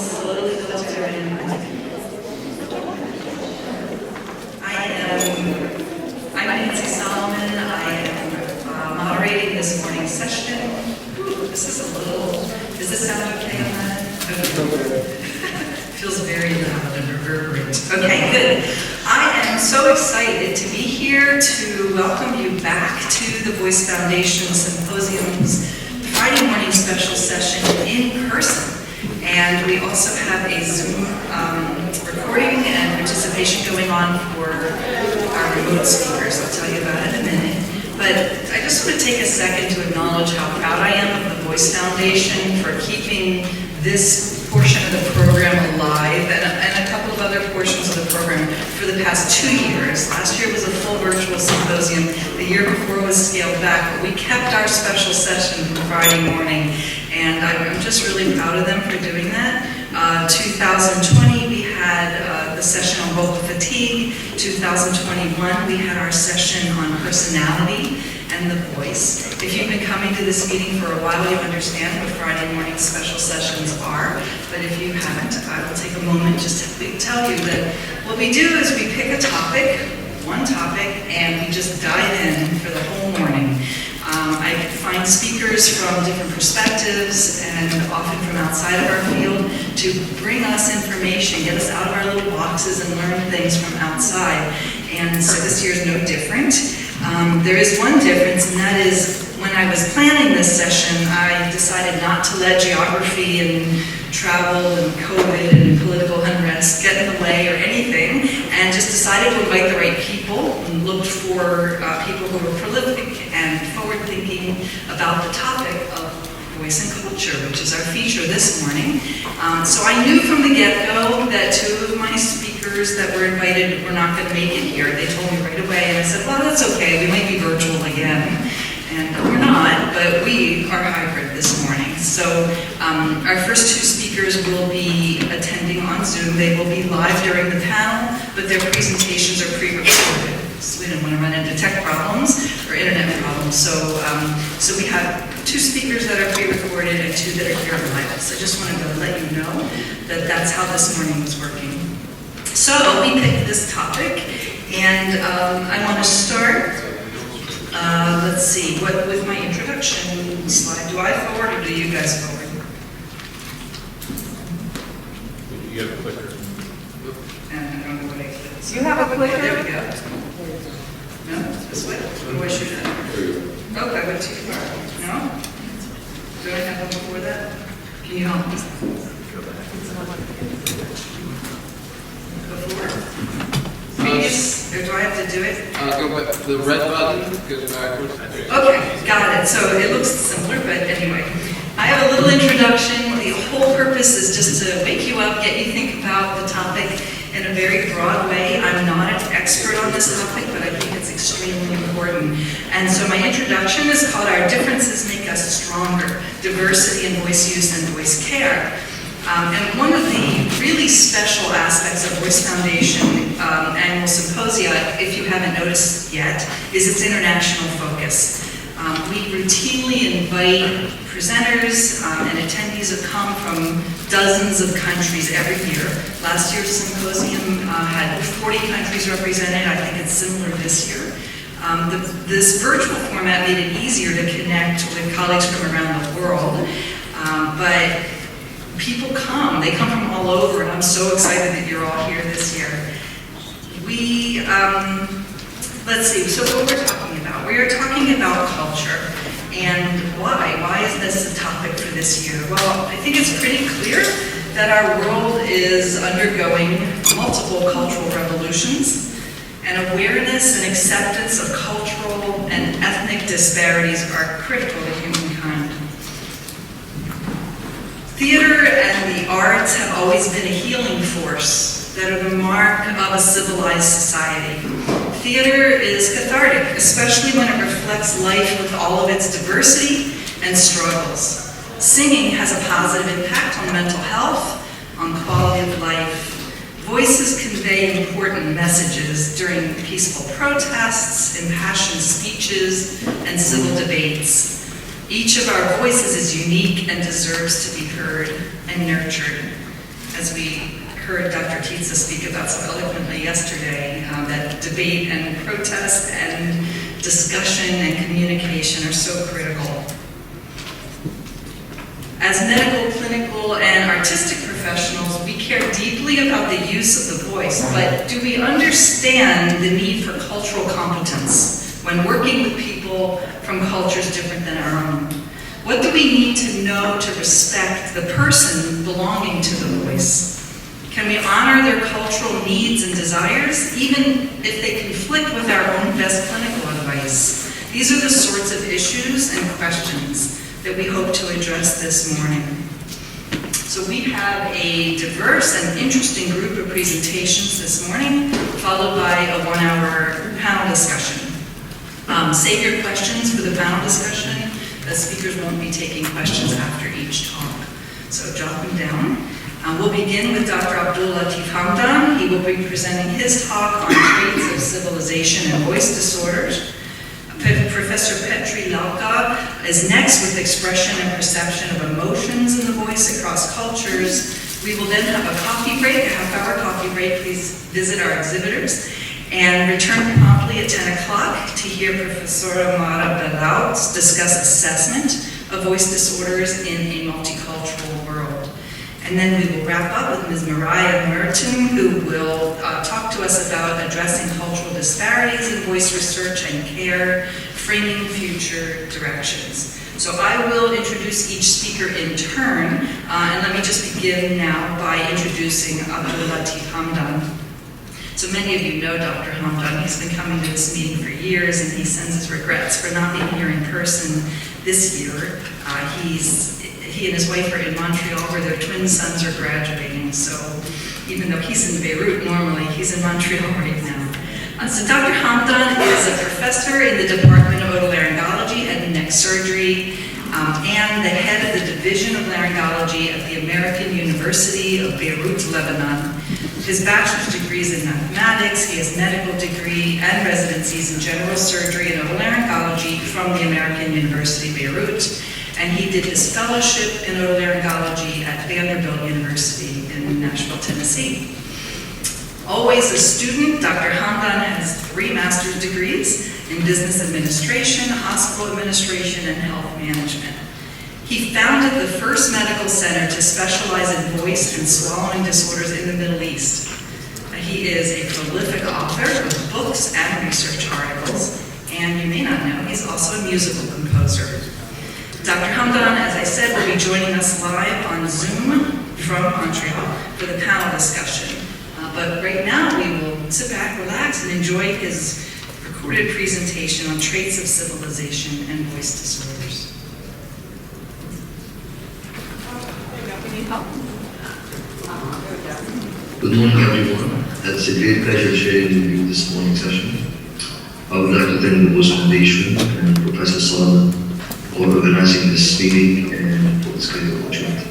slowly filter in. I'm Nancy Solomon. I am moderating this morning's session. Ooh, this is does this sound okay on that? Okay. Feels very loud and reverberant. Okay, good. I am so excited to be here to welcome you back to the Voice Foundation Symposium's Friday morning special session in person. And we also have a Zoom recording and participation going on for our remote speakers. I'll tell you about it in a minute. But I just want to take a second to acknowledge how proud I am of the Voice Foundation for keeping this portion of the program alive and a couple of other portions of the program for the past 2 years. Last year was a full virtual symposium. The year before was scaled back, but we kept our special session from Friday morning, and I'm just really proud of them for doing that. 2020, we had the session on vocal fatigue. 2021, we had our session on personality and the voice. If you've been coming to this meeting for a while, you understand what Friday morning special sessions are. But if you haven't, I will take a moment just to tell you that what we do is we pick a topic, one topic, and we just dive in for the whole morning. I find speakers from different perspectives and often from outside of our field to bring us information, get us out of our little boxes and learn things from outside. And so this year is no different. There is one difference, and that is when I was planning this session, I decided not to let geography and travel and COVID and political unrest get in the way or anything, and just decided to invite the right people and looked for people who were prolific and forward-thinking about the topic of voice and culture, which is our feature this morning. So I knew from the get-go that 2 of my speakers that were invited were not going to make it here. They told me right away, and I said, well, that's okay, we might be virtual again. And we're not, but we are hybrid this morning. So our first 2 speakers will be attending on Zoom. They will be live during the panel, but their presentations are pre-recorded. So we don't want to run into tech problems or internet problems. So we have 2 speakers that are pre-recorded and 2 that are here live. So I just wanted to let you know that that's how this morning was working. So we picked this topic, and I want to start. Let's see, with my introduction slide. Do I forward or do you guys forward? You have a clicker. And I don't know what I clicked. You have a clicker? There we go. No? This way? What do I shoot at? Oh, I went too far. No? Do I have one before that? Can you help me? Before? Previous, or do I have to do it? Go back. The red button goes backwards. Okay, got it. So it looks similar, but anyway. I have a little introduction. The whole purpose is just to wake you up, get you think about the topic in a very broad way. I'm not an expert on this topic, but I think it's extremely important. And so my introduction is called Our Differences Make Us Stronger, Diversity in Voice Use and Voice Care. And one of the really special aspects of Voice Foundation annual symposia, if you haven't noticed yet, is its international focus. We routinely invite presenters and attendees who come from dozens of countries every year. Last year's symposium had 40 countries represented. I think it's similar this year. This virtual format made it easier to connect with colleagues from around the world. But people come, they come from all over, and I'm so excited that you're all here this year. Let's see, so what we're talking about. We are talking about culture, and why? Why is this a topic for this year? Well, I think it's pretty clear that our world is undergoing multiple cultural revolutions, and awareness and acceptance of cultural and ethnic disparities are critical to humankind. Theater and the arts have always been a healing force that are the mark of a civilized society. Theater is cathartic, especially when it reflects life with all of its diversity and struggles. Singing has a positive impact on mental health, on quality of life. Voices convey important messages during peaceful protests, impassioned speeches, and civil debates. Each of our voices is unique and deserves to be heard and nurtured. as we heard Dr. Tietze speak about so eloquently yesterday, that debate and protest and discussion and communication are so critical. As medical, clinical, and artistic professionals, we care deeply about the use of the voice, but do we understand the need for cultural competence when working with people from cultures different than our own? What do we need to know to respect the person belonging to the voice? Can we honor their cultural needs and desires, even if they conflict with our own best clinical advice? These are the sorts of issues and questions that we hope to address this morning. So we have a diverse and interesting group of presentations this morning, followed by a 1-hour panel discussion. Save your questions for the panel discussion. The speakers won't be taking questions after each talk, so jot them down. We'll begin with Dr. Abdul Latif Hamdan. He will be presenting his talk on traits of civilization and voice disorders. Professor Petri Lalka is next with expression and perception of emotions in the voice across cultures. We will then have a coffee break, a half-hour coffee break. Please visit our exhibitors. And return promptly at 10 o'clock to hear Professor Mara Belout discuss assessment of voice disorders in a multicultural world. And then we will wrap up with Ms. Mariah Merton, who will talk to us about addressing cultural disparities in voice research and care, framing future directions. So I will introduce each speaker in turn, and let me just begin now by introducing Abdul Latif Hamdan. So many of you know Dr. Hamdan. He's been coming to this meeting for years, and he sends his regrets for not being here in person this year. He and his wife are in Montreal, where their twin sons are graduating. So even though he's in Beirut normally, he's in Montreal right now. So Dr. Hamdan is a professor in the Department of Otolaryngology and Neck Surgery, and the head of the Division of Laryngology at the American University of Beirut, Lebanon. His bachelor's degree is in mathematics. He has medical degree and residencies in general surgery and otolaryngology from the American University, Beirut. And he did his fellowship in otolaryngology at Vanderbilt University in Nashville, Tennessee. Always a student, Dr. Hamdan has 3 master's degrees in business administration, hospital administration, and health management. He founded the first medical center to specialize in voice and swallowing disorders in the Middle East. He is a prolific author of books and research articles, and you may not know, he's also a musical composer. Dr. Hamdan, as I said, will be joining us live on Zoom from Montreal for the panel discussion. But right now, we will sit back, relax, and enjoy his recorded presentation on traits of civilization and voice disorders. Good morning, everyone. It's a great pleasure sharing with you this morning session. I would like to thank the Voice Foundation and Professor Solomon for organizing this meeting and for this great opportunity.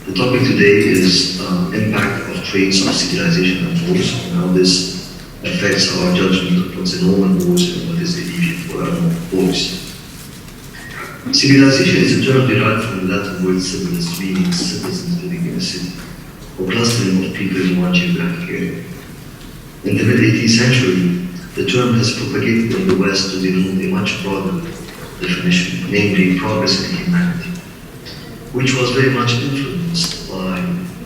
The topic today is impact of traits of civilization and voice, and how this affects our judgment of what's a normal voice and what is the deviant for our voice. Civilization is a term derived from the Latin word civilis, meaning citizens living in a city, or clustering of people in one geographic area. In the mid-18th century, the term has propagated in the West to denote a much broader definition, namely progress in humanity, which was very much influenced by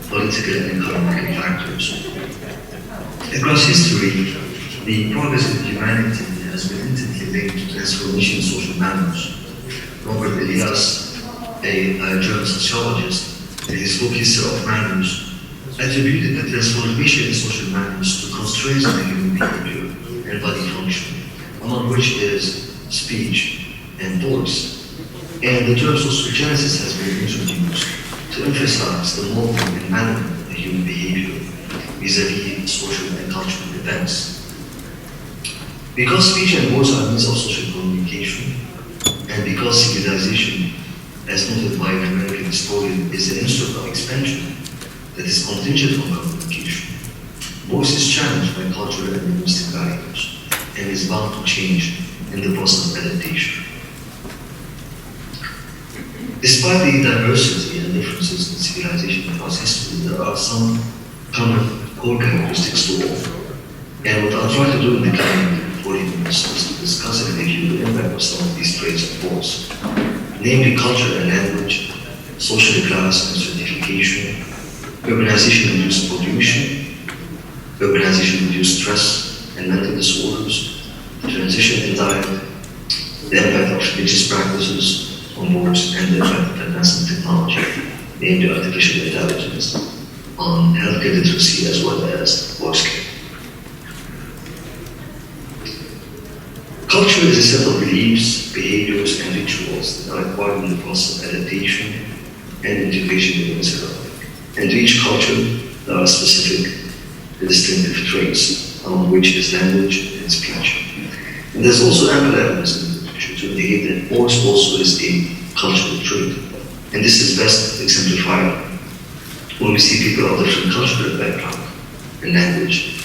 political and economic factors. Across history, the progress in humanity has been intimately linked to transformation in social manners. Robert Elias, a German sociologist, in his book History of Manners, attributed the transformation in social manners to constraints in human behavior and body function, among which is speech and voice. And the term sociogenesis has been introduced to emphasize the molding and management of the human behavior vis-à-vis social and cultural events. Because speech and voice are means of social communication, and because civilization, as noted by an American historian, is an instrument of expansion that is contingent on communication, voice is challenged by cultural and linguistic barriers and is bound to change in the process of adaptation. Despite the diversity and differences in civilization across history, there are some common core characteristics to all. And what I'll try to do in the coming 40 minutes is to discuss and review the impact of some of these traits and force, namely culture and language, social class and stratification, urbanization-induced pollution, urbanization-induced stress and mental disorders, the transition in diet, the impact of religious practices on works, and the impact of advancing technology, namely artificial intelligence, on healthcare literacy as well as voice care. Culture is a set of beliefs, behaviors, and rituals that are required in the process of adaptation and integration within a society. And to each culture, there are specific distinctive traits, among which is language and speech. And there's also ample evidence in the literature to indicate that voice also is a cultural trait. And this is best exemplified when we see people of different cultural background and language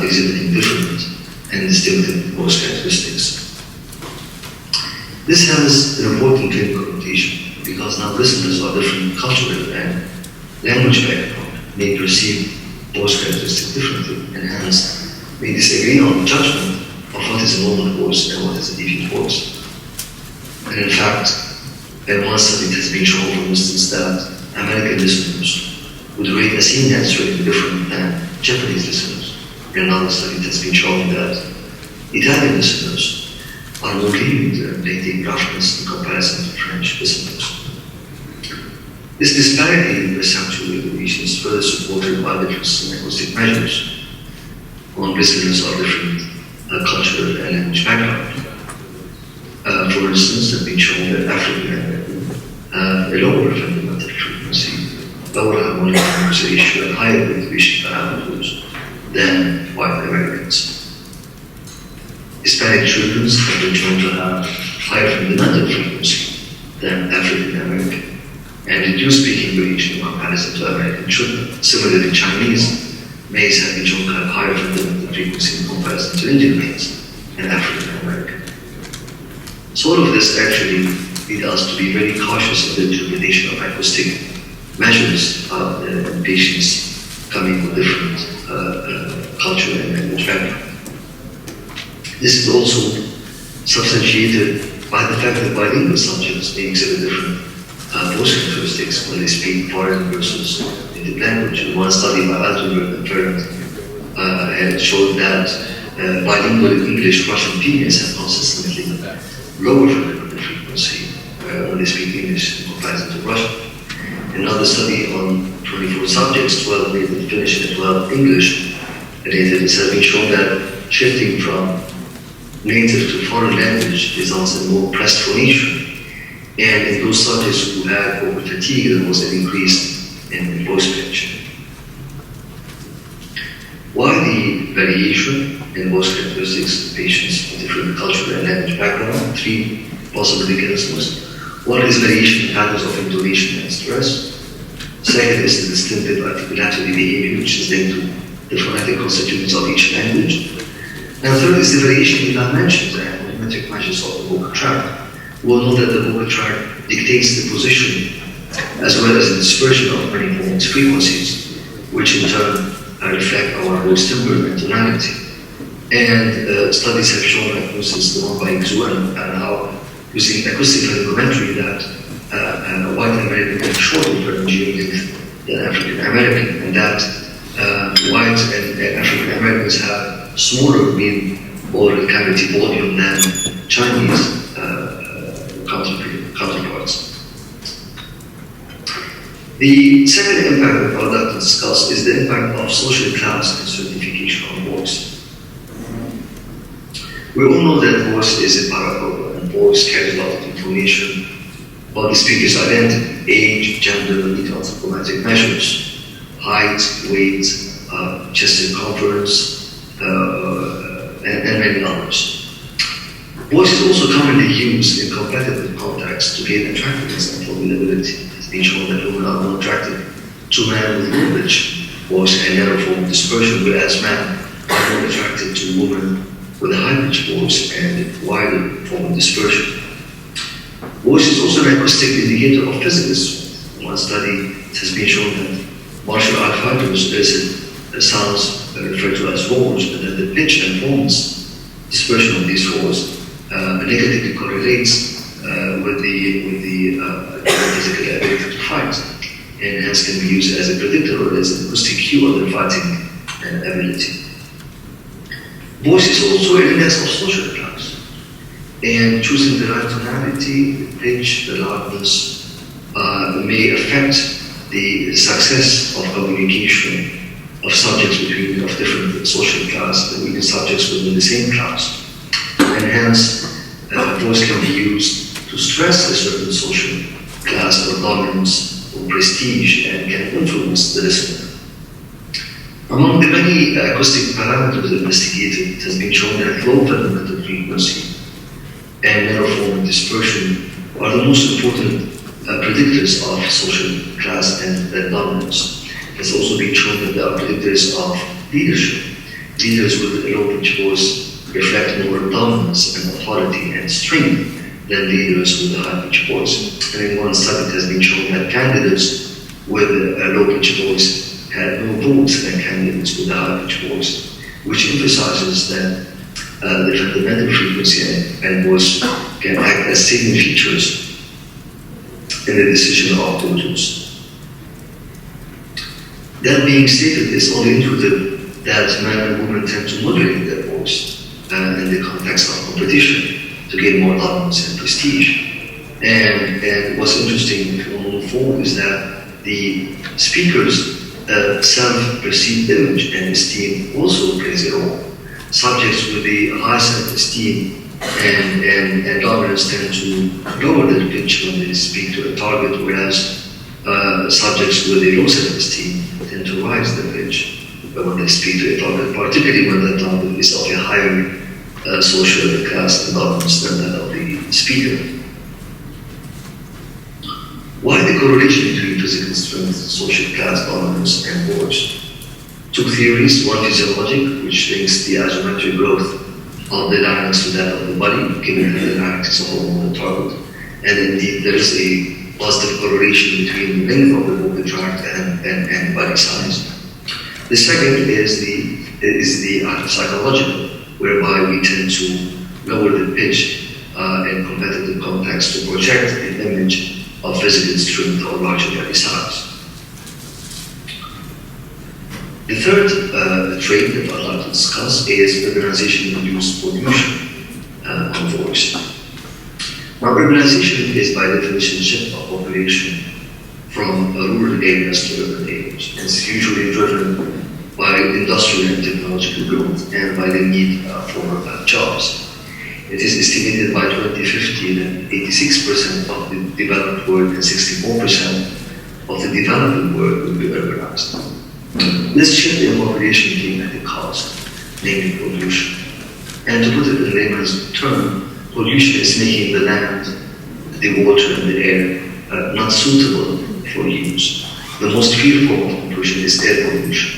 exhibiting different and distinctive voice characteristics. This has an important clinical connotation because now listeners of different cultural and language background may perceive voice characteristics differently and hence may disagree on the judgment of what is a normal voice and what is a deviant voice. And in fact, in one study it has been shown, for instance, that American listeners would rate a scene answering different than Japanese listeners. In another study it has been shown that Italian listeners are more lenient in rating roughness in comparison to French listeners. This disparity in perceptual evaluation is further supported by differences in acoustic measures on listeners of different cultural and language background. For instance, it has been shown that African Americans have a lower fundamental frequency, lower harmonic frequency ratio, and higher motivation parameters than white Americans. Hispanic children have been shown to have higher fundamental frequency than African American, and reduced speaking variation in comparison to American children. Similarly, Chinese males have been shown to have higher fundamental frequency in comparison to Indian males and African American. So all of this actually leads us to be very cautious of the interpretation of acoustic measures in patients coming with different cultural and language background. This is also substantiated by the fact that bilingual subjects may exhibit different voice characteristics when they speak foreign versus native language. In one study by Altenberg and Ferret had showed that bilingual English Russian females have consistently lower fundamental frequency when they speak English in comparison to Russian. In another study on 24 subjects, 12 native Finnish and 12 English natives, has been shown that shifting from native to foreign language results in more pressed phonation. And in those subjects who had vocal fatigue, there was an increase in voice pitch. Why the variation in voice characteristics in patients with different cultural and language background? Three possible mechanisms. One is variation in patterns of intonation and stress. Second is the distinctive articulatory behavior, which is linked to the phonetic constituents of each language. And third is the variation in dimensions and volumetric measures of the vocal tract. We will know that the vocal tract dictates the position as well as the dispersion of many phonetic frequencies, which in turn reflect our voice timbre and tonality. And studies have shown, like for instance the one by Xuan, and how using acoustic phonetometry that white American have shorter pharyngeal length than African American, and that white and African Americans have smaller mean oral cavity volume than Chinese counterparts. The second impact that I would like to discuss is the impact of social class and certification on voice. We all know that voice is a variable and voice carries a lot of information about the speaker's identity, age, gender, and anthropometric measures, height, weight, chest circumference, and many others. Voice is also commonly used in competitive contexts to gain attractiveness and formidability. It's been shown that women are more attracted to men with low pitch voice and narrow form dispersion, whereas men are more attracted to women with a high pitch voice and wider form dispersion. Voice is also an acoustic indicator of physical strength. In one study, it has been shown that martial art fighters elicit sounds referred to as roars, and that the pitch and tones dispersion of these roars negatively correlates with the physical ability to fight, and hence can be used as a predictor or as an acoustic cue of the fighting ability. Voice is also an index of social class, and choosing the right tonality, the pitch, the loudness may affect the success of communication of subjects of different social class and even subjects within the same class. And hence, voice can be used to stress a certain social class or dominance or prestige and can influence the listener. Among the many acoustic parameters investigated, it has been shown that low fundamental frequency and narrow form dispersion are the most important predictors of social class and dominance. It's also been shown that they are predictors of leadership. Leaders with a low pitch voice reflect more dominance and authority and strength than leaders with a high pitch voice. And in one study, it has been shown that candidates with a low pitch voice had more votes than candidates with a high pitch voice, which emphasizes that the fundamental frequency and voice can act as signal features in the decision of voters. That being stated, it's only intuitive that men and women tend to modulate their voice in the context of competition to gain more dominance and prestige. And what's interesting to move forward is that the speaker's self-perceived image and esteem also plays a role. Subjects with a high self-esteem and dominance tend to lower their pitch when they speak to a target, whereas subjects with a low self-esteem tend to rise their pitch when they speak to a target, particularly when the target is of a higher social class and dominance than that of the speaker. Why the correlation between physical strength, social class, dominance, and voice? Two theories, one physiologic, which links the isometric growth of the larynx to that of the body, given that the larynx is a hormonal target. And indeed, there is a positive correlation between the length of the vocal tract and body size. The second is the psychological, whereby we tend to lower the pitch in competitive context to project an image of physical strength or larger body size. The third trait that I'd like to discuss is urbanization-induced pollution of voice. Now, urbanization is by definition shift of population from rural areas to urban areas. It's usually driven by industrial and technological growth and by the need for jobs. It is estimated by 2050 that 86% of the developed world and 64% of the developing world will be urbanized. This shift in population came at a cost, namely pollution. And to put it in layman's term, pollution is making the land, the water, and the air not suitable for use. The most feared form of pollution is air pollution.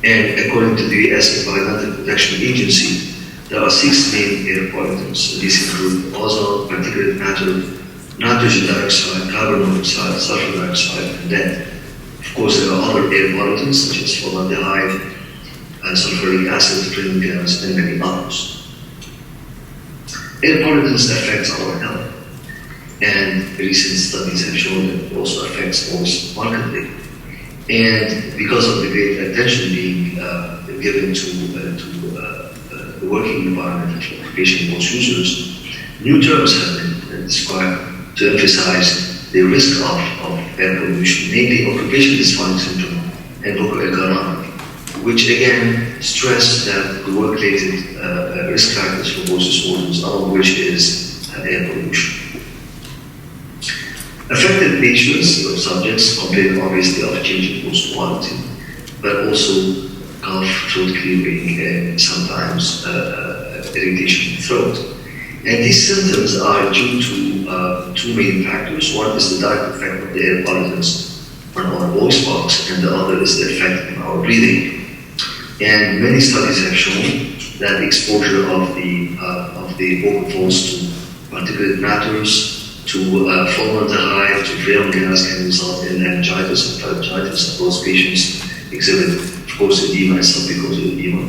And according to the US Environmental Protection Agency, there are 6 main air pollutants. These include ozone, particulate matter, nitrogen dioxide, carbon monoxide, sulfur dioxide, and lead. Of course, there are other air pollutants such as formaldehyde, sulfuric acid, flame gas, and many others. Air pollutants affect our health, and recent studies have shown that it also affects voice markedly. And because of the great attention being given to the working environment of occupation voice users, new terms have been described to emphasize the risk of air pollution, namely occupational dysphonia syndrome and vocal ergonomic, which again stress that the work-related risk factors for voice disorders, among which is air pollution. Affected patients or subjects complain obviously of changing voice quality, but also cough, throat clearing, and sometimes irritation in the throat. And these symptoms are due to 2 main factors. One is the direct effect of the air pollutants on our voice box, and the other is the effect on our breathing. And many studies have shown that the exposure of the vocal folds to particulate matters to formaldehyde, to freon gas can result in meningitis and pharyngitis, and those patients exhibit, of course, edema and submucosal edema.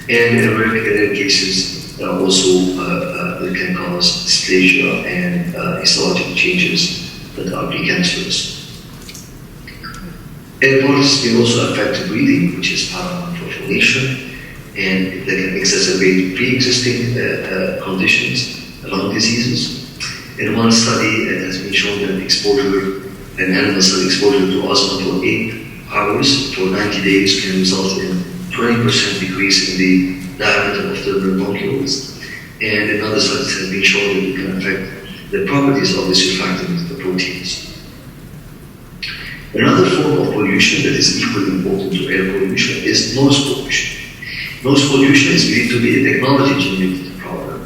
And in rare cases, also it can cause dysplasia and histological changes that are precancerous. Air quality may also affect breathing, which is paramount for formation, and they can exacerbate pre-existing conditions, lung diseases. In one study, it has been shown that exposure, an animal cell exposure to asthma for 8 hours for 90 days can result in 20% decrease in the diameter of the bronchioles. And in other studies, it has been shown that it can affect the properties of the surfactant, the proteins. Another form of pollution that is equally important to air pollution is noise pollution. Noise pollution is believed to be a technology-generated problem.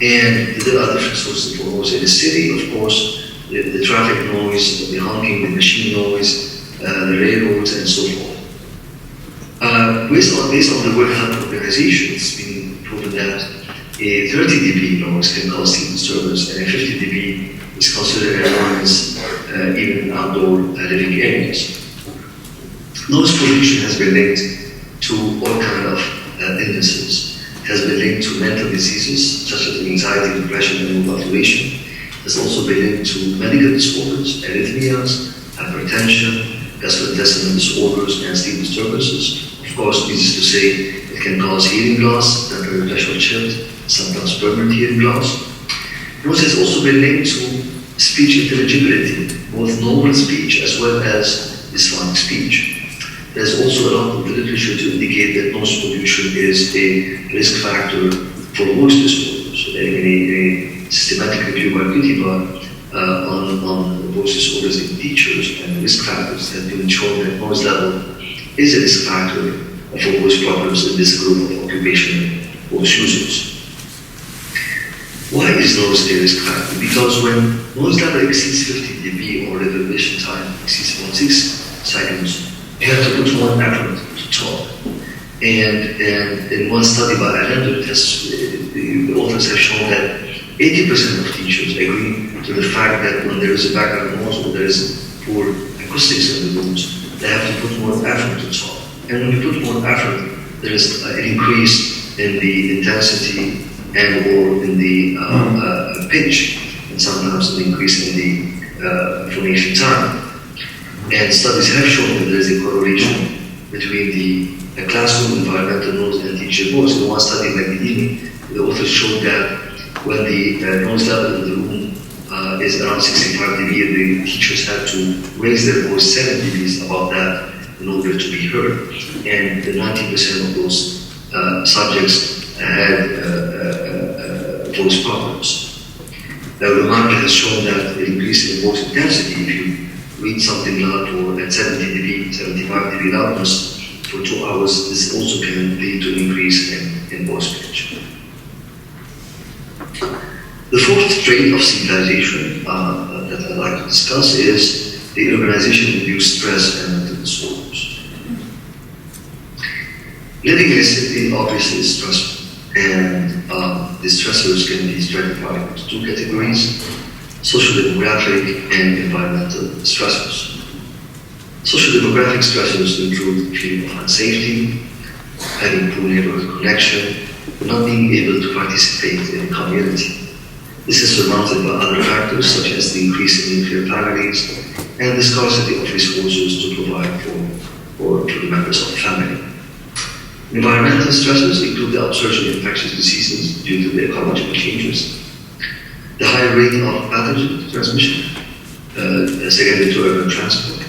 And there are different sources for noise in the city, of course, the traffic noise, the honking, the machine noise, the railroads, and so forth. Based on the World Health Organization, it's been proven that a 30 dB noise can cause sleep disturbance, and a 50 dB is considered annoyance even in outdoor living areas. Noise pollution has been linked to all kinds of illnesses. It has been linked to mental diseases such as anxiety, depression, and mood alteration. It has also been linked to medical disorders, arrhythmias, hypertension, gastrointestinal disorders, and sleep disturbances. Of course, needless to say, it can cause hearing loss, temporary pressure shift, sometimes permanent hearing loss. Noise has also been linked to speech intelligibility, both normal speech as well as dysphonic speech. There's also a lot of literature to indicate that noise pollution is a risk factor for voice disorders. So in a systematic review by Kutiba on voice disorders in teachers and risk factors has been shown that noise level is a risk factor for voice problems in this group of occupational voice users. Why is noise a risk factor? Because when noise level exceeds 50 dB or reverberation time exceeds 0.6 seconds, you have to put more effort to talk. And in one study by Allender, the authors have shown that 80% of teachers agree to the fact that when there is a background noise or there is poor acoustics in the rooms, they have to put more effort to talk. And when you put more effort, there is an increase in the intensity and or in the pitch, and sometimes an increase in the phonation time. And studies have shown that there is a correlation between the classroom environmental noise and teacher voice. In one study in academia, the authors showed that when the noise level in the room is around 65 dB, the teachers have to raise their voice 7 dBs above that in order to be heard. And 90% of those subjects had voice problems. The market has shown that the increase in voice intensity, if you read something loud or at 70 dB, 75 dB loudness for 2 hours, this also can lead to an increase in voice pitch. The fourth trait of civilization that I'd like to discuss is the urbanization-induced stress and mental disorders. Living in a city obviously is stressful, and the stressors can be stratified into two categories: social demographic and environmental stressors. Social demographic stressors include feeling of unsafety, having poor neighborhood connection, not being able to participate in a community. This is surmounted by other factors such as the increase in nuclear families and the scarcity of resources to provide for the members of the family. Environmental stresses include the upsurge in infectious diseases due to the ecological changes, the high rate of pathogen transmission, secondary to urban transport,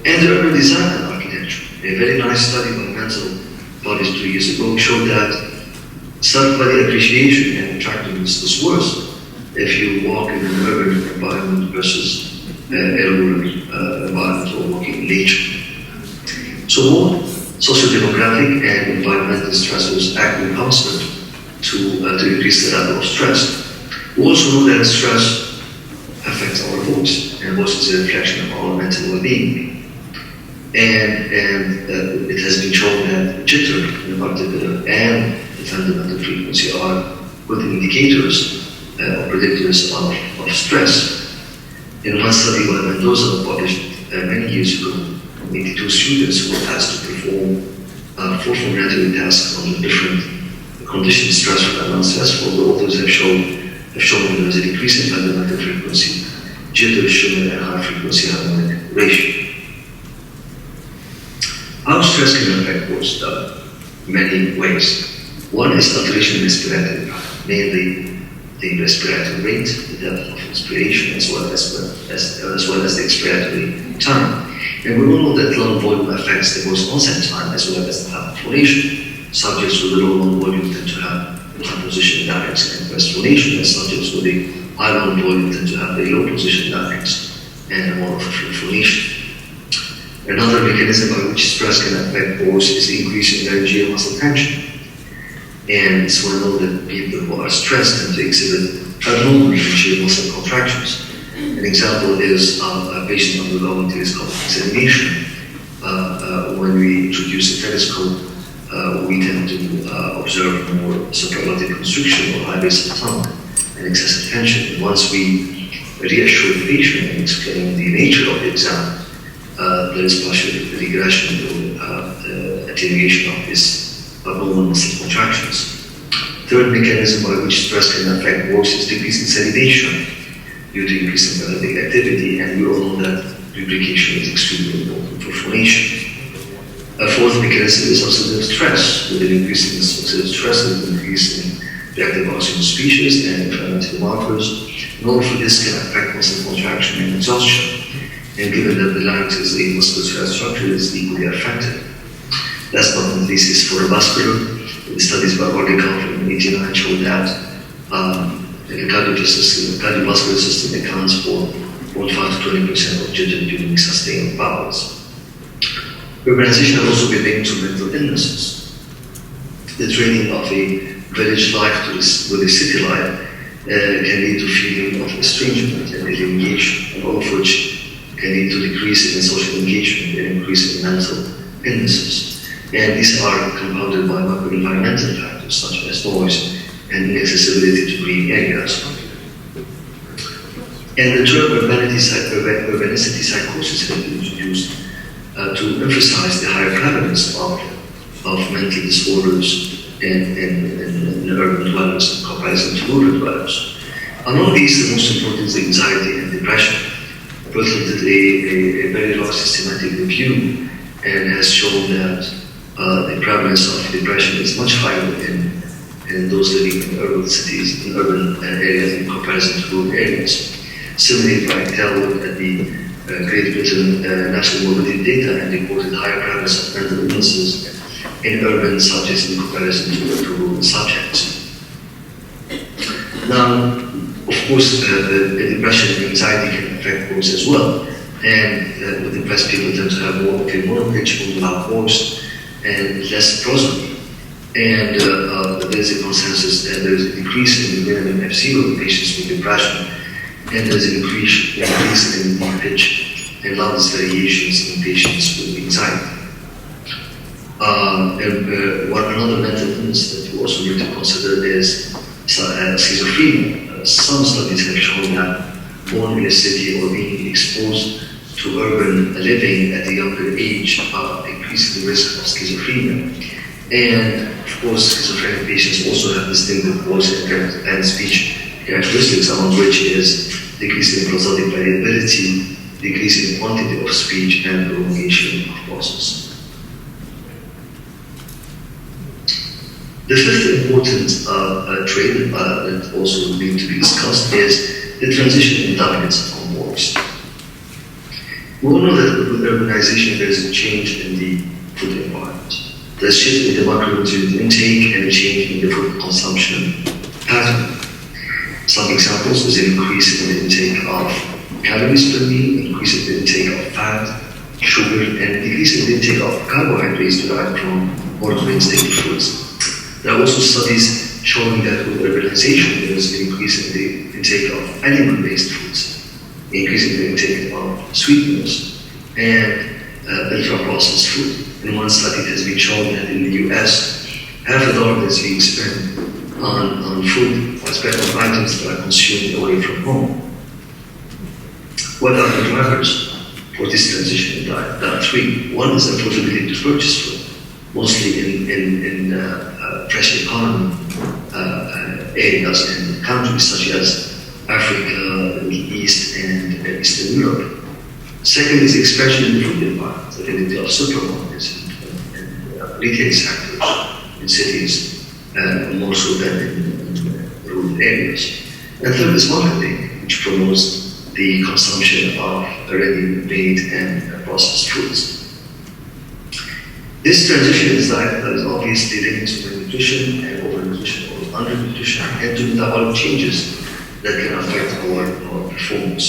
and the urban design and architecture. A very nice study by Menzel published 2 years ago showed that self-body appreciation and attractiveness is worse if you walk in an urban environment versus a rural environment or walking in nature. So both socio-demographic and environmental stressors act in concert to increase the level of stress. We also know that stress affects our voice, and voice is a reflection of our mental well-being. And it has been shown that jitter in particular and the fundamental frequency are good indicators predictors of stress. In one study by Mendoza published many years ago, 82 students who were asked to perform 4 formulary tasks on different conditions, stressful and non-stressful. The authors have shown that there is an increase in fundamental frequency, jitter, shimmer, and high frequency harmonic ratio. How stress can affect works? Many ways. One is alteration in respiratory pattern, mainly the respiratory rate, the depth of inspiration, as well as the expiratory time. And we all know that lung volume affects the voice onset time as well as the time of phonation. Subjects with a low lung volume tend to have high position larynx and breast phonation, and subjects with a high lung volume tend to have a low position larynx and more of a phonation. Another mechanism by which stress can affect voice is the increase in energy and muscle tension. And it's well known that people who are stressed tend to exhibit abnormal energy and muscle contractions. An example is a patient undergoing telescopic examination. When we introduce a telescope, we tend to observe more supragluteal constriction or high base of tongue and excessive tension. And once we reassure the patient and explain the nature of the exam, there is partial regression or attenuation of this abnormal muscle contractions. Third mechanism by which stress can affect voice is decrease in salivation due to increase in paralytic activity, and we all know that lubrication is extremely important for phonation. A fourth mechanism is oxidative stress. With an increase in oxidative stress, there is an increase in reactive oxygen species and inflammatory markers. And all of this can affect muscle contraction and exhaustion. And given that the larynx is a muscular structure, it is equally affected. Last but not least is foravascular. The studies by Orlikov in 1989 showed that the cardiovascular system accounts for 0.5 to 20% of jitter during sustained bowels. Urbanization has also been linked to mental illnesses. The training of a village life with a city life can lead to feeling of estrangement and alienation, and all of which can lead to decrease in social engagement and increase in mental illnesses. And these are compounded by macro-environmental factors such as noise and inaccessibility to green areas. And the term urbanicity psychosis has been introduced to emphasize the higher prevalence of mental disorders in urban dwellers in comparison to rural dwellers. Among these, the most important is anxiety and depression. Berkeley did a very large systematic review and has shown that the prevalence of depression is much higher in those living in urban cities, in urban areas in comparison to rural areas. Similarly, if I look at the Great Britain national morbidity data and reported higher prevalence of mental illnesses in urban subjects in comparison to rural subjects. Now, of course, the depression and anxiety can affect voice as well. And with depressed people tend to have more mono-pitch, more loud voice, and less prosody. And there's a consensus that there's a decrease in the minimum F0 in patients with depression, and there's an increase in the pitch and loudness variations in patients with anxiety. Another mental illness that you also need to consider is schizophrenia. Some studies have shown that born in a city or being exposed to urban living at a younger age increases the risk of schizophrenia. And of course, schizophrenic patients also have distinctive voice and speech characteristics, among which is decrease in prosodic variability, decrease in quantity of speech, and prolongation of pauses. The fifth important trait that also needs to be discussed is the transition in diets from voice. We all know that with urbanization there is a change in the food environment. There's a shift in the macronutrient intake and a change in the food consumption pattern. Some examples is an increase in the intake of calories per meal, increase in the intake of fat, sugar, and decrease in the intake of carbohydrates derived from more grain-staple foods. There are also studies showing that with urbanization there is an increase in the intake of animal-based foods, increase in the intake of sweeteners, and ultra-processed food. In one study it has been shown that in the US, half a dollar that's being spent on food aspect of items that are consumed away from home. What are the drivers for this transition in diet? There are three. One is affordability to purchase food, mostly in fresh economy areas and countries such as Africa, the Middle East, and Eastern Europe. Second is expansion in the food environment, availability of supermarkets and retail sectors in cities, more so than in rural areas. And third is marketing, which promotes the consumption of ready-made and processed foods. This transition is obviously linked to malnutrition and overnutrition or undernutrition and to metabolic changes that can affect our performance.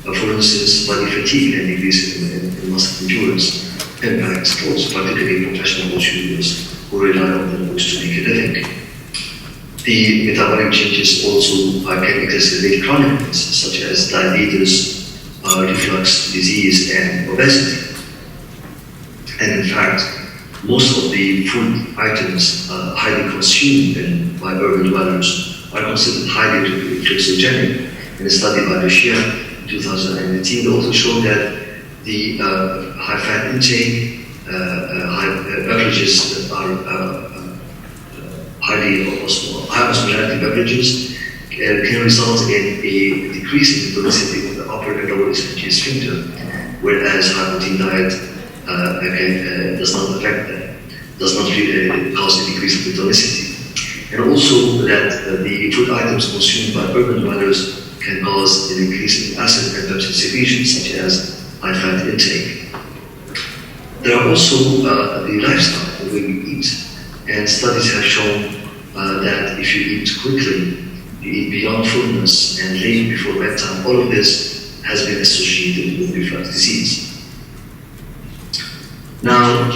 For instance, body fatigue and decrease in muscle endurance impacts sports, particularly professional bodybuilders who rely on the books to make a living. The metabolic changes also can exacerbate chronic illnesses such as diabetes, reflux disease, and obesity. And in fact, most of the food items highly consumed by urban dwellers are considered highly reflexogenic. In a study by Lucia in 2018, they also showed that the high fat intake, beverages that are high osmolality beverages can result in a decrease in the tonicity of the upper and lower esophageal sphincter, whereas high protein diet does not affect that, does not really cause a decrease of the tonicity. And also that the food items consumed by urban dwellers can cause an increase in acid and pepsin secretion, such as high fat intake. There are also the lifestyle, the way we eat, and studies have shown that if you eat quickly, you eat beyond fullness and late before bedtime, all of this has been associated with reflux disease. Now,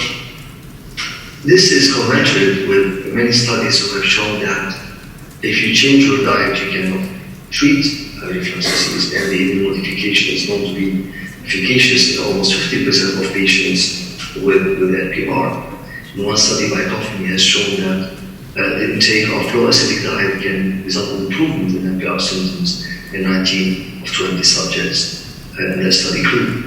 this is commensurate with many studies who have shown that if you change your diet, you can treat reflux disease, and the immune modification is known to be efficacious in almost 50% of patients with NPR. In one study by Kaufman has shown that the intake of low acidic diet can result in improvement in NPR symptoms in 19 of 20 subjects in that study group.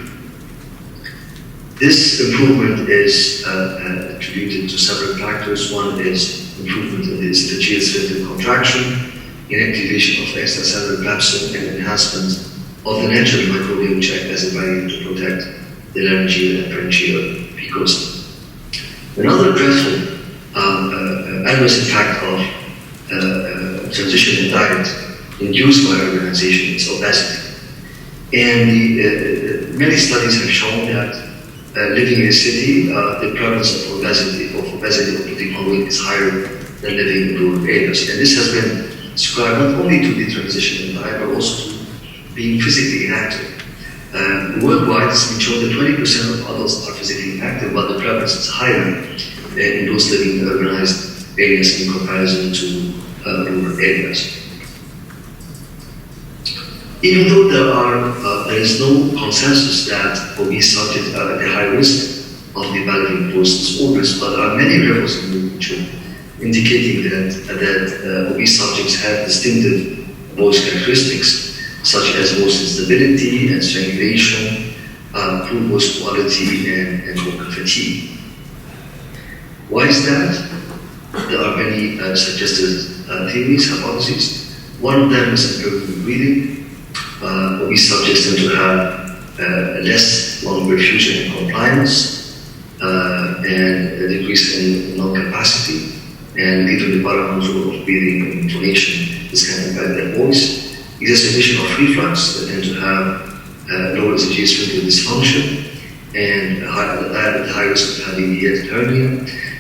This improvement is attributed to several factors. One is improvement in the esophageal sphincter contraction, inactivation of extracellular pepsin, and enhancement of the natural microbiome check as a barrier to protect the laryngeal and pharyngeal mucosa. Another dreadful adverse effect of transition in diet induced by urbanization is obesity. And many studies have shown that living in a city, the prevalence of obesity or putting on weight is higher than living in rural areas. And this has been ascribed not only to the transition in diet, but also to being physically inactive. Worldwide, it's been shown that 20% of adults are physically inactive, but the prevalence is higher in those living in urbanized areas in comparison to rural areas. Even though there is no consensus that obese subjects are at a high risk of developing those disorders, but there are many levels in the literature indicating that obese subjects have distinctive voice characteristics, such as voice instability and strangulation, poor voice quality, and vocal fatigue. Why is that? There are many suggested theories, hypotheses. One of them is empirical breathing. Obese subjects tend to have less lung perfusion and compliance, and a decrease in lung capacity, and even the paracontrol of breathing and intonation. This can impact their voice. Exacerbation of reflux, that tend to have lower esophageal sphincter dysfunction, and high risk of having hiatal hernia.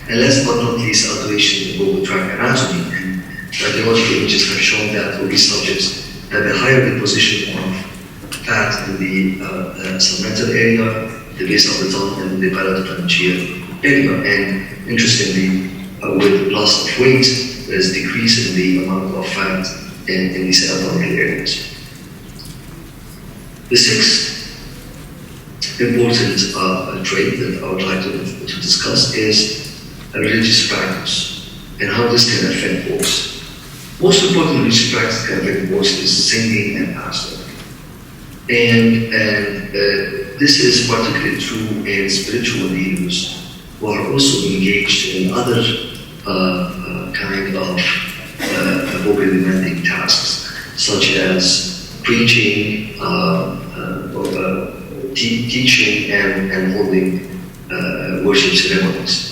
And last but not least, alteration in the vocal tract anatomy. And radiological images have shown that obese subjects have a higher deposition of fat in the submental area, the base of the tongue, and the palatopharyngeal area. And interestingly, with loss of weight, there is a decrease in the amount of fat in these abdominal areas. The sixth important trait that I would like to discuss is a religious practice and how this can affect voice. Most important which practice can affect the voice is singing and fasting. And this is particularly true in spiritual leaders who are also engaged in other kind of vocal demanding tasks, such as preaching, teaching, and holding worship ceremonies.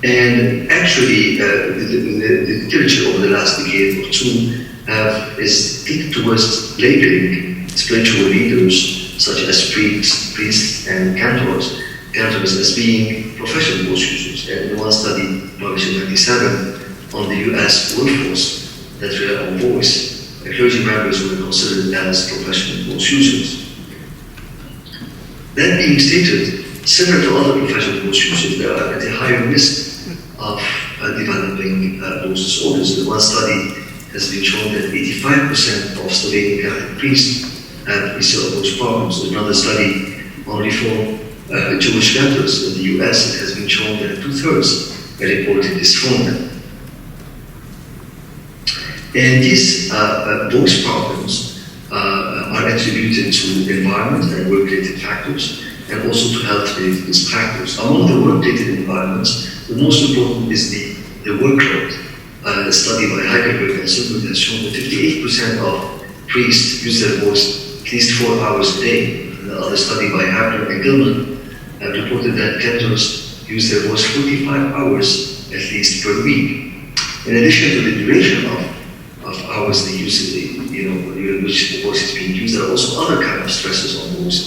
And actually, the literature over the last decade or two is tilted towards labeling spiritual leaders such as priests and cantors as being professional voice users. And in one study published in 1997 on the US workforce that relied on voice, clergy members were considered as professional voice users. That being stated, similar to other professional voice users, they are at a higher risk of developing those disorders. In one study has been shown that 85% of Slovenian Catholic priests have received those problems. In another study on reform Jewish cantors in the US, it has been shown that 2/3 reported dysphonia. And these voice problems are attributed to environment and work-related factors, and also to health-related risk factors. Among the work-related environments, the most important is the workload. A study by Heidelberg and Symposium has shown that 58% of priests use their voice at least 4 hours a day. The other study by Hapner and Gilman reported that cantors use their voice 45 hours at least per week. In addition to the duration of hours they use, during which the voice is being used, there are also other kind of stresses on voice,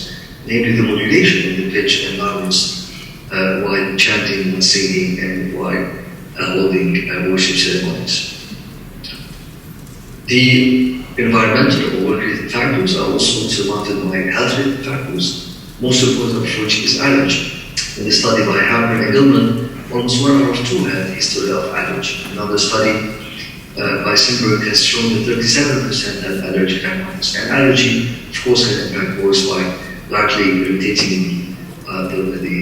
namely the modulation of the pitch and loudness while chanting, while singing, and while holding worship ceremonies. The environmental or work-related factors are also surmounted by health-related factors, most important of which is allergy. In the study by Hapner and Gilman, almost 1 out of 2 had a history of allergy. Another study by Simberg has shown that 37% had allergic rhinitis. And allergy, of course, can impact voice by largely irritating the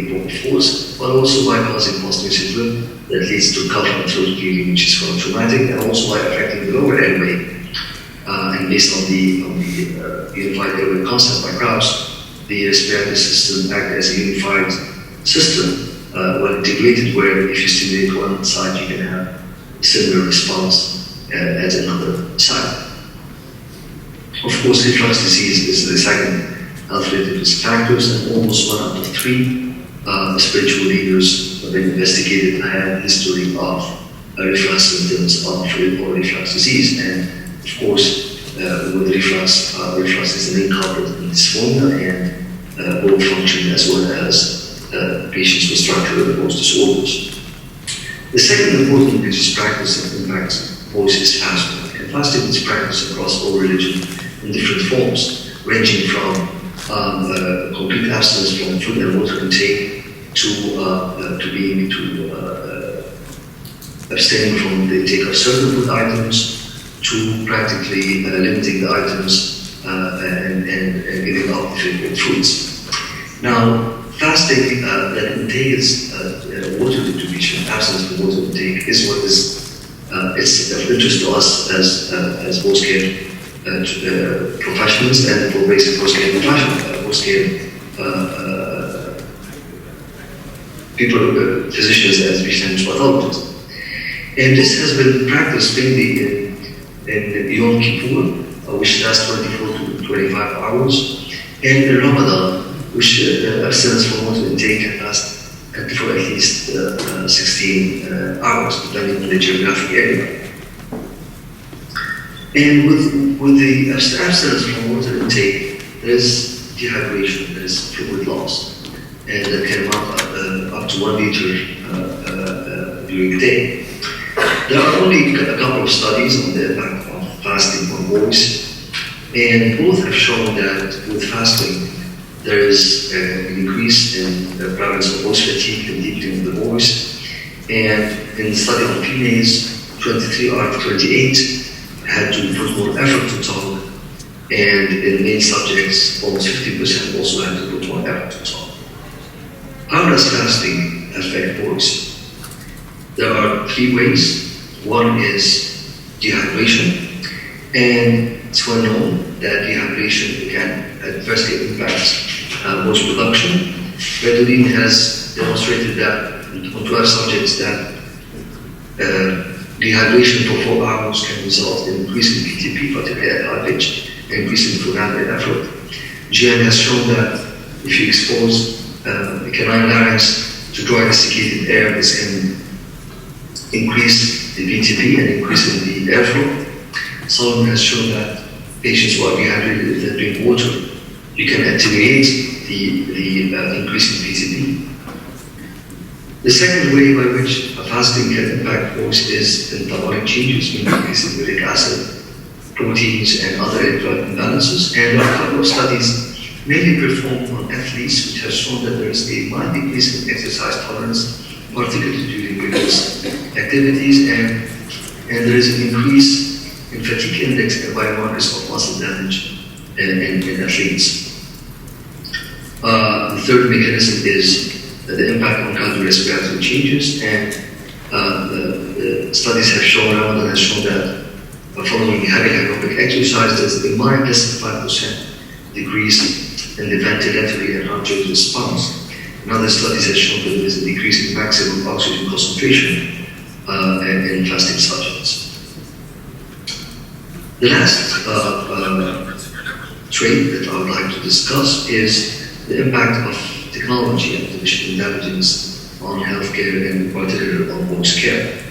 vocal folds, but also by causing postural syndrome that leads to cough and throat clearing, which is quite traumatic, and also by affecting the lower airway. And based on the unified airway concept by Krauss, the respiratory system acts as a unified system when integrated, where if you stimulate one side, you can have a similar response at another side. Of course, reflux disease is the second health-related risk factors, and almost 1 out of 3 spiritual leaders have been investigated and have a history of reflux symptoms or reflux disease. And of course, with reflux is the main culprit in dysphonia and bone function, as well as patients with structural voice disorders. The second important religious practice that impacts voice is fasting. And fasting is practiced across all religion in different forms, ranging from complete abstinence from food and water intake to being abstaining from the intake of certain food items, to practically limiting the items and giving up different foods. Now, fasting that entails water deprivation, abstinence from water intake, is what is it's of interest to us as voice care professionals, and for basic voice care people, physicians as speech pathologists. And this has been practiced mainly in Yom Kippur, which lasts 24 to 25 hours, and in Ramadan, which abstinence from water intake can last for at least 16 hours, depending on the geographic area. And with the abstinence from water intake, there is dehydration, there is fluid loss, and that can amount up to 1 liter during the day. There are only a couple of studies on the impact of fasting on voice, and both have shown that with fasting, there is an increase in the prevalence of voice fatigue and deepening of the voice. And in the study on females, 23 out of 28 had to put more effort to talk, and in male subjects, almost 50% also had to put more effort to talk. How does fasting affect voice? There are 3 ways. One is dehydration. And it's well known that dehydration can adversely impact water production. Bedouin has demonstrated that on 12 subjects that dehydration for 4 hours can result in increasing PTP, particularly at high pitch, and increasing fluoride effort. GN has shown that if you expose the canine larynx to dry desiccated air, this can increase the PTP and increase the airflow. Solomon has shown that patients who are dehydrated, if they drink water, you can attenuate the increase in PTP. The second way by which fasting can impact voice is in metabolic changes, meaning increasing uric acid, proteins, and other electrolyte imbalances. And there are a couple of studies mainly performed on athletes which have shown that there is a mild decrease in exercise tolerance, particularly during rigorous activities, and there is an increase in fatigue index and biomarkers of muscle damage in athletes. The third mechanism is the impact on cardiorespiratory changes, and the studies have shown, Ramadan has shown that following heavy aerobic exercise, there's a mild less than 5% decrease in the ventilatory and heart rate response. And other studies have shown that there is a decrease in maximum oxygen concentration in fasting subjects. The last trait that I would like to discuss is the impact of technology and artificial intelligence on healthcare and in particular on voice care.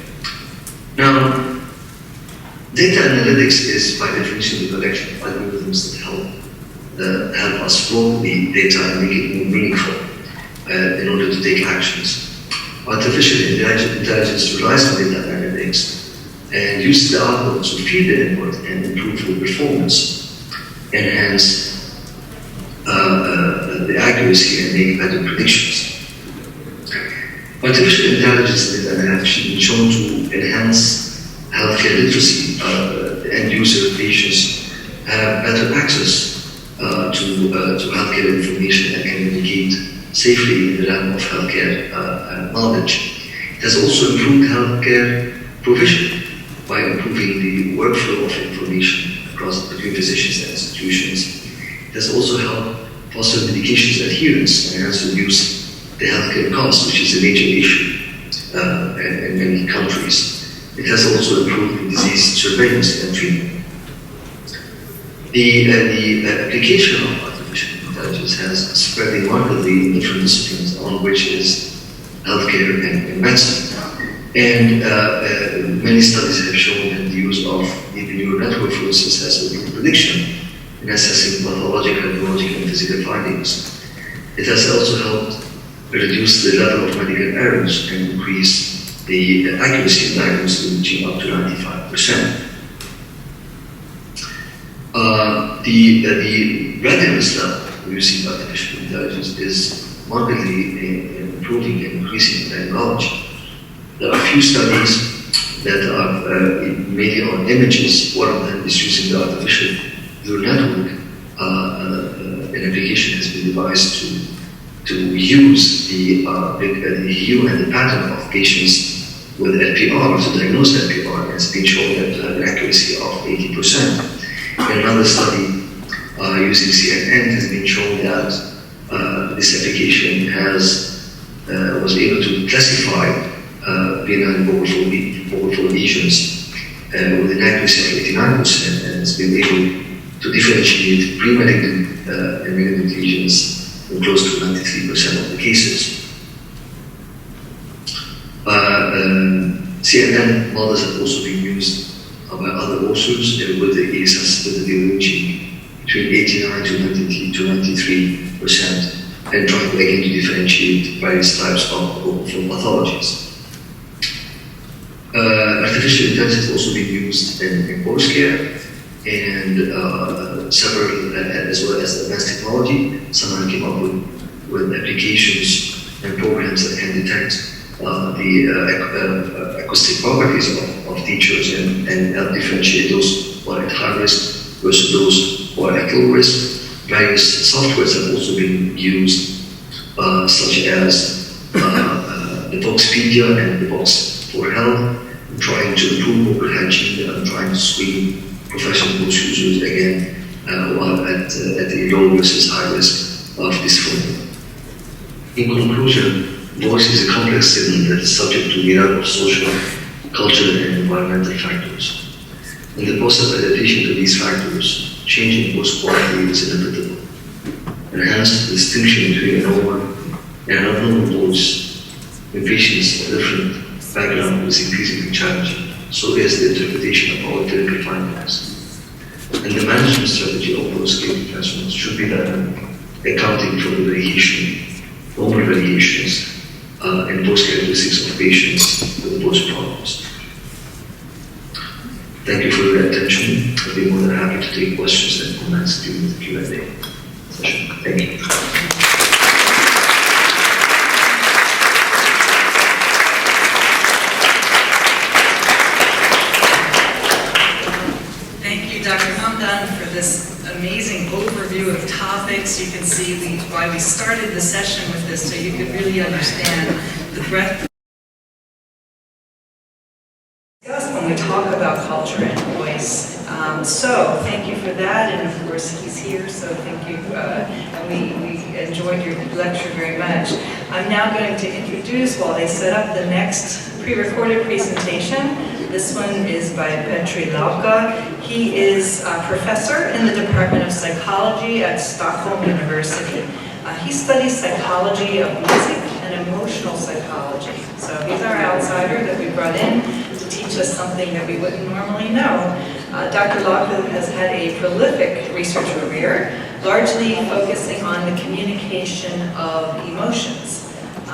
Now, data analytics is by definition the collection of algorithms that help us flow the data and make it more meaningful in order to take actions. Artificial intelligence relies on data analytics and uses the algorithms to feed the input and improve the performance, enhance the accuracy and make better predictions. Artificial intelligence have been shown to enhance healthcare literacy. The end user patients have better access to healthcare information and can navigate safely in the realm of healthcare knowledge. It has also improved healthcare provision by improving the workflow of information across between physicians and institutions. It has also helped foster medications adherence and has reduced the healthcare costs, which is a major issue in many countries. It has also improved disease surveillance and treatment. The application of artificial intelligence has spread remarkably in different disciplines, on which is healthcare and medicine. And many studies have shown that the use of deep neural network, for instance, has improved prediction in assessing pathological, neurological, and physical findings. It has also helped reduce the level of medical errors and increase the accuracy of diagnosis, reaching up to 95%. The readiness level using artificial intelligence is markedly improving and increasing in knowledge. There are a few studies that are mainly on images. One of them is using the artificial neural network. An application has been devised to use the hue and the pattern of patients with LPR to diagnose LPR. It's been shown that to have an accuracy of 80%. In another study using CNN, it has been shown that this application was able to classify benign vocal lesions with an accuracy of 89%, and has been able to differentiate pre-malignant and malignant lesions in close to 93% of the cases. CNN models have also been used by other authors with the sensitivity ranging between 89 to 93%, and trying again to differentiate various types of vocal pathologies. Artificial intelligence has also been used in voice care and several, as well as advanced technology. Someone came up with applications and programs that can detect the acoustic properties of teachers and help differentiate those who are at high risk versus those who are at low risk. Various softwares have also been used, such as the Voxpedia and the Vox for Health, I'm trying to improve vocal hygiene, and I'm trying to screen professional voice users again while at the low versus high risk of dysphonia. In conclusion, voice is a complex signal that is subject to myriad of social, cultural, and environmental factors. In the process of adaptation to these factors, changing voice quality is inevitable. And hence, the distinction between a normal and an abnormal voice in patients of different background is increasingly challenging. So is the interpretation of our clinical findings. And the management strategy of voice care professionals should be dynamic, accounting for the normal variations in voice characteristics of patients with voice problems. Thank you for your attention. I'll be more than happy to take questions and comments during the Q&A session. Thank you. Thank you, Dr. Hamdan, for this amazing overview of topics. You can see why we started the session with this, so you could really understand the breadth. When we talk about culture and voice. So thank you for that, and of course he's here, so thank you. We enjoyed your lecture very much. I'm now going to introduce, while they set up the next pre-recorded presentation. This one is by Petri Lauka. He is a professor in the Department of Psychology at Stockholm University. He studies psychology of music and emotional psychology. So he's our outsider that we brought in to teach us something that we wouldn't normally know. Dr. Lauka has had a prolific research career, largely focusing on the communication of emotions.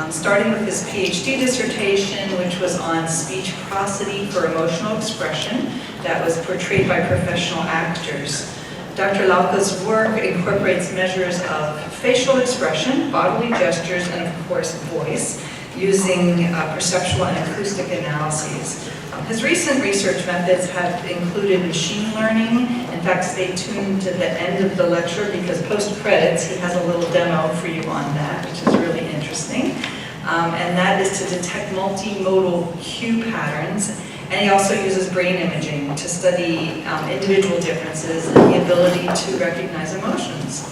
Starting with his PhD dissertation, which was on speech prosody for emotional expression that was portrayed by professional actors. Dr. Lauka's work incorporates measures of facial expression, bodily gestures, and of course voice, using perceptual and acoustic analyses. His recent research methods have included machine learning. In fact, stay tuned to the end of the lecture because post-credits he has a little demo for you on that, which is really interesting. And that is to detect multimodal cue patterns. And he also uses brain imaging to study individual differences and the ability to recognize emotions.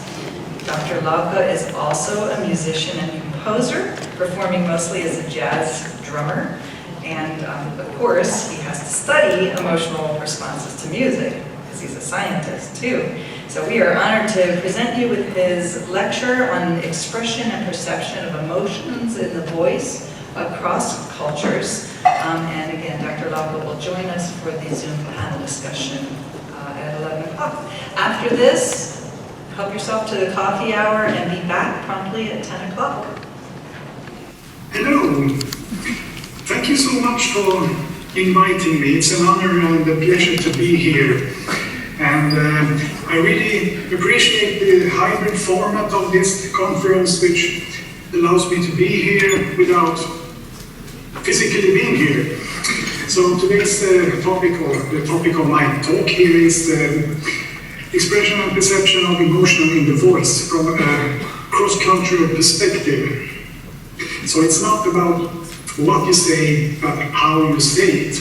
Dr. Lauka is also a musician and composer, performing mostly as a jazz drummer. And of course, he has to study emotional responses to music, because he's a scientist too. So we are honored to present you with his lecture on expression and perception of emotions in the voice across cultures. And again, Dr. Lauka will join us for the Zoom panel discussion at 11 o'clock. After this, help yourself to the coffee hour and be back promptly at 10 o'clock. Hello. Thank you so much for inviting me. It's an honor and a pleasure to be here. And I really appreciate the hybrid format of this conference, which allows me to be here without physically being here. So today's topic, or the topic of my talk here, is expression and perception of emotion in the voice from a cross-cultural perspective. So it's not about what you say, but how you say it.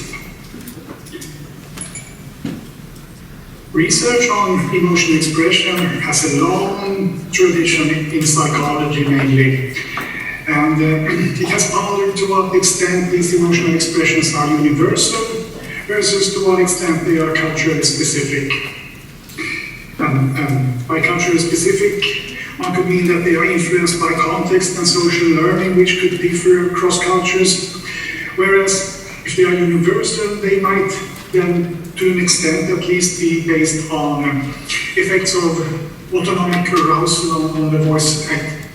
Research on emotional expression has a long tradition in psychology mainly, and it has pondered to what extent these emotional expressions are universal versus to what extent they are culturally specific. By culturally specific, one could mean that they are influenced by context and social learning, which could differ across cultures, whereas if they are universal, they might then, to an extent at least, be based on effects of autonomic arousal on the voice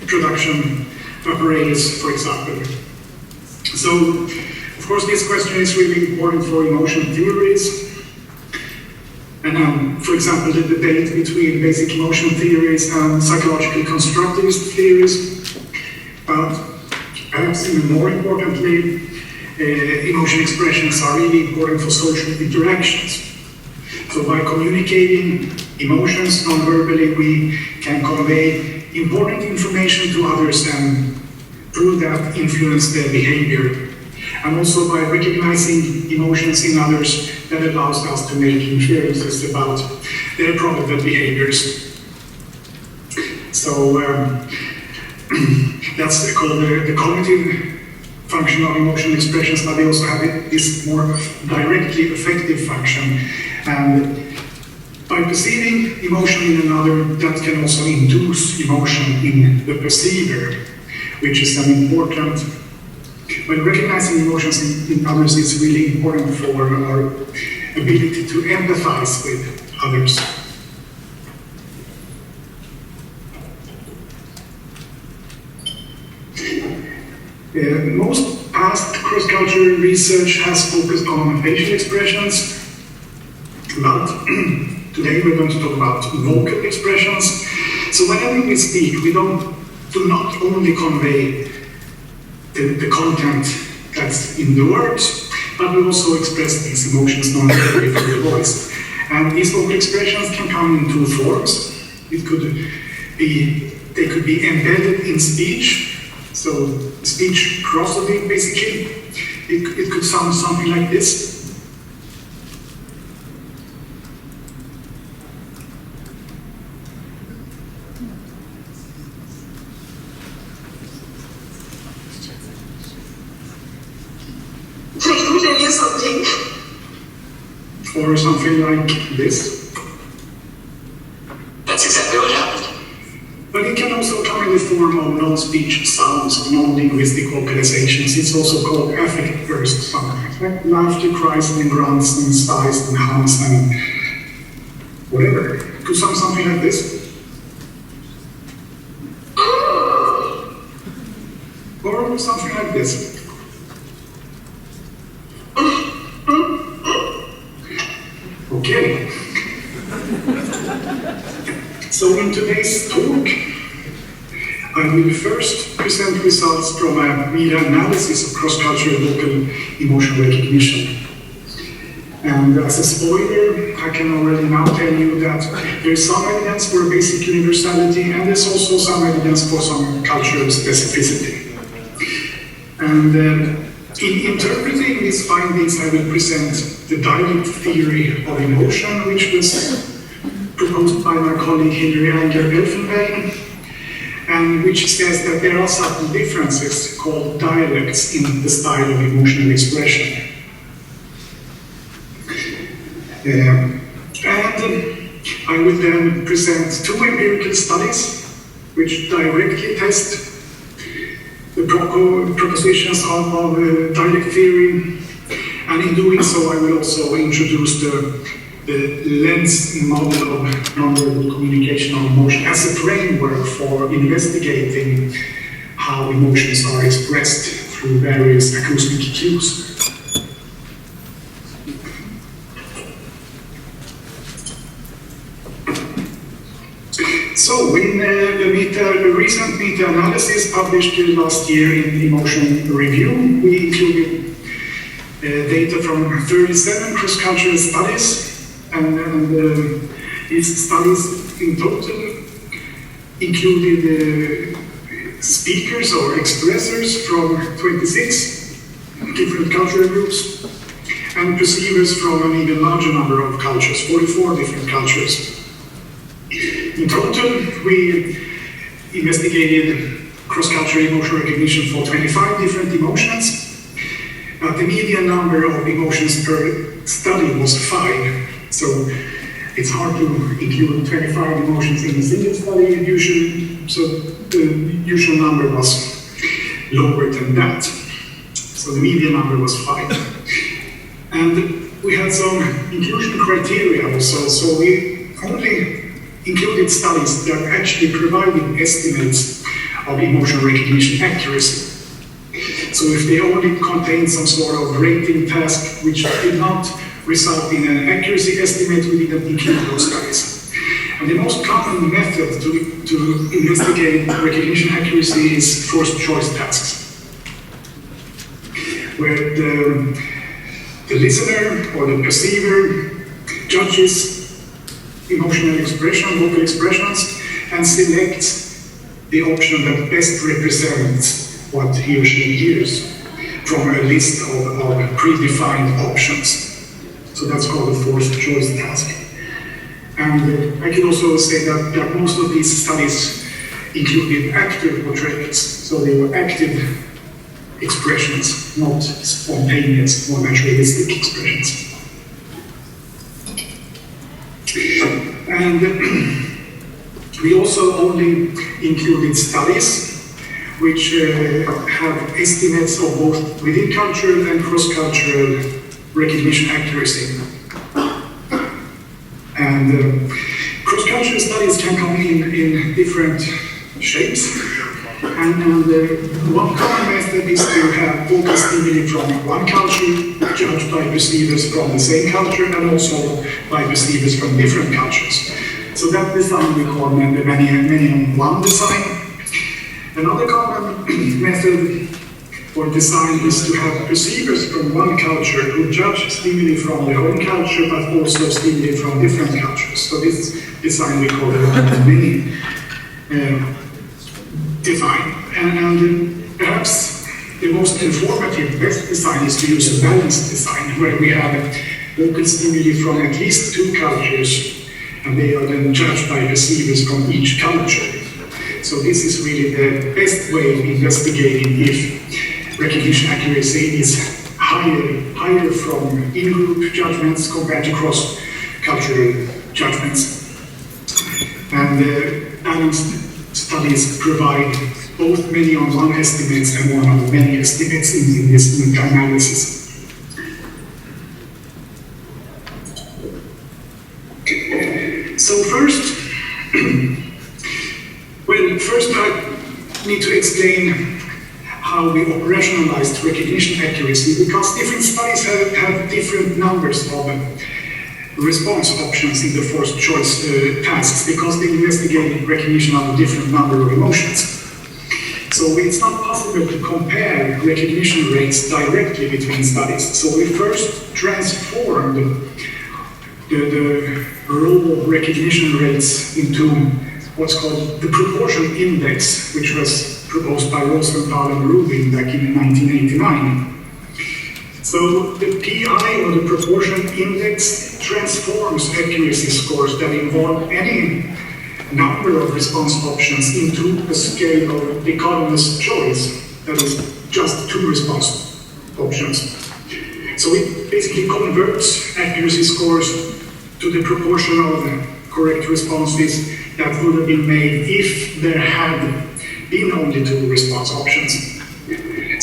production apparatus, for example. So, of course, this question is really important for emotion theories. And for example, the debate between basic emotion theories and psychological constructivist theories. But perhaps even more importantly, emotion expressions are really important for social interactions. So by communicating emotions non-verbally, we can convey important information to others and through that influence their behavior. and also by recognizing emotions in others that allows us to make inferences about their probable behaviors. So that's called the cognitive function of emotional expressions, but they also have this more directly affective function. And by perceiving emotion in another, that can also induce emotion in the perceiver, which is an important. When recognizing emotions in others, it's really important for our ability to empathize with others. Most past cross-cultural research has focused on facial expressions, but today we're going to talk about vocal expressions. So whenever we speak, we do not only convey the content that's in the words, but we also express these emotions non-verbally through the voice. And these vocal expressions can come in two forms. They could be embedded in speech, so speech prosody basically. It could sound something like this. Or something like this. That's exactly what happened. But it can also come in the form of non-speech sounds, non-linguistic vocalizations. It's also called affect bursts sometimes, like laughter, cries, and grunts, and sighs, and hums, and whatever. It could sound something like this. Or something like this. Okay. So in today's talk, I will first present results from a meta-analysis of cross-cultural vocal emotional recognition. And as a spoiler, I can already now tell you that there is some evidence for basic universality, and there's also some evidence for some cultural specificity. And in interpreting these findings, I will present the dialect theory of emotion, which was proposed by my colleague Hilary Elfenbein, and which says that there are subtle differences called dialects in the style of emotional expression. And I will then present two empirical studies which directly test the propositions of dialect theory, and in doing so I will also introduce the lens model of nonverbal communication of emotion as a framework for investigating how emotions are expressed through various acoustic cues. So, in the recent meta-analysis published last year in Emotion Review, we included data from 37 cross-cultural studies, and these studies in total included speakers or expressors from 26 different cultural groups, and perceivers from an even larger number of cultures, 44 different cultures. In total, we investigated cross-cultural emotional recognition for 25 different emotions. The median number of emotions per study was 5. So it's hard to include 25 emotions in a single study usually. So the usual number was lower than that. So the median number was 5. And we had some inclusion criteria also. So we only included studies that actually provided estimates of emotional recognition accuracy. So if they only contained some sort of rating task which did not result in an accuracy estimate, we didn't include those studies. And the most common method to investigate recognition accuracy is forced choice tasks, where the listener or the perceiver judges emotional expression, vocal expressions, and selects the option that best represents what he or she hears. from a list of predefined options. So that's called a forced choice task. And I can also say that most of these studies included active portrayals, so they were active expressions, not spontaneous or naturalistic expressions. And we also only included studies which have estimates of both within cultural and cross-cultural recognition accuracy. And cross-cultural studies can come in different shapes. And one common method is to have vocal stimuli from one culture judged by receivers from the same culture and also by receivers from different cultures. So that design we call many one design. Another common method or design is to have receivers from one culture who judge stimuli from their own culture but also stimuli from different cultures. So this design we call many design. And perhaps the most informative, best design is to use a balanced design where we have vocal stimuli from at least two cultures and they are then judged by receivers from each culture. So this is really the best way of investigating if recognition accuracy is higher from in-group judgments compared to cross-cultural judgments. And balanced studies provide both many on one estimates and one on many estimates in this meta-analysis. So first I need to explain how we operationalized recognition accuracy, because different studies have different numbers of response options in the forced choice tasks, because they investigated recognition of a different number of emotions. So it's not possible to compare recognition rates directly between studies. So we first transformed the raw recognition rates into what's called the proportion index, which was proposed by Rosenthal and Rubin back in 1989. So the PI, or the proportion index, transforms accuracy scores that involve any number of response options into a scale of dichotomous choice, that is just two response options. So it basically converts accuracy scores to the proportion of the correct responses that would have been made if there had been only two response options.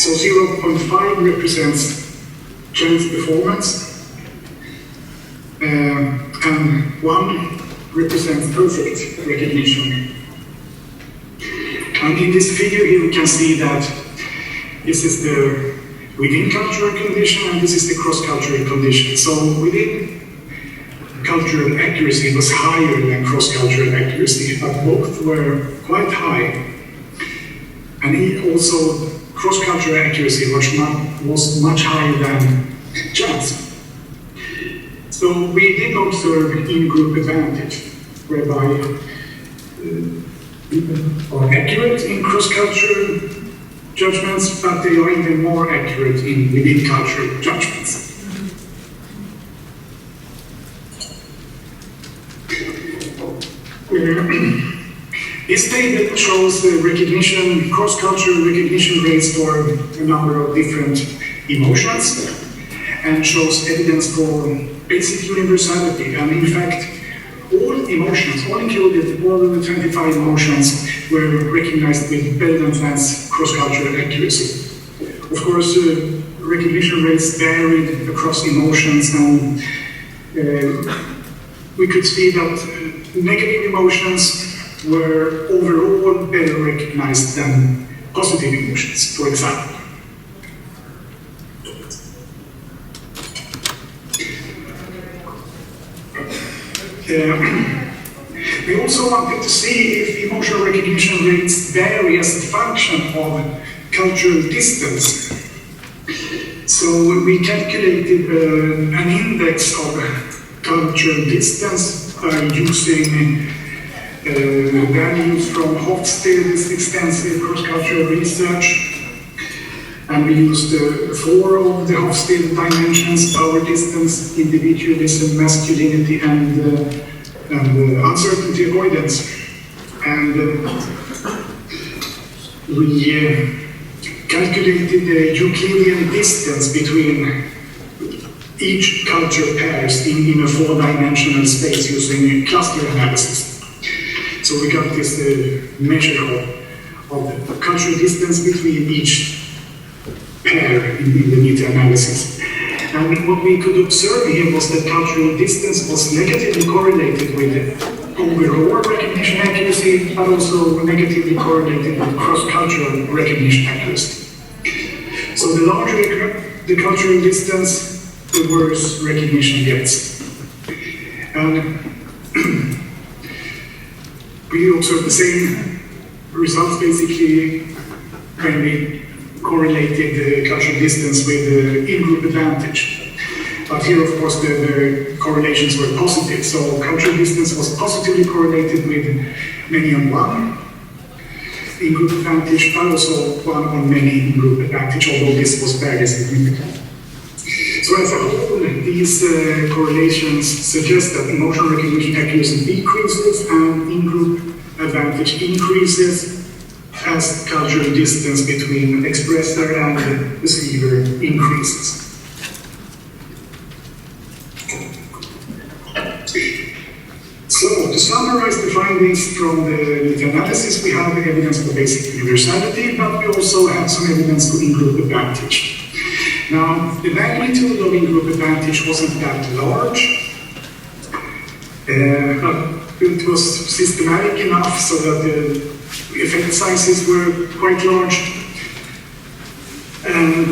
So 0.5 represents chance performance, and 1 represents perfect recognition. And in this figure here we can see that this is the within cultural condition and this is the cross-cultural condition. So within cultural accuracy was higher than cross-cultural accuracy, but both were quite high. And also cross-cultural accuracy was much higher than chance. So we did observe in-group advantage, whereby people are accurate in cross-cultural judgments, but they are even more accurate in within-cultural judgments. This table shows the recognition, cross-cultural recognition rates for a number of different emotions and shows evidence for basic universality. And in fact, all emotions, all included, all of the 25 emotions were recognized with better than chance cross-cultural accuracy. Of course, recognition rates varied across emotions, and we could see that negative emotions were overall better recognized than positive emotions, for example. We also wanted to see if emotional recognition rates vary as a function of cultural distance. So we calculated an index of cultural distance by using values from Hofstede's extensive cross-cultural research. And we used 4 of the Hofstede dimensions: power, distance, individualism, masculinity, and uncertainty avoidance. And we calculated the Euclidean distance between each culture pairs in a 4-dimensional space using cluster analysis. So we got this measure of the cultural distance between each pair in the meta-analysis. And what we could observe here was that cultural distance was negatively correlated with overall recognition accuracy, but also negatively correlated with cross-cultural recognition accuracy. So the larger the cultural distance, the worse recognition gets. And we observed the same results basically when we correlated the cultural distance with in-group advantage. But here, of course, the correlations were positive. So cultural distance was positively correlated with many on one in-group advantage, but also 1 on many in-group advantage, although this was fairly significant. So as a whole, these correlations suggest that emotional recognition accuracy decreases and in-group advantage increases as cultural distance between expressor and receiver increases. So, to summarize the findings from the meta-analysis, we have evidence for basic universality, but we also have some evidence for in-group advantage. Now, the magnitude of in-group advantage wasn't that large, but it was systematic enough so that the effect sizes were quite large. And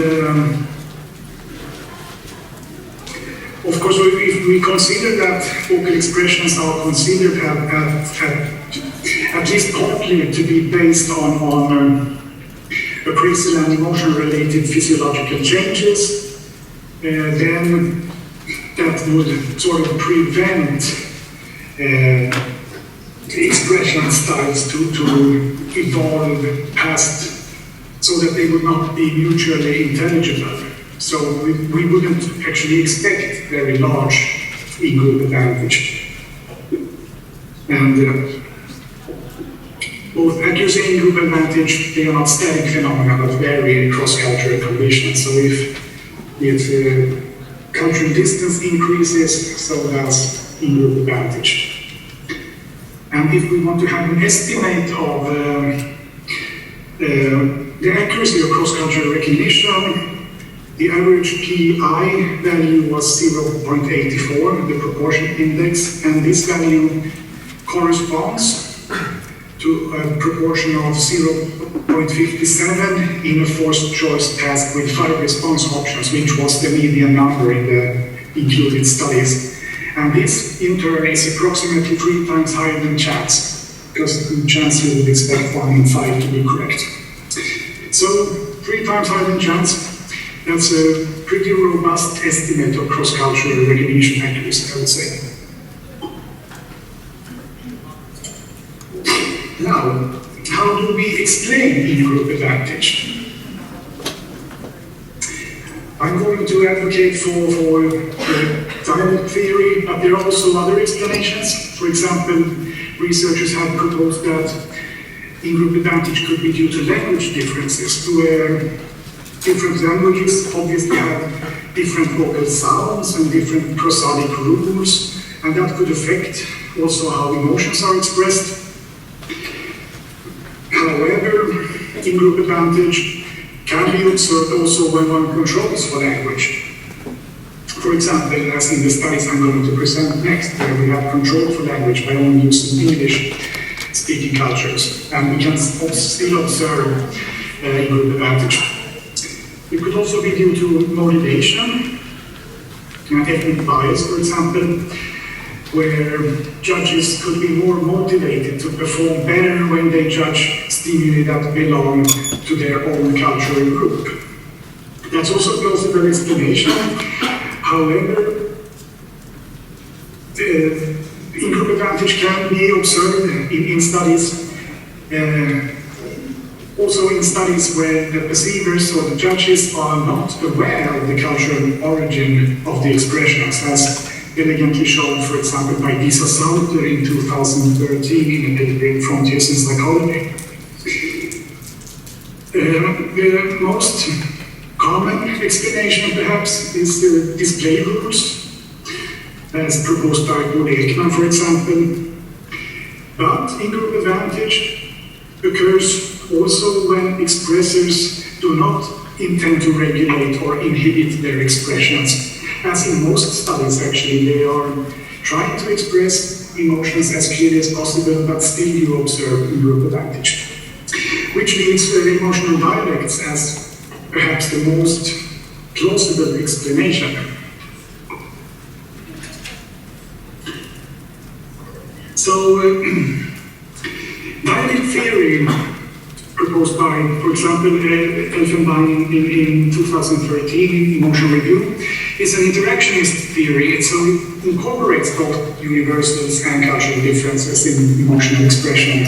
of course, if we consider that vocal expressions are considered at least partly to be based on appraisal and emotion-related physiological changes, then that would sort of prevent expression styles to evolve past, so that they would not be mutually intelligible. So we wouldn't actually expect very large in-group advantage. And both accuracy and in-group advantage, they are not static phenomena, but vary across cultural conditions. So if cultural distance increases, so does in-group advantage. And if we want to have an estimate of the accuracy of cross-cultural recognition, the average PI value was 0.84, the proportion index, and this value corresponds to a proportion of 0.57 in a forced choice task with 5 response options, which was the median number in the included studies. And this, in turn, is approximately 3 times higher than chance, because the chance you would expect 1 in 5 to be correct. So, 3 times higher than chance. That's a pretty robust estimate of cross-cultural recognition accuracy, I would say. Now, how do we explain in-group advantage? I'm going to advocate for dialect theory, but there are also other explanations. For example, researchers have proposed that in-group advantage could be due to language differences, where different languages obviously have different vocal sounds and different prosodic rules, and that could affect also how emotions are expressed. However, in-group advantage can be observed also when one controls for language. For example, as in the studies I'm going to present next, where we have control for language by only using English-speaking cultures, and we can still observe in-group advantage. It could also be due to motivation, ethnic bias, for example, where judges could be more motivated to perform better when they judge stimuli that belong to their own cultural group. That's also a plausible explanation. However, in-group advantage can be observed in studies also in studies where the perceivers or the judges are not aware of the cultural origin of the expressions, as elegantly shown, for example, by Lisa Sauter in 2013 in a paper in Frontiers in Psychology. The most common explanation, perhaps, is the display rules, as proposed by Paul Ekman, for example. But in-group advantage occurs also when expressors do not intend to regulate or inhibit their expressions. As in most studies, actually, they are trying to express emotions as clearly as possible, but still you observe in-group advantage. Which leads emotional dialects as perhaps the most plausible explanation. So, dialect theory proposed by, for example, Elfenbein in 2013 in Emotion Review is an interactionist theory, so it incorporates both universals and cultural differences in emotional expression.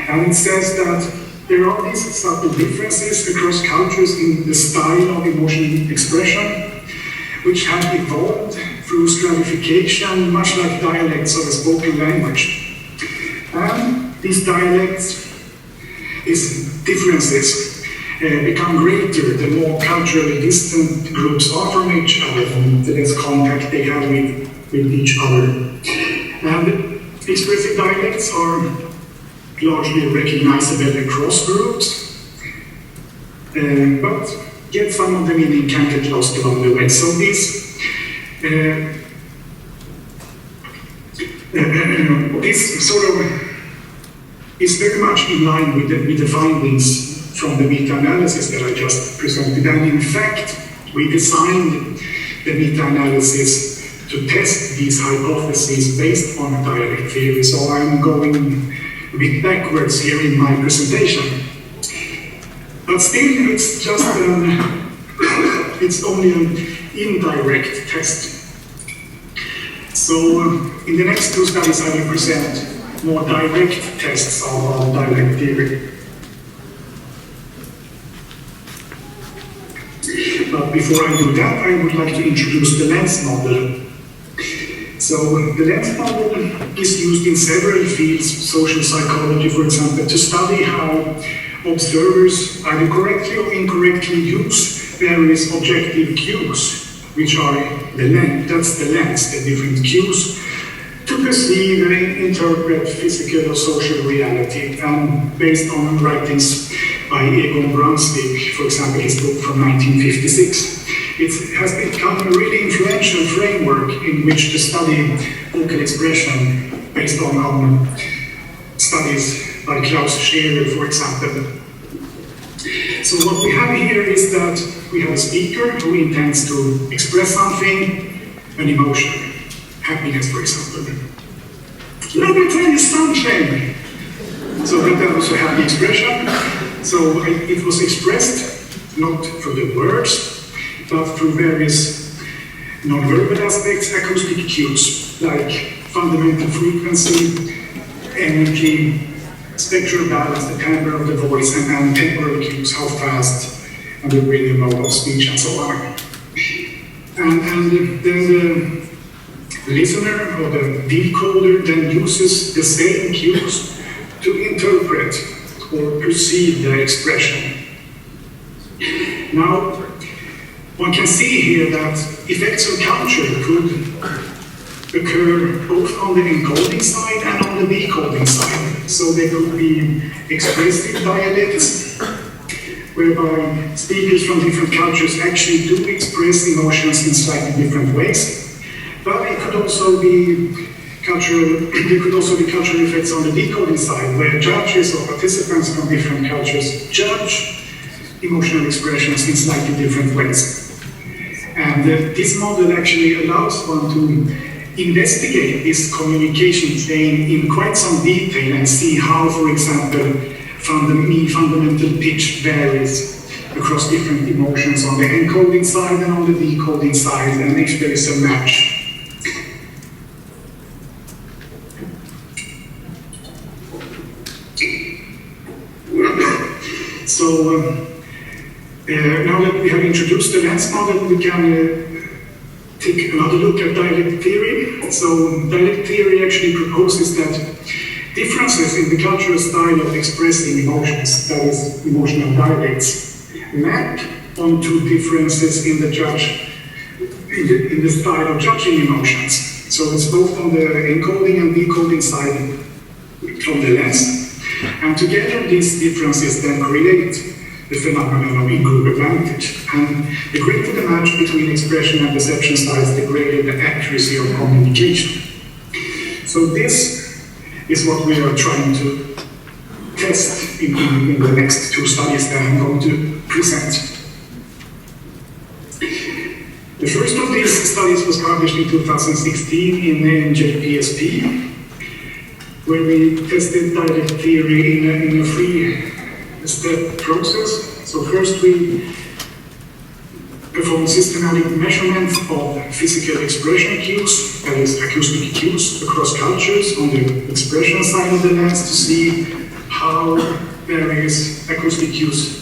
And it says that there are these subtle differences across cultures in the style of emotional expression, which have evolved through stratification, much like dialects of a spoken language. And these dialects, these differences, become greater the more culturally distant groups are from each other and the less contact they have with each other. And expressive dialects are largely recognizable across groups, but yet some of the meaning can get lost along the way. So this sort of is very much in line with the findings from the meta-analysis that I just presented. And in fact, we designed the meta-analysis to test these hypotheses based on dialect theory. So I'm going a bit backwards here in my presentation. But still, it's just it's only an indirect test. So in the next two studies, I will present more direct tests of dialect theory. But before I do that, I would like to introduce the lens model. So the lens model is used in several fields, social psychology, for example, to study how observers either correctly or incorrectly use various objective cues, which are the lens, that's the lens, the different cues, to perceive and interpret physical or social reality, based on writings by Egon Brunswick, for example, his book from 1956. It has become a really influential framework in which to study vocal expression based on studies by Klaus Scherer, for example. So what we have here is that we have a speaker who intends to express something, an emotion, happiness, for example. Let me tell you something. So that was a happy expression. So it was expressed not through the words, but through various non-verbal aspects, acoustic cues, like fundamental frequency, energy, spectral balance, the timbre of the voice, and temporal cues, how fast, and the rhythm of speech, and so on. And then the listener or the decoder then uses the same cues to interpret or perceive the expression. Now, one can see here that effects of culture could occur both on the encoding side and on the decoding side. So there could be expressive dialects, whereby speakers from different cultures actually do express emotions in slightly different ways. But it could also be there could also be cultural effects on the decoding side, where judges or participants from different cultures judge emotional expressions in slightly different ways. And this model actually allows one to investigate this communication chain in quite some detail and see how, for example, fundamental pitch varies across different emotions on the encoding side and on the decoding side, and if there is a match. Now that we have introduced the lens model, we can take another look at dialectic theory. So dialectic theory actually proposes that differences in the cultural style of expressing emotions, that is, emotional dialects, map onto differences in the style of judging emotions. So it's both on the encoding and decoding side from the lens. And together these differences then create the phenomenon of in-group advantage. And the greater the match between expression and perception styles, the greater the accuracy of communication. So this is what we are trying to test in the next two studies that I'm going to present. The first of these studies was published in 2016 in JPSP, where we tested dialectic theory in a three-step process. So first we performed systematic measurements of physical expression cues, that is acoustic cues, across cultures on the expression side of the lens to see how various acoustic cues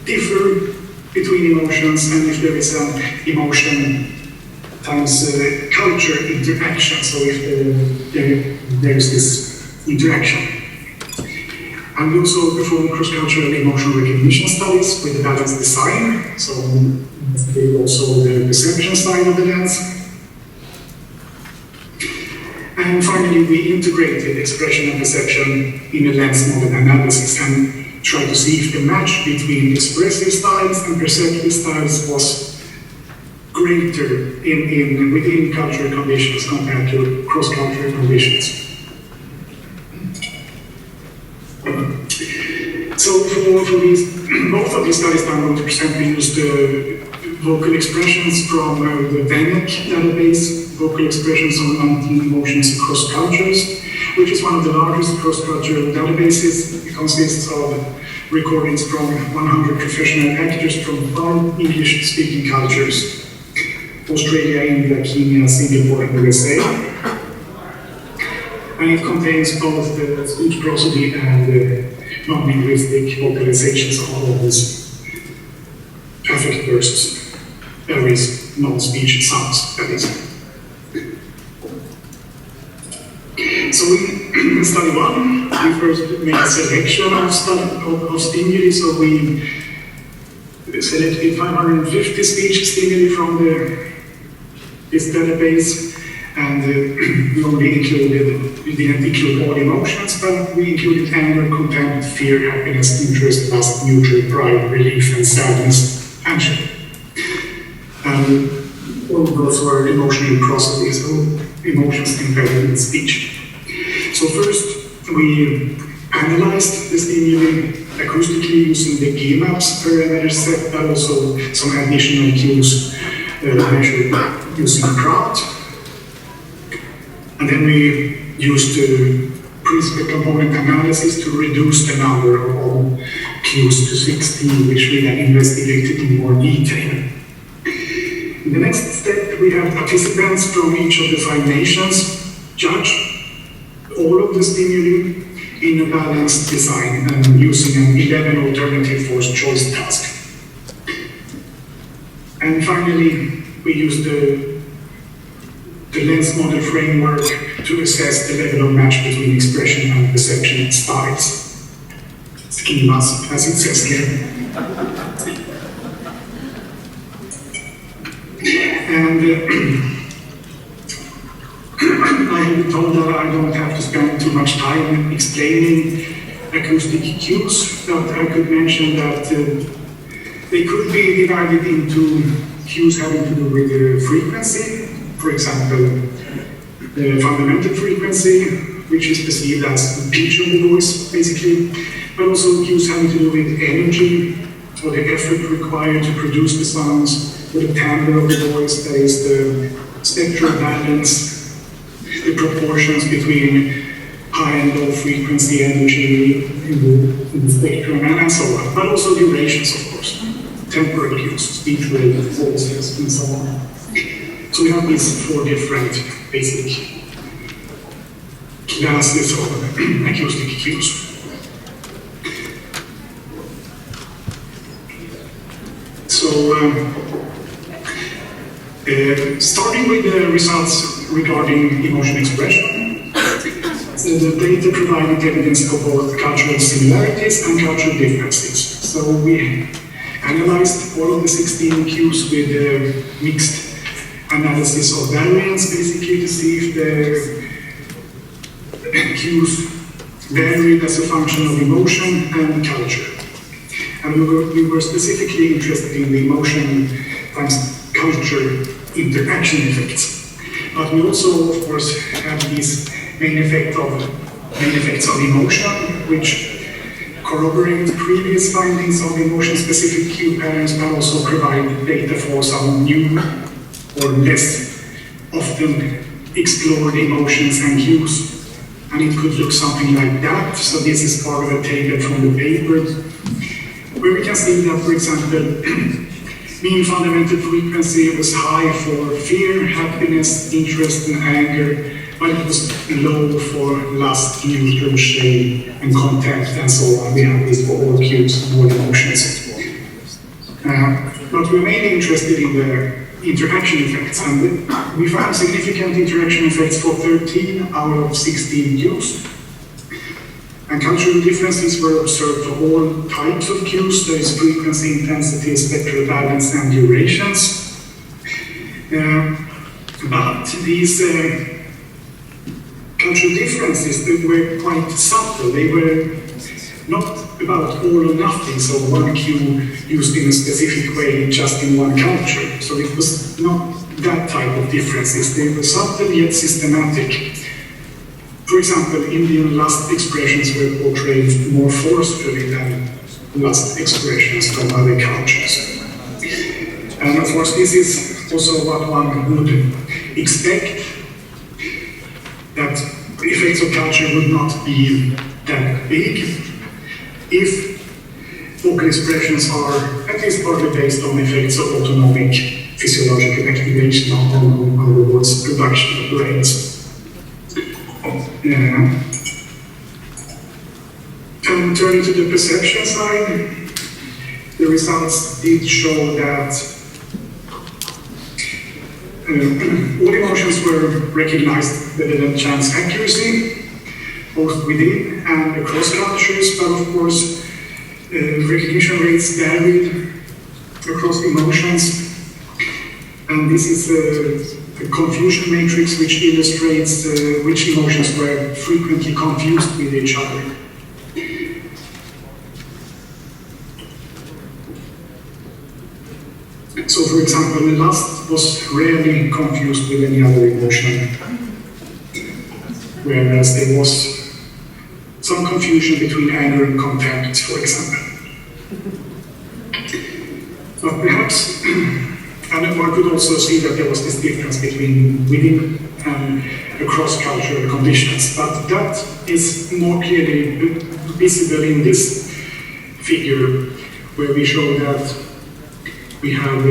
differ between emotions and if there is an emotion times culture interaction, so if there is this interaction. And we also perform cross-cultural emotion recognition studies with the balanced design, so investigate also the perception side of the lens. And finally, we integrated expression and perception in a lens model analysis and try to see if the match between expressive styles and perceptive styles was greater within cultural conditions compared to cross-cultural conditions. So for these, both of these studies that I'm going to present, we used vocal expressions from the VENEC database, vocal expressions on 19 emotions across cultures, which is one of the largest cross-cultural databases. It consists of recordings from 100 professional actors from 5 English-speaking cultures: Australia, India, Kenya, Singapore, and USA. And it contains both the speech prosody and non-linguistic vocalizations of all of these affect bursts, various non-speech sounds, that is. So in study 1, we first made a selection of stimuli, so we selected 550 speech stimuli from this database, and we only included, we didn't include all emotions, but we included anger, contempt, fear, happiness, interest, lust, neutral, pride, relief, and sadness, and shame. All of those were emotional processes, so emotions embedded in speech. So first, we analyzed the stimuli acoustically using the GMAPS parameter set, but also some additional cues measured using crowd. And then we used the principal component analysis to reduce the number of cues to 16, which we then investigated in more detail. In the next step, we have participants from each of the 5 nations judge all of the stimuli in a balanced design and using an 11 alternative forced choice task. And finally, we used the lens model framework to assess the level of match between expression and perception styles. Schemas, as it says here. And I have been told that I don't have to spend too much time explaining acoustic cues, but I could mention that they could be divided into cues having to do with the frequency. For example, the fundamental frequency, which is perceived as the pitch of the voice, basically, but also cues having to do with energy, or the effort required to produce the sounds, or the timbre of the voice, that is the spectral balance, the proportions between high and low frequency energy in the spectrum, and so on. But also durations, of course, temporal cues, speech rate, voices, and so on. So we have these 4 different basic classes of acoustic cues. So, starting with the results regarding emotion expression, the data provided evidence for both cultural similarities and cultural differences. So we analyzed all of the 16 cues with mixed analysis of variance, basically to see if the cues varied as a function of emotion and culture. And we were specifically interested in the emotion times culture interaction effects. But we also, of course, have these main effects of emotion, which corroborate previous findings of emotion-specific cue patterns, but also provide data for some new or less often explored emotions and cues. And it could look something like that. So this is part of a table from the paper, where we can see that, for example, mean fundamental frequency was high for fear, happiness, interest, and anger, but it was low for lust, neutral, shame, and contempt, and so on. We have this for all cues, all emotions. But we're mainly interested in the interaction effects, and we found significant interaction effects for 13 out of 16 cues. And cultural differences were observed for all types of cues, that is frequency, intensity, spectral balance, and durations. But these cultural differences, they were quite subtle. They were not about all or nothing, so one cue used in a specific way just in one culture. So it was not that type of differences. They were subtle yet systematic. For example, Indian lust expressions were portrayed more forcefully than lust expressions from other cultures. And of course, this is also what one would expect, that the effects of culture would not be that big if vocal expressions are at least partly based on effects of autonomic physiological activation on the words production of brains. And turning to the perception side, the results did show that all emotions were recognized with a chance accuracy, both within and across cultures, but of course, recognition rates varied across emotions. And this is a confusion matrix which illustrates which emotions were frequently confused with each other. So, for example, lust was rarely confused with any other emotion, whereas there was some confusion between anger and contempt, for example. But perhaps, and one could also see that there was this difference between within and across cultural conditions, but that is more clearly visible in this figure, where we show that we have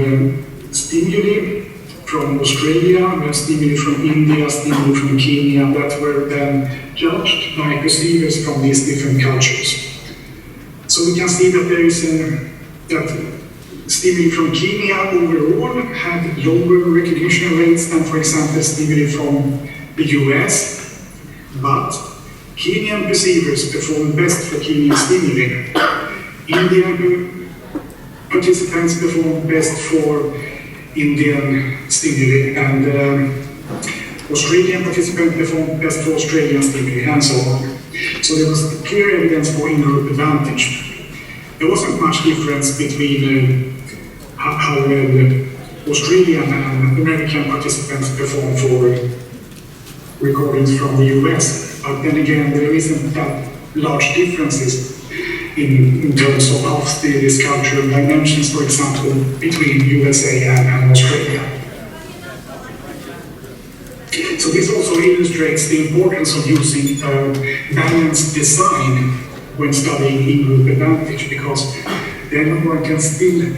stimuli from Australia, we have stimuli from India, stimuli from Kenya, that were then judged by perceivers from these different cultures. So we can see that there is that stimuli from Kenya overall had lower recognition rates than, for example, stimuli from the US, but Kenyan perceivers performed best for Kenyan stimuli. Indian participants performed best for Indian stimuli, and Australian participants performed best for Australian stimuli, and so on. So there was clear evidence for in-group advantage. There wasn't much difference between how Australian and American participants performed for recordings from the US, but then again, there isn't that large differences in terms of these cultural dimensions, for example, between USA and Australia. So this also illustrates the importance of using balanced design when studying in-group advantage, because then one can still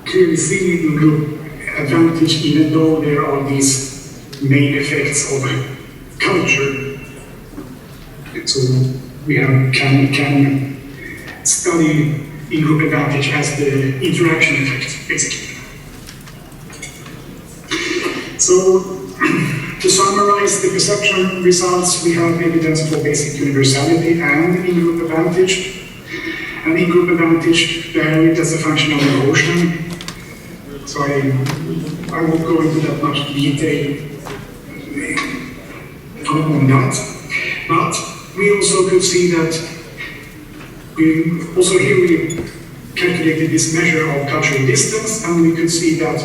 clearly see in-group advantage even though there are these main effects of culture. So we can study in-group advantage has the interaction effect, basically. So, to summarize the perception results, we have evidence for basic universality and in-group advantage. And in-group advantage varied as a function of emotion. So I won't go into that much detail on that. But we also could see that we calculated this measure of cultural distance, and we could see that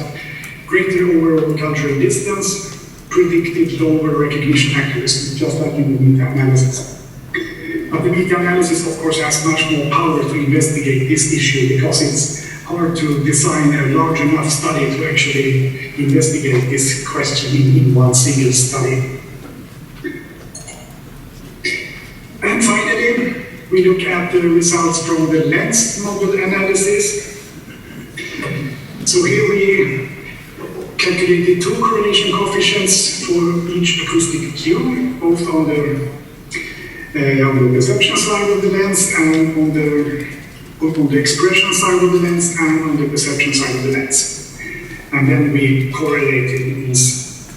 greater overall cultural distance predicted lower recognition accuracy, just like in the meta-analysis. But the meta-analysis, of course, has much more power to investigate this issue because it's hard to design a large enough study to actually investigate this question in one single study. And finally, we look at the results from the lens model analysis. So here we calculated two correlation coefficients for each acoustic cue, both on the perception side of the lens and on the expression side of the lens and on the perception side of the lens. And then we correlated these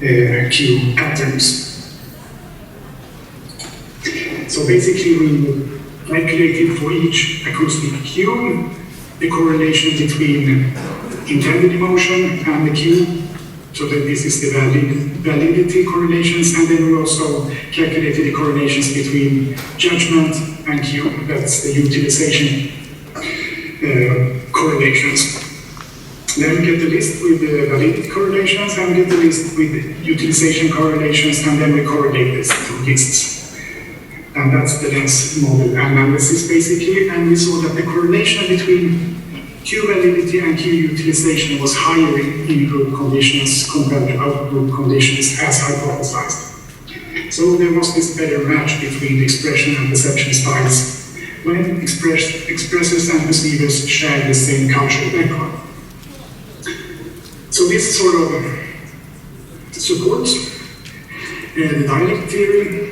cue patterns. So basically we calculated for each acoustic cue the correlation between intended emotion and the cue, so that this is the validity correlations, and then we also calculated the correlations between judgment and cue, that's the utilization correlations. Then we get the list with the validity correlations, and we get the list with the utilization correlations, and then we correlate these two lists. And that's the lens model analysis basically, and we saw that the correlation between cue validity and cue utilization was higher in group conditions compared to out-group conditions as hypothesized. So there was this better match between the expression and perception styles when expressors and perceivers share the same cultural background. So this sort of supports the dialect theory.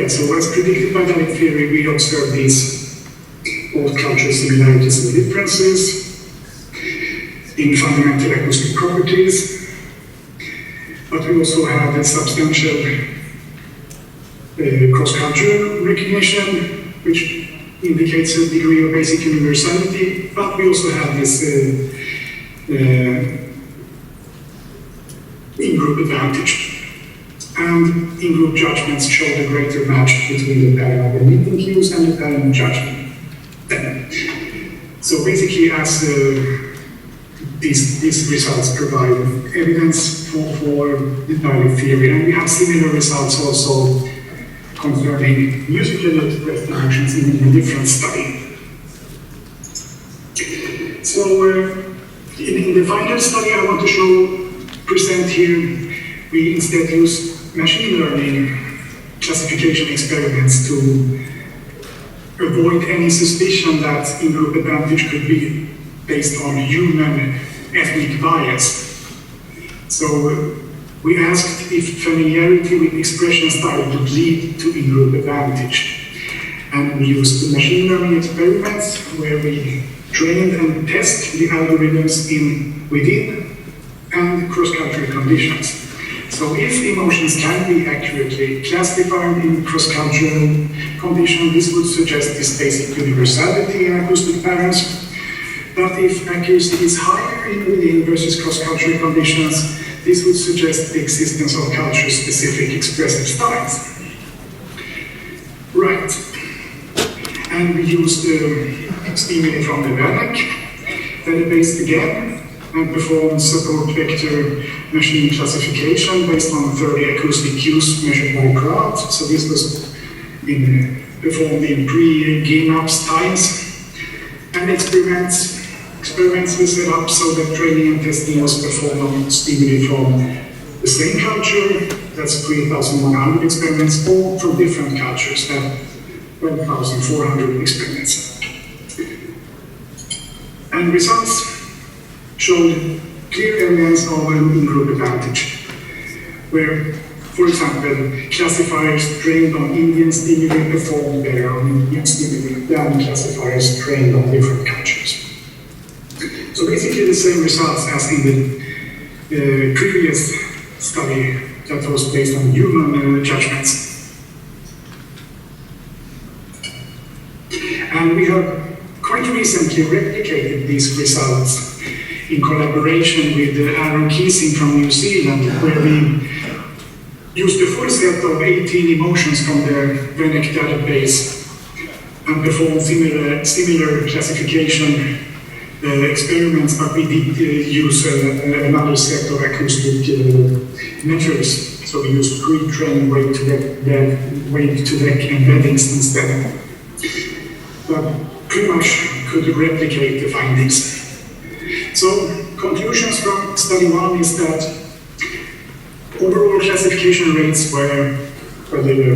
So as predicted by dialect theory, we observe these both cultural similarities and differences in fundamental acoustic properties, but we also have a substantial cross-cultural recognition, which indicates a degree of basic universality, but we also have this in-group advantage. And in-group judgments show the greater match between the pattern of emitting cues and the pattern of judgment. So basically, as these results provide evidence for the dialect theory, and we have similar results also concerning musically expressed emotions in a different study. So in the final study I want to present here, we instead use machine learning classification experiments to avoid any suspicion that in-group advantage could be based on human ethnic bias. So we asked if familiarity with expression style would lead to in-group advantage. And we used machine learning experiments where we trained and test the algorithms within and cross-cultural conditions. So if emotions can be accurately classified in cross-cultural conditions, this would suggest this basic universality in acoustic patterns. But if accuracy is higher in within versus cross-cultural conditions, this would suggest the existence of culture-specific expressive styles. Right. And we used stimuli from the VANAC, database again, and performed support vector machine classification based on 30 acoustic cues measured by crowd. So this was performed in pre-GAIN-UPS times. And experiments were set up so that training and testing was performed on stimuli from the same culture, that's 3,100 experiments, or from different cultures, that 1,400 experiments. And results showed clear evidence of an in-group advantage, where For example, classifiers trained on Indian stimuli perform better on Indian stimuli than classifiers trained on different cultures. So basically the same results as in the previous study that was based on human judgments. And we have quite recently replicated these results in collaboration with Aaron Keesing from New Zealand, where we used the full set of 18 emotions from the VENEC database and performed similar classification experiments, but we did use another set of acoustic measures. So we used pre-trained wake-to-wake embeddings instead. But pretty much could replicate the findings. So conclusions from study 1 is that overall classification rates were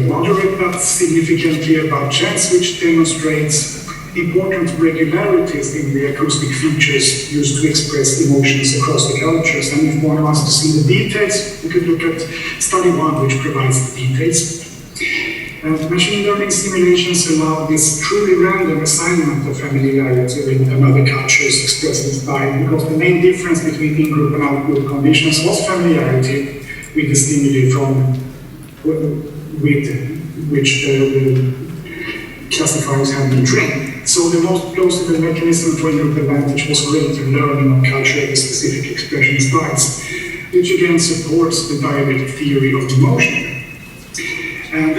moderate but significantly above chance, which demonstrates important regularities in the acoustic features used to express emotions across the cultures. And if one wants to see the details, we could look at study 1, which provides the details. Machine learning simulations allow this truly random assignment of familiarity with another culture's expressive style, because the main difference between in-group and out-group conditions was familiarity with the stimuli with which the classifiers have been trained. So the most plausible mechanism for in-group advantage was relative learning of culturally specific expression styles, which again supports the dialectic theory of emotion. And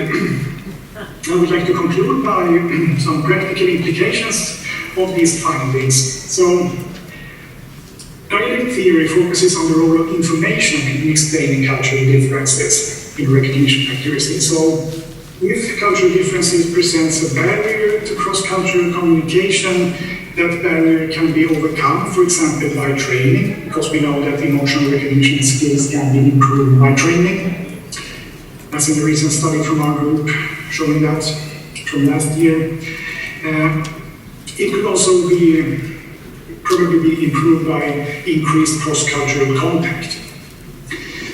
I would like to conclude by some practical implications of these findings. So, dialectic theory focuses on the role of information in explaining cultural differences in recognition accuracy. So, if cultural differences presents a barrier to cross-cultural communication, that barrier can be overcome, for example, by training, because we know that emotional recognition skills can be improved by training. As in the recent study from our group showing that from last year. It could also probably be improved by increased cross-cultural contact.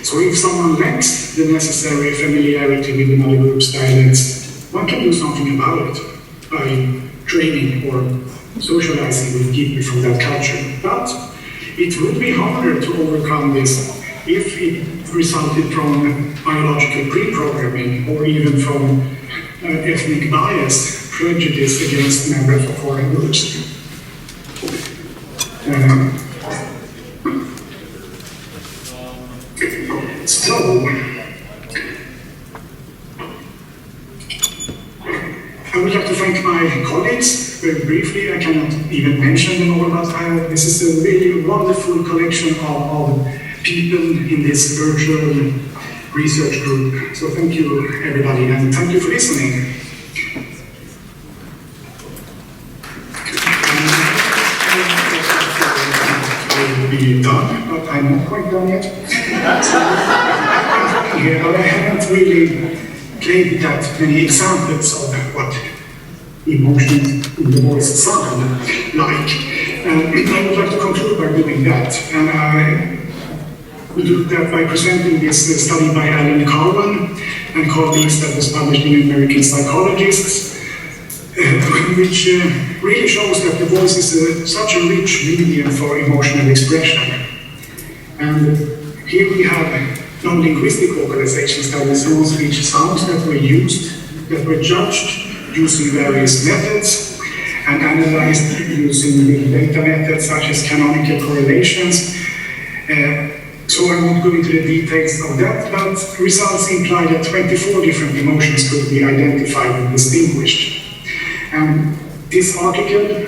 So if someone lacks the necessary familiarity with another group's dialects, one can do something about it by training or socializing with people from that culture. But it would be harder to overcome this if it resulted from biological pre-programming or even from ethnic bias, prejudice against members of foreign groups. So, I would like to thank my colleagues. Very briefly, I cannot even mention them all, but this is a really wonderful collection of people in this virtual research group. So thank you, everybody, and thank you for listening. I will be done, but I'm not quite done yet. Here, but I haven't really played that many examples of what emotions in the voice sound like. I would like to conclude by doing that. And we do that by presenting this study by Alan Cowan and colleagues that was published in American Psychologists, which really shows that the voice is such a rich medium for emotional expression. And here we have non-linguistic vocalization studies on speech sounds that were used, that were judged using various methods and analyzed using big data methods such as canonical correlations. So I won't go into the details of that, but results imply that 24 different emotions could be identified and distinguished. And this article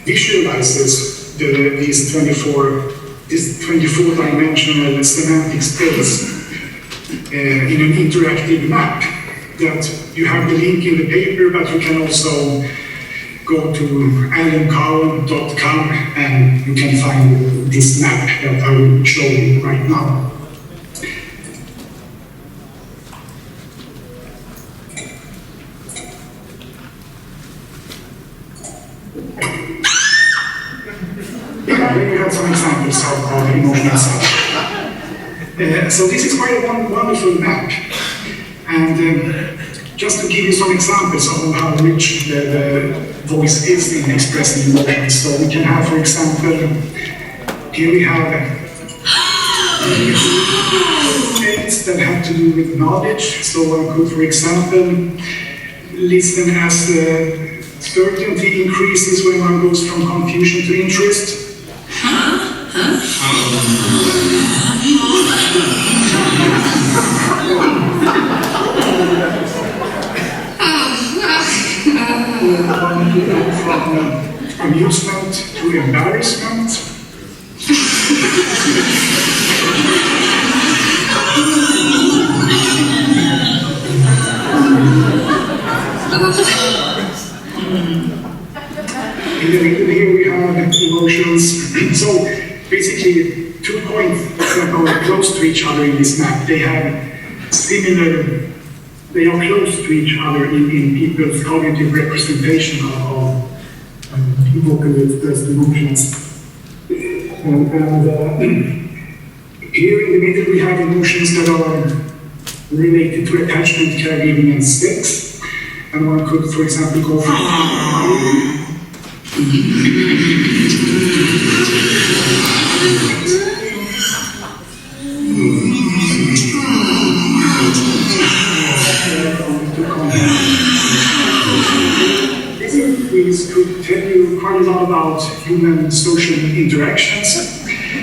visualizes these 24-dimensional semantic space in an interactive map that you have the link in the paper, but you can also go to alancowan.com and you can find this map that I will show you right now. Yeah, here you have some examples of emotional sound. So this is quite a wonderful map. And just to give you some examples of how rich the voice is in expressing emotions. So we can have, for example, here we have states that have to do with knowledge. So one could, for example, listen as certainty increases when one goes from confusion to interest. From amusement to embarrassment. In the middle here we have emotions. So basically 2 points that are close to each other in this map. They have similar, they are close to each other in people's cognitive representation of vocally expressed emotions. And here in the middle we have emotions that are related to attachment, caregiving, and sex. And one could, for example, go from This could tell you quite a lot about human social interactions,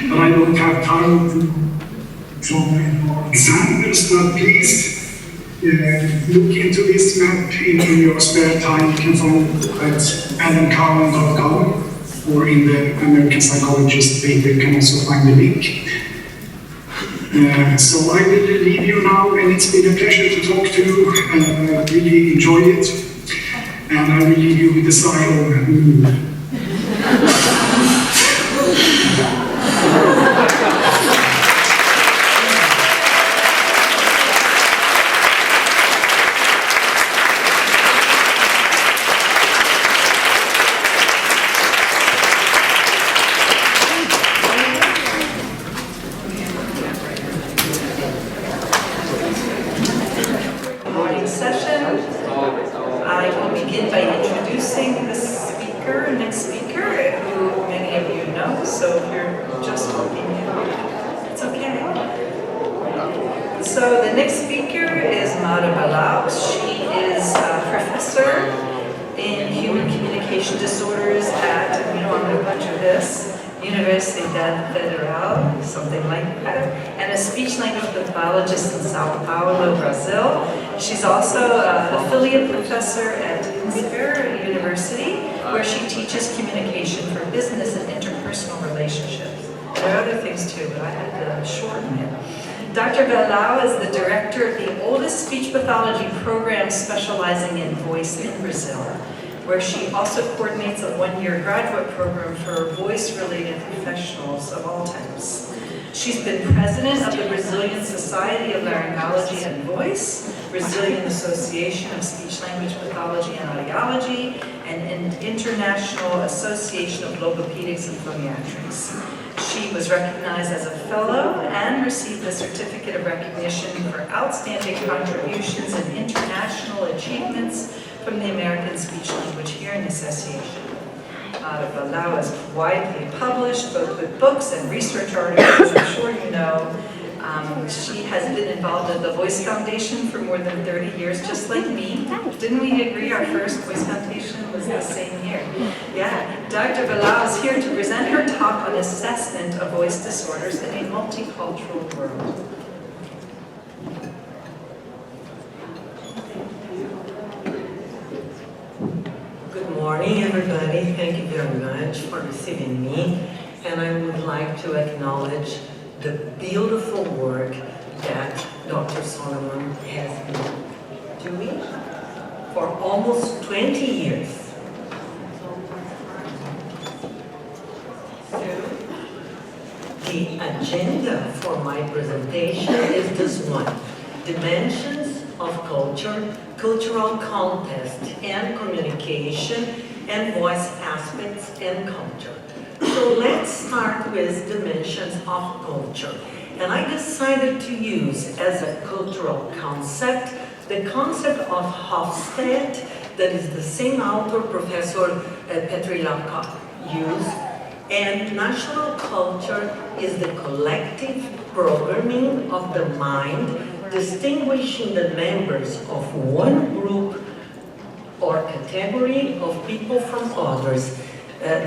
but I don't have time to show more examples, but please look into this map in your spare time. You can find it at alancowan.com or in the American Psychologist paper. You can also find the link. So I will leave you now, and it's been a pleasure to talk to you, and I really enjoyed it. And I will leave you with a sigh of Morning session. I will begin by introducing the speaker, next speaker, who many of you know, so if you're just walking in, it's okay. So the next speaker is Mara Balau. She is a professor in human communication disorders at, I'm going to butcher this, Universidad Federal, something like that, and a speech language pathologist in Sao Paulo, Brazil. She's also an affiliate professor at Inspire University, where she teaches communication for business and interpersonal relationships. There are other things too, but I had to shorten it. Dr. Balau is the director of the oldest speech pathology program specializing in voice in Brazil, where she also coordinates a one-year graduate program for voice-related professionals of all types. She's been president of the Brazilian Society of Laryngology and Voice, Brazilian Association of Speech Language Pathology and Audiology, and an International Association of Logopedics and Phoniatrics. She was recognized as a fellow and received a certificate of recognition for outstanding contributions and international achievements from the American Speech Language Hearing Association. Balau is widely published, both with books and research articles, I'm sure you know. She has been involved in the Voice Foundation for more than 30 years, just like me. Didn't we agree our first Voice Foundation was the same year? Yeah, Dr. Balau is here to present her talk on assessment of voice disorders in a multicultural world. Good morning, everybody. Thank you very much for receiving me. And I would like to acknowledge the beautiful work that Dr. Solomon has been doing for almost 20 years. So, the agenda for my presentation is this one: dimensions of culture, cultural context and communication, and voice aspects and culture. So let's start with dimensions of culture. And I decided to use as a cultural concept the concept of Hofstede, that is the same author Professor Petrilaka used. And national culture is the collective programming of the mind, distinguishing the members of one group or category of people from others.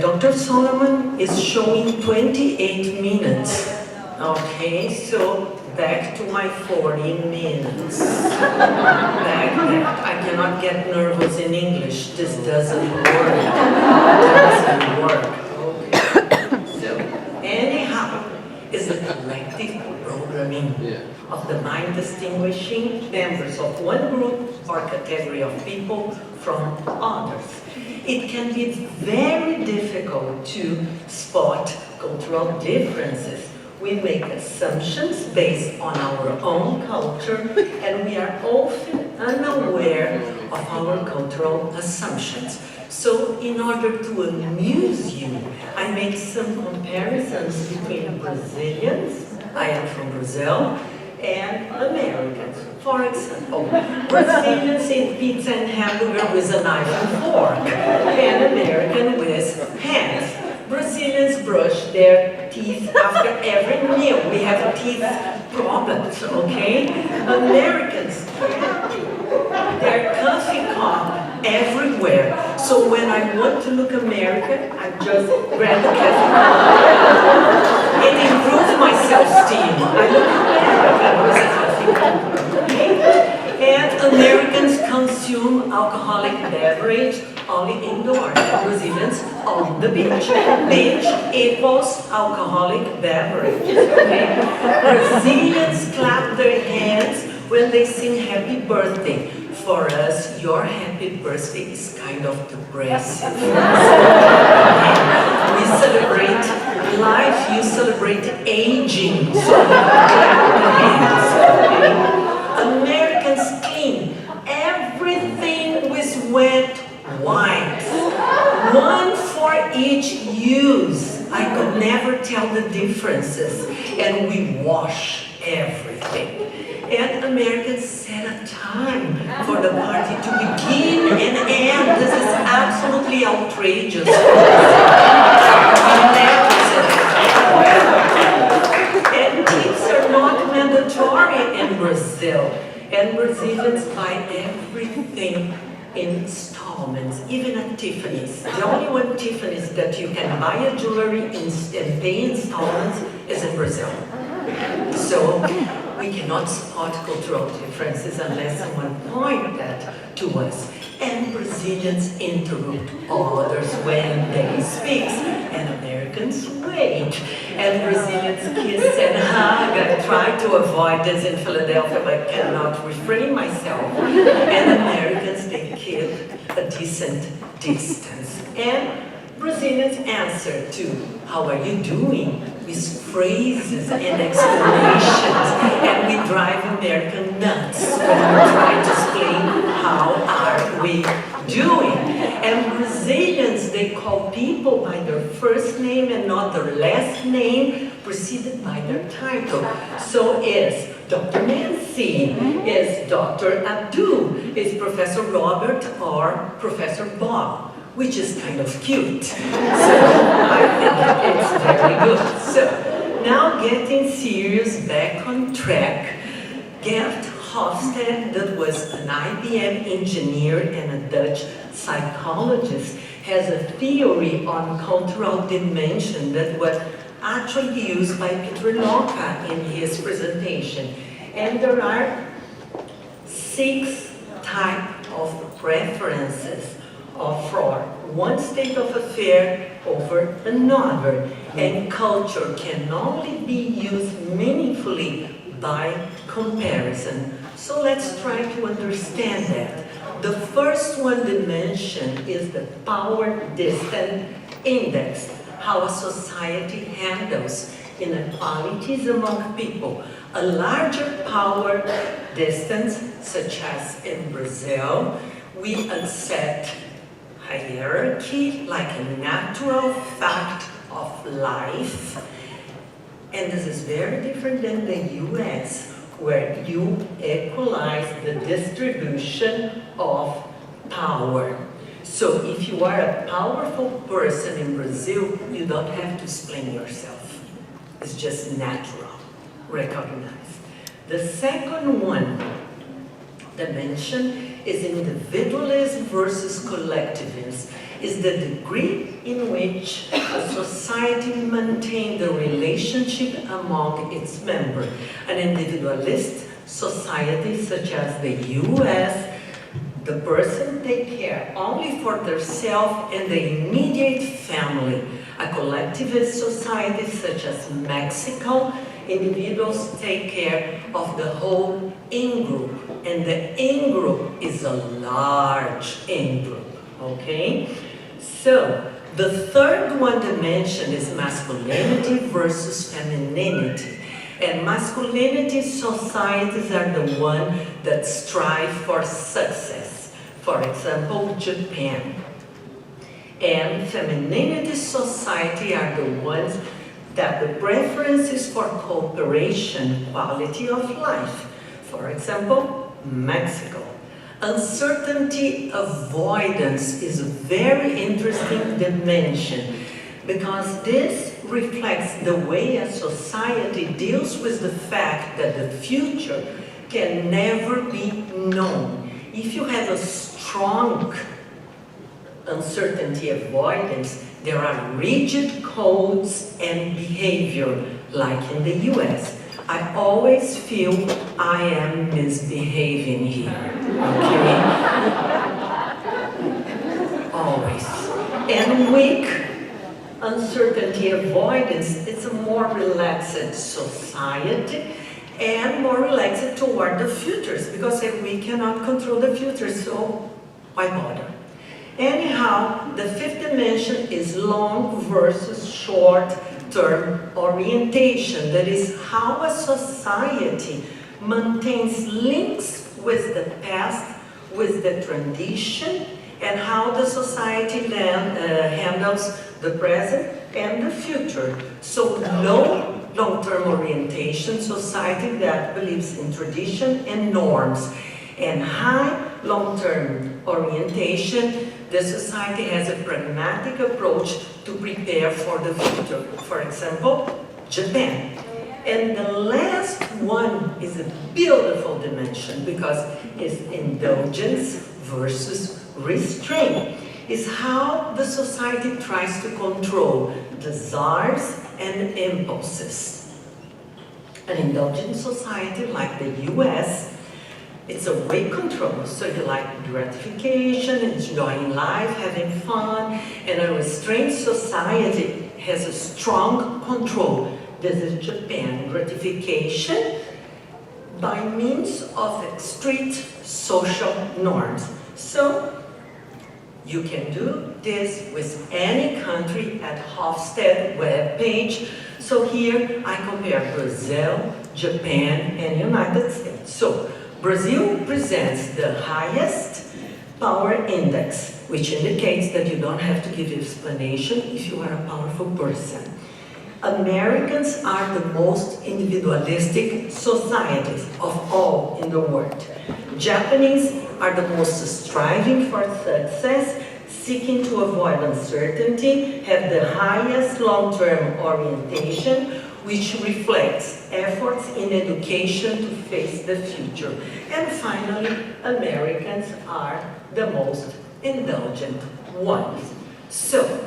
Dr. Solomon is showing 28 minutes. Okay, so back to my 40 minutes. Back. I cannot get nervous in English. This doesn't work. Okay. So, anyhow, is the collective programming of the mind, distinguishing members of one group or category of people from others. It can be very difficult to spot cultural differences. We make assumptions based on our own culture, and we are often unaware of our cultural assumptions. So, in order to amuse you, I make some comparisons between Brazilians, I am from Brazil, and Americans. For example, Brazilians eat pizza and hamburger with a knife and fork, and American with hands. Brazilians brush their teeth after every meal. We have teeth problems, okay? Americans, they're coffee cup everywhere. So when I want to look American, I just grab the coffee cup. It improves my self-esteem. I look American with a coffee cup, okay? And Americans consume alcoholic beverage only indoors, Brazilians on the beach. Beach equals alcoholic beverages, okay? Brazilians clap their hands when they sing happy birthday. For us, your happy birthday is kind of depressive. We celebrate life, you celebrate aging. So clap the hands, okay? Americans clean everything with wet wipes, one for each use. I could never tell the differences, and we wash everything. And Americans set a time for the party to begin and end. This is absolutely outrageous. And tips are not mandatory in Brazil. And Brazilians buy everything in installments, even at Tiffany's. The only one Tiffany's that you can buy a jewelry and pay installments is in Brazil. So we cannot spot cultural differences unless someone points that to us. And Brazilians interrupt others when they speak, and Americans wait. And Brazilians kiss and hug. I try to avoid this in Philadelphia, but I cannot refrain myself. And Americans, they keep a decent distance. And Brazilians answer to, how are you doing? With phrases and explanations. And we drive American nuts when we try to explain how are we doing. And Brazilians, they call people by their first name and not their last name, preceded by their title. So is Dr. Nancy, is Dr. Abdu, is Professor Robert, or Professor Bob, which is kind of cute. So I think it's very good. So now getting serious, back on track. Gert Hofstede, that was an IBM engineer and a Dutch psychologist, has a theory on cultural dimension that was actually used by Petrilaka in his presentation. And there are 6 types of preferences for one state of affair over another. And culture can only be used meaningfully by comparison. So let's try to understand that. The first one dimension is the power distance index, how a society handles inequalities among people. A larger power distance, such as in Brazil, we accept hierarchy like a natural fact of life. And this is very different than the US, where you equalize the distribution of power. So if you are a powerful person in Brazil, you don't have to explain yourself. It's just natural, recognized. The second one dimension is individualism versus collectivism, is the degree in which a society maintains the relationship among its members. An individualist society such as the US, the person take care only for themselves and the immediate family. A collectivist society such as Mexico, individuals take care of the whole in-group, and the in-group is a large in-group, okay? So, the third one dimension is masculinity versus femininity. And masculinity societies are the one that strive for success. For example, Japan. And femininity society are the ones that the preference is for cooperation, quality of life. For example, Mexico. Uncertainty avoidance is a very interesting dimension because this reflects the way a society deals with the fact that the future can never be known. If you have a strong uncertainty avoidance, there are rigid codes and behavior, like in the US. I always feel I am misbehaving here, okay? Always. And weak uncertainty avoidance, it's a more relaxed society and more relaxed toward the futures, because if we cannot control the future, so why bother? Anyhow, the fifth dimension is long versus short-term orientation. That is how a society maintains links with the past, with the tradition, and how the society then handles the present and the future. So low long-term orientation society that believes in tradition and norms, and high long-term orientation, the society has a pragmatic approach to prepare for the future. For example, Japan. And the last one is a beautiful dimension because it's indulgence versus restraint. It's how the society tries to control desires and impulses. An indulgent society like the US, it's a weight control, so you like gratification, enjoying life, having fun, and a restrained society has a strong control. This is Japan, gratification by means of strict social norms. So you can do this with any country at Hofstede webpage. So here I compare Brazil, Japan, and United States. So Brazil presents the highest power index, which indicates that you don't have to give explanation if you are a powerful person. Americans are the most individualistic societies of all in the world. Japanese are the most striving for success, seeking to avoid uncertainty, have the highest long-term orientation, which reflects efforts in education to face the future. And finally, Americans are the most indulgent ones. So,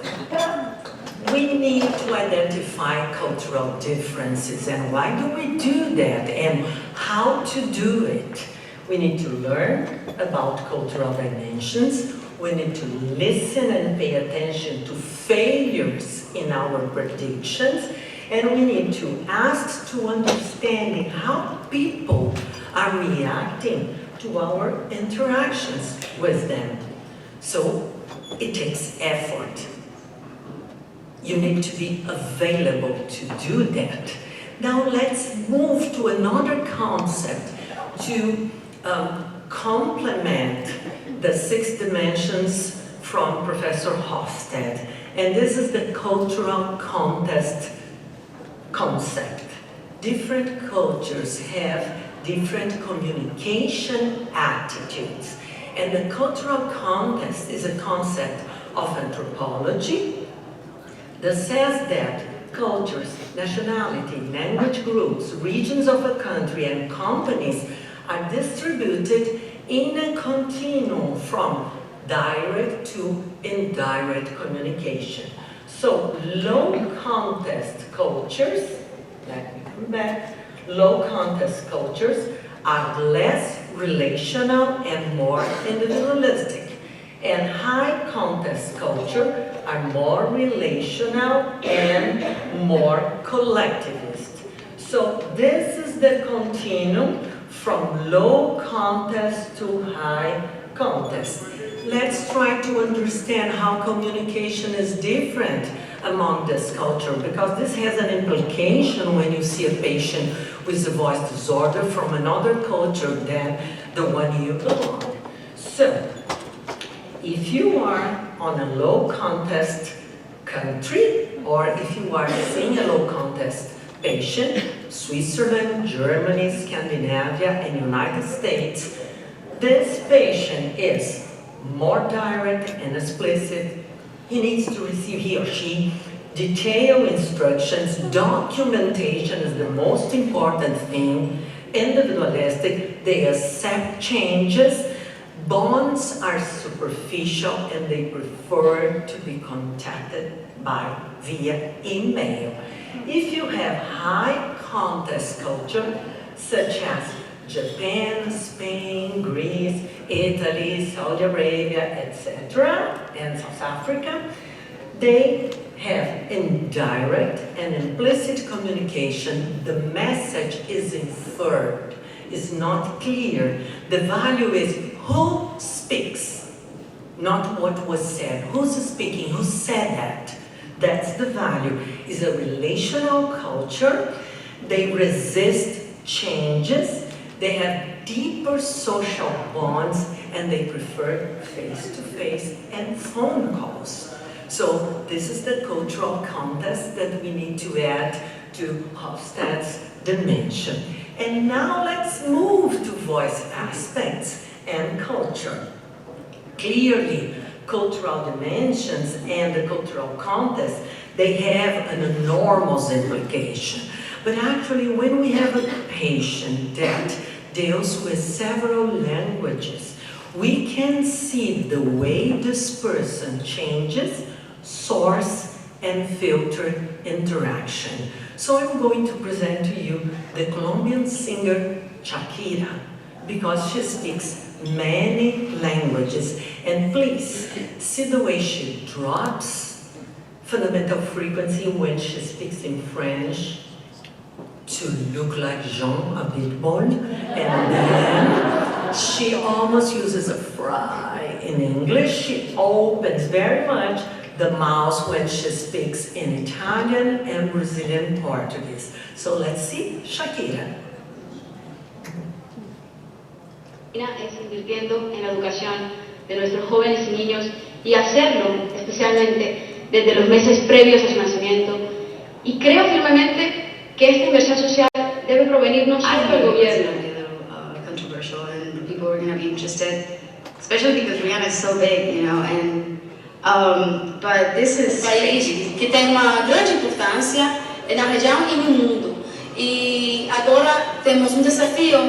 we need to identify cultural differences, and why do we do that, and how to do it? We need to learn about cultural dimensions. We need to listen and pay attention to failures in our predictions. And we need to ask to understanding how people are reacting to our interactions with them. So it takes effort. You need to be available to do that. Now let's move to another concept to complement the 6 dimensions from Professor Hofstede. And this is the cultural context concept. Different cultures have different communication attitudes. And the cultural context is a concept of anthropology that says that cultures, nationality, language groups, regions of a country, and companies are distributed in a continuum from direct to indirect communication. So low context cultures, let me come back, low context cultures are less relational and more individualistic. And high context culture are more relational and more collectivist. So this is the continuum from low context to high context. Let's try to understand how communication is different among this culture, because this has an implication when you see a patient with a voice disorder from another culture than the one you belong. So, if you are on a low context country, or if you are seeing a low context patient, Switzerland, Germany, Scandinavia, and United States, this patient is more direct and explicit. He needs to receive, he or she, detailed instructions. Documentation is the most important thing. Individualistic, they accept changes. Bonds are superficial and they prefer to be contacted via email. If you have high context culture, such as Japan, Spain, Greece, Italy, Saudi Arabia, etc., and South Africa, they have indirect and implicit communication. The message is inferred, is not clear. The value is who speaks, not what was said. Who's speaking? Who said that? That's the value. It's a relational culture. They resist changes. They have deeper social bonds, and they prefer face-to-face and phone calls. So this is the cultural context that we need to add to Hofstade's dimension. And now let's move to voice aspects and culture. Clearly, cultural dimensions and the cultural context, they have an enormous implication. But actually, when we have a patient that deals with several languages, we can see the way this person changes source and filter interaction. So I'm going to present to you the Colombian singer Shakira, because she speaks many languages. And please, see the way she drops fundamental frequency when she speaks in French to look like Jean, a bit bold, and then she almost uses a fry in English. She opens very much the mouth when she speaks in Italian and Brazilian Portuguese. So let's see Shakira. Es invirtiendo en la educación de nuestros jóvenes y niños, y hacerlo especialmente desde los meses previos a su nacimiento. Y creo firmemente que esta inversión social debe provenir no solo del gobierno. Controversial, and people are going to be interested, especially because Rihanna is so big, you know. And but this is país que tem uma grande importância na região e no mundo. E agora temos desafio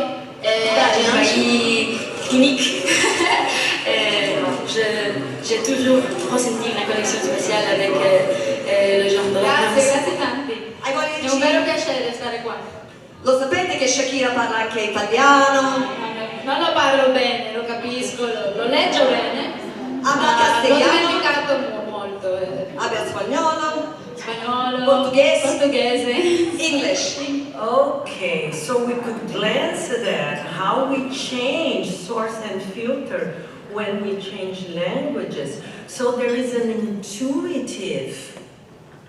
unique. J'ai toujours ressenti una connexion spéciale avec le genre de la danse. Grazie tanti. È un vero piacere stare qua. Lo sapete che Shakira parla anche italiano? Non lo parlo bene, lo capisco, lo leggo bene. Habla L'ho castellano? dimenticato molto. Habla spagnolo? Spagnolo, Portoghese? English. Okay, so we could glance at how we change source and filter when we change languages. So there is an intuitive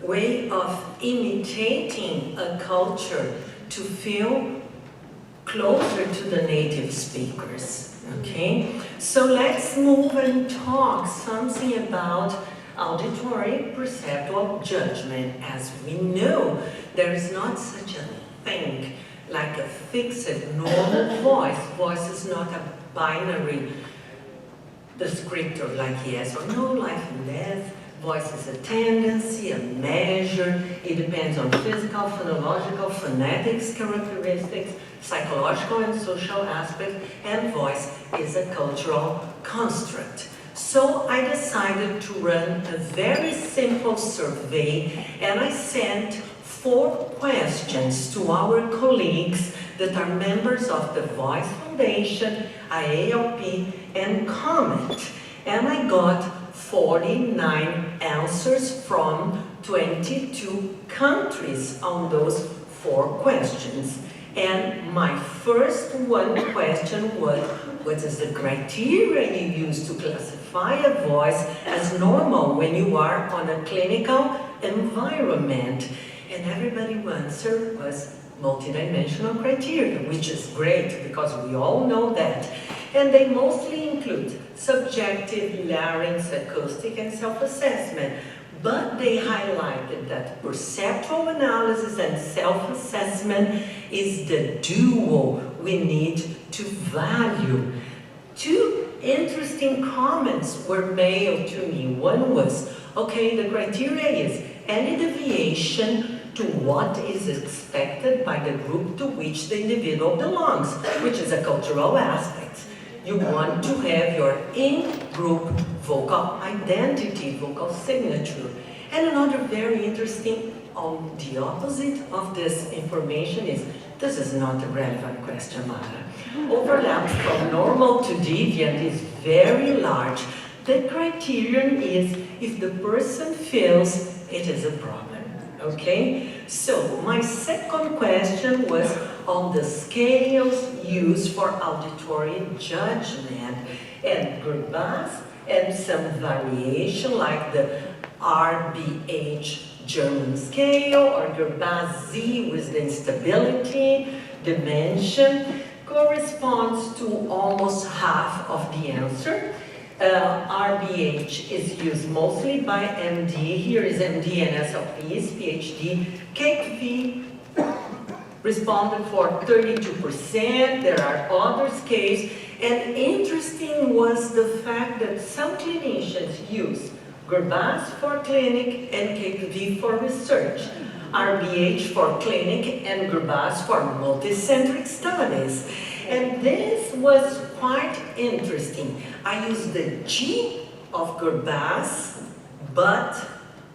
way of imitating a culture to feel closer to the native speakers, okay? So let's move and talk something about Auditory, perceptual, judgment. As we know, there is not such a thing like a fixed, normal voice. Voice is not a binary descriptor like yes or no, life and death. Voice is a tendency, a measure. It depends on physical, phonological, phonetics characteristics, psychological and social aspects, and voice is a cultural construct. So I decided to run a very simple survey, and I sent 4 questions to our colleagues that are members of the Voice Foundation, IALP, and Comment. And I got 49 answers from 22 countries on those 4 questions. And my first question was, what is the criteria you use to classify a voice as normal when you are on a clinical environment? And everybody's answer was multidimensional criteria, which is great because we all know that. And they mostly include subjective, larynx, acoustic, and self-assessment. But they highlighted that perceptual analysis and self-assessment is the duo we need to value. 2 interesting comments were mailed to me. One was, okay, the criteria is any deviation to what is expected by the group to which the individual belongs, which is a cultural aspect. You want to have your in-group vocal identity, vocal signature. And another very interesting, on the opposite of this information is, this is not a relevant question, Mara. Overlap from normal to deviant is very large. The criterion is if the person feels it is a problem. Okay, so my second question was on the scales used for auditory judgment, and Gerbas and some variation like the RBH German scale or Gerbas Z with the instability dimension corresponds to almost half of the answer. RBH is used mostly by MD. Here is MD and SLPs, PhD. KV responded for 32%. There are other scales. And interesting was the fact that some clinicians use Gerbas for clinic and KV for research. RBH for clinic and Gerbas for multicentric studies. And this was quite interesting. I used the G of Gerbas, but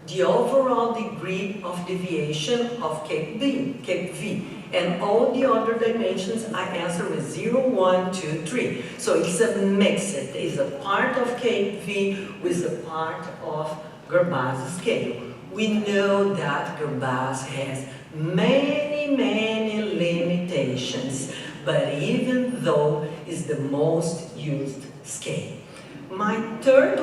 the overall degree of deviation of Cape V. And all the other dimensions I answer with 0, 1, 2, 3. So it's a mix. It is a part of Cape V with a part of Gerbas scale. We know that Gerbas has many limitations, but even though it's the most used scale. My third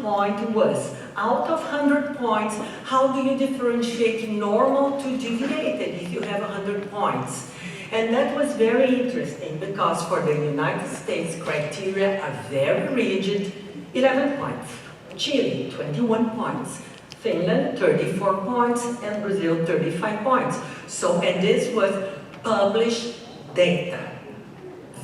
point was, out of 100 points, how do you differentiate normal to deviated if you have 100 points? And that was very interesting because for the United States criteria are very rigid, 11 points. Chile, 21 points. Finland, 34 points, and Brazil, 35 points. So, and this was published data.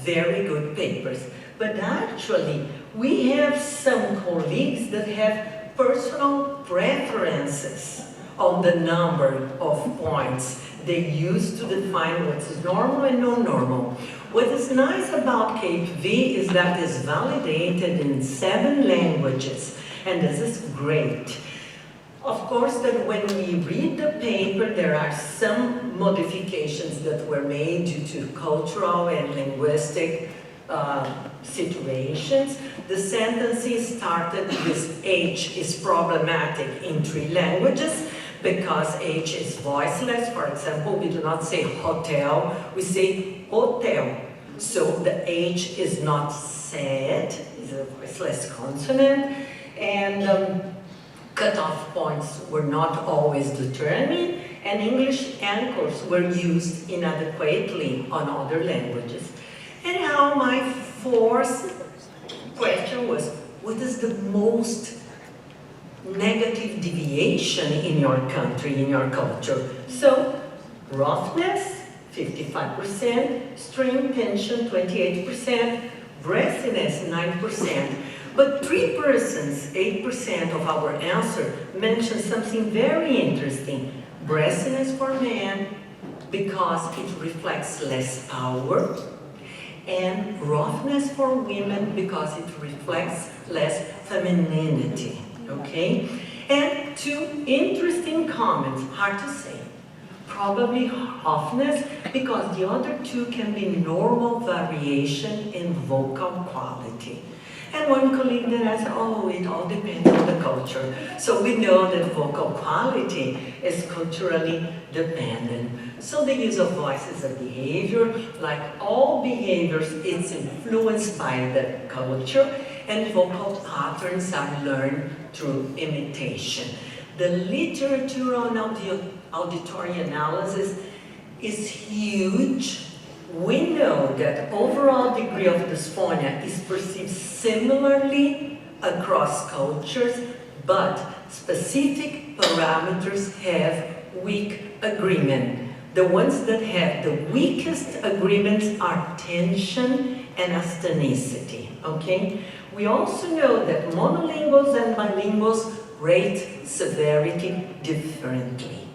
Very good papers. But actually, we have some colleagues that have personal preferences on the number of points they use to define what's normal and non-normal. What is nice about Cape V is that it's validated in 7 languages, and this is great. Of course, that when we read the paper, there are some modifications that were made due to cultural and linguistic situations. The sentences started with H is problematic in 3 languages because H is voiceless. For example, we do not say hotel, we say hotel. So the H is not said, it's a voiceless consonant, and cutoff points were not always determined, and English anchors were used inadequately on other languages. And now my fourth question was, what is the most negative deviation in your country, in your culture. So, roughness, 55%, strain tension, 28%, breathiness, 9%. But 3 persons, 8% of our answer, mentioned something very interesting. Breathiness for men, because it reflects less power, and roughness for women, because it reflects less femininity, okay? And 2 interesting comments, hard to say. Probably roughness, because the other 2 can be normal variation in vocal quality. And one colleague then asked, oh, it all depends on the culture. So we know that vocal quality is culturally dependent. So the use of voice is a behavior. Like all behaviors, it's influenced by the culture, and vocal patterns are learned through imitation. The literature on auditory analysis is huge. We know that overall degree of dysphonia is perceived similarly across cultures, but specific parameters have weak agreement. The ones that have the weakest agreements are tension and astonicity, okay? We also know that monolinguals and bilinguals rate severity differently,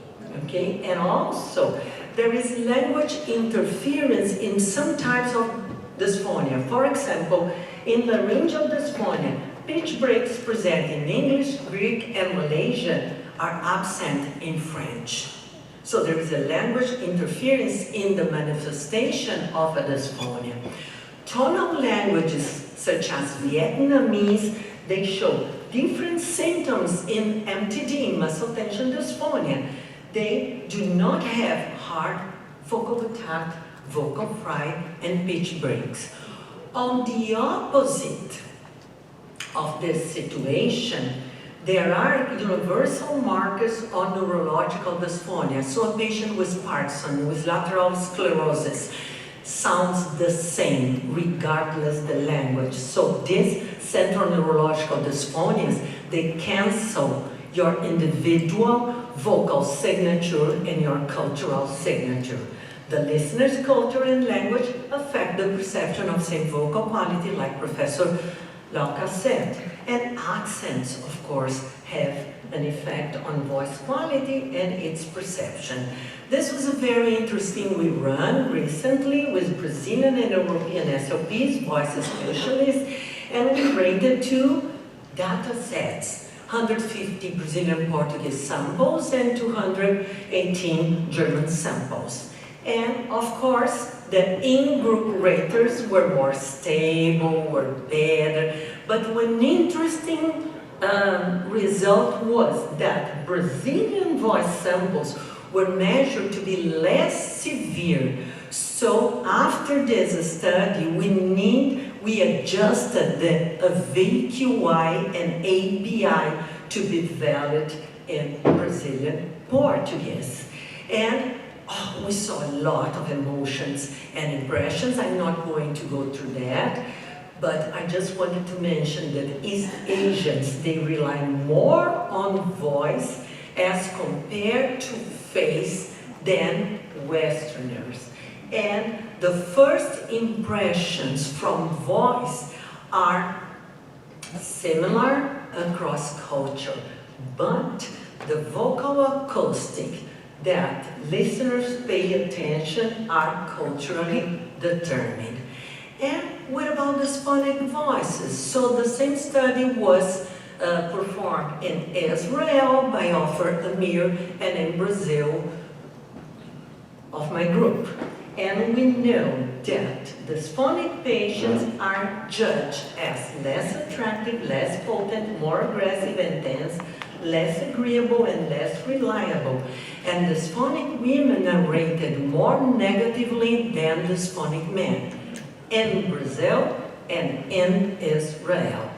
okay? And also, there is language interference in some types of dysphonia. For example, in laryngeal dysphonia, pitch breaks present in English, Greek, and Malaysian are absent in French. So there is a language interference in the manifestation of a dysphonia. Tonal languages such as Vietnamese, they show different symptoms in MTD, muscle tension dysphonia. They do not have hard vocal contact, vocal fry, and pitch breaks. On the opposite of this situation, there are universal markers on neurological dysphonia. So a patient with Parkinson, with lateral sclerosis, sounds the same regardless the language. So these central neurological dysphonias, they cancel your individual vocal signature and your cultural signature. The listener's culture and language affect the perception of same vocal quality, like Professor Locke said. And accents, of course, have an effect on voice quality and its perception. This was a very interesting we run recently with Brazilian and European SLPs, voice specialists, and we rated 2 data sets. 150 Brazilian Portuguese samples and 218 German samples. And of course, the in-group raters were more stable, were better, but one interesting result was that Brazilian voice samples were measured to be less severe. So after this study, we adjusted the VQI and ABI to be valid in Brazilian Portuguese. And we saw a lot of emotions and impressions. I'm not going to go through that, but I just wanted to mention that East Asians, they rely more on voice as compared to face than Westerners. And the first impressions from voice are similar across culture, but the vocal acoustic that listeners pay attention are culturally determined. And what about the phonic voices? So the same study was performed in Israel by Ofer Amir and in Brazil of my group. And we know that dysphonic patients are judged as less attractive, less potent, more aggressive and tense, less agreeable and less reliable. And dysphonic women are rated more negatively than dysphonic men in Brazil and in Israel.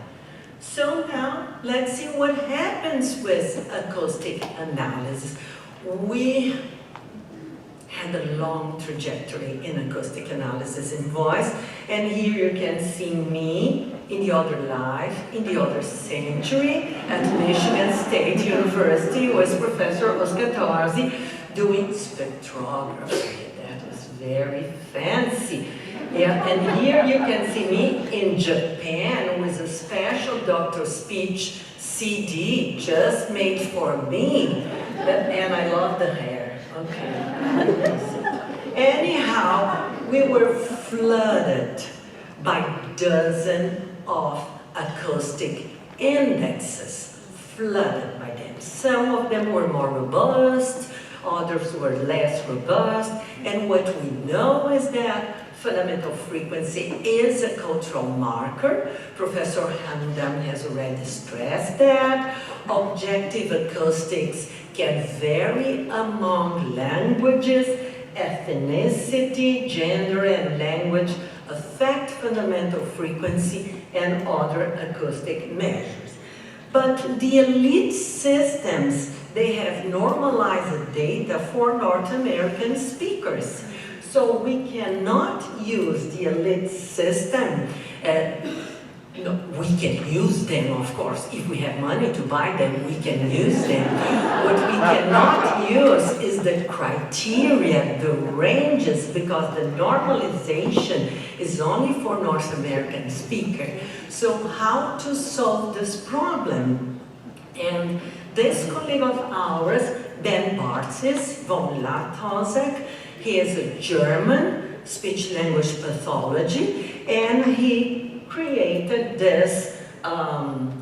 So now let's see what happens with acoustic analysis. We had a long trajectory in acoustic analysis in voice. And here you can see me in the other life, in the other century, at Michigan State University with Professor Oscar Tarzi doing spectrography. That was very fancy. Yeah, and here you can see me in Japan with a special Dr. Speech CD just made for me. And I love the hair. Okay. Anyhow, we were flooded by dozens of acoustic indexes, flooded by them. Some of them were more robust, others were less robust, and what we know is that fundamental frequency is a cultural marker. Professor Hamdan has already stressed that. Objective acoustics can vary among languages, ethnicity, gender, and language affect fundamental frequency and other acoustic measures. But the elite systems, they have normalized data for North American speakers. So we cannot use the elite system. We can use them, of course. If we have money to buy them, we can use them. What we cannot use is the criteria, the ranges, because the normalization is only for North American speakers. So how to solve this problem? And this colleague of ours, Ben Bartzis von Lathosek, he is a German speech-language pathology, and he created this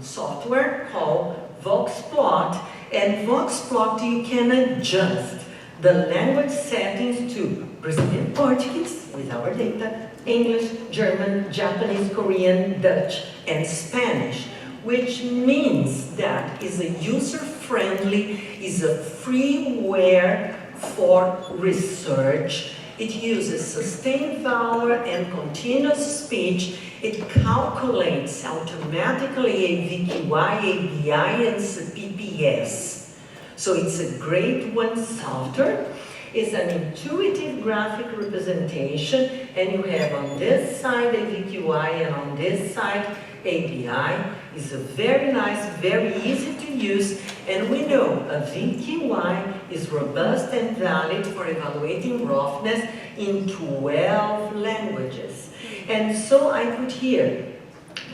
software called VoxPlot. And VoxPlot, you can adjust the language settings to Brazilian Portuguese with our data, English, German, Japanese, Korean, Dutch, and Spanish, which means that is a user-friendly, is a freeware for research. It uses sustained vowel and continuous speech. It calculates automatically AVQI, ABI, and PPS. So it's a grade 1 software. It's an intuitive graphic representation, and you have on this side AVQI and on this side ABI. It's a very nice, very easy to use, and we know a VQI is robust and valid for evaluating roughness in 12 languages. And so I put here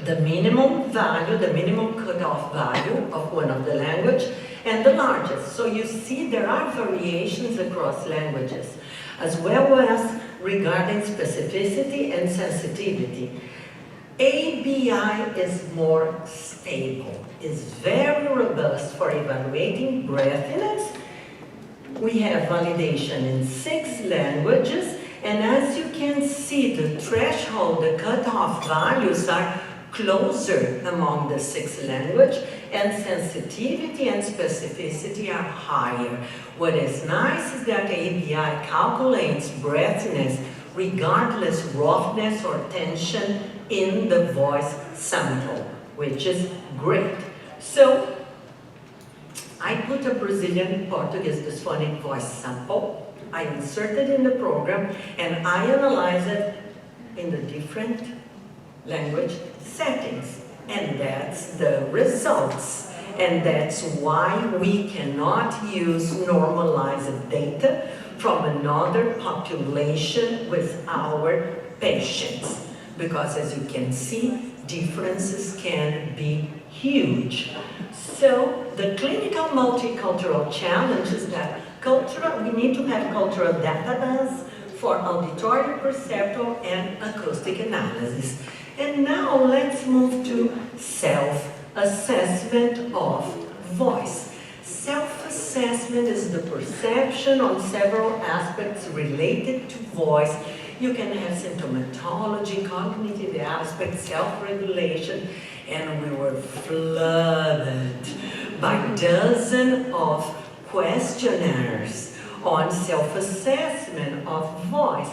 the minimum value, the minimum cutoff value of one of the language, and the largest. So you see there are variations across languages, as well as regarding specificity and sensitivity. ABI is more stable, is very robust for evaluating breathiness. We have validation in 6 languages, and as you can see, the threshold, the cutoff values are closer among the 6 languages, and sensitivity and specificity are higher. What is nice is that ABI calculates breathiness regardless roughness or tension in the voice sample, which is great. So I put a Brazilian Portuguese dysphonic voice sample, I inserted in the program, and I analyze it in the different language settings. And that's the results. And that's why we cannot use normalized data from another population with our patients. Because as you can see, differences can be huge. So the clinical multicultural challenge is that we need to have cultural database for auditory, perceptual, and acoustic analysis. And now let's move to self-assessment of voice. Self-assessment is the perception on several aspects related to voice. You can have symptomatology, cognitive aspects, self-regulation, and we were flooded by dozens of questionnaires on self-assessment of voice.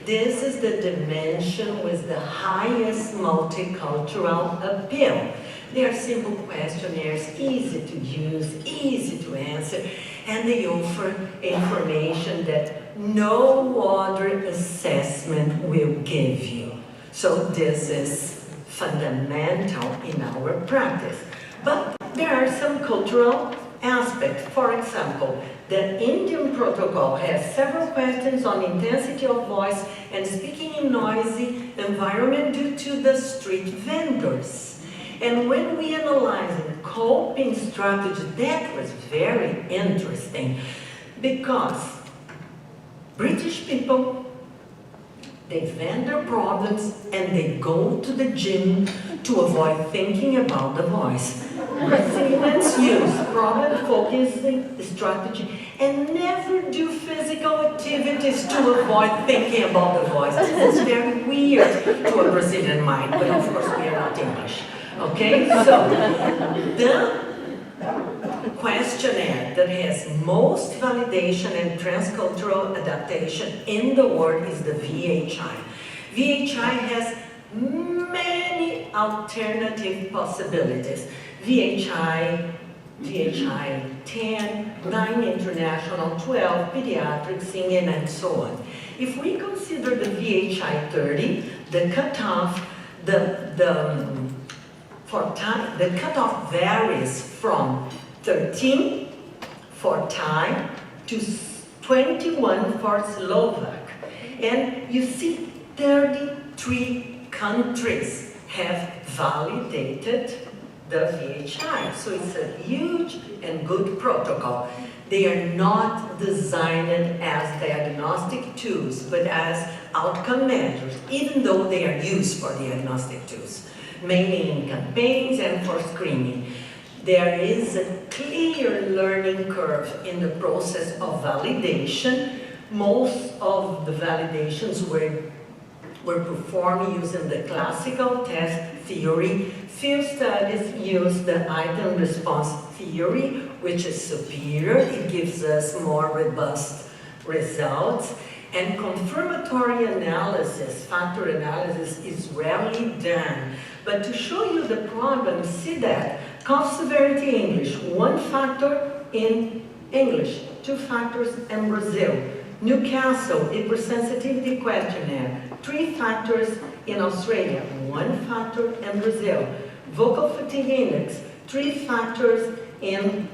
This is the dimension with the highest multicultural appeal. They are simple questionnaires, easy to use, easy to answer, and they offer information that that no other assessment will give you. So this is fundamental in our practice. But there are some cultural aspects. For example, the Indian protocol has several questions on intensity of voice and speaking in noisy environment due to the street vendors. And when we analyze the coping strategy, that was very interesting because British people, they vent their problems and they go to the gym to avoid thinking about the voice. Brazilians use problem-focusing strategy and never do physical activities to avoid thinking about the voice. This is very weird to a Brazilian mind, but of course we are not English. Okay, so the questionnaire that has most validation and transcultural adaptation in the world is the VHI. VHI has many alternative possibilities. VHI 10, 9 international, 12 pediatric, singing, and so on. If we consider the VHI 30, the cutoff, the cutoff varies from 13 for Thai to 21 for Slovak. And you see 33 countries have validated the VHI. So it's a huge and good protocol. They are not designed as diagnostic tools, but as outcome measures, even though they are used for diagnostic tools, mainly in campaigns and for screening. There is a clear learning curve in the process of validation. Most of the validations were performed using the classical test theory. Few studies use the item response theory, which is superior. It gives us more robust results. And confirmatory analysis, factor analysis, is rarely done. But to show you the problem, see that cough severity English, 1 factor in English, 2 factors in Brazil. Newcastle, hypersensitivity questionnaire, 3 factors in Australia, 1 factor in Brazil. Vocal fatigue index, 3 factors in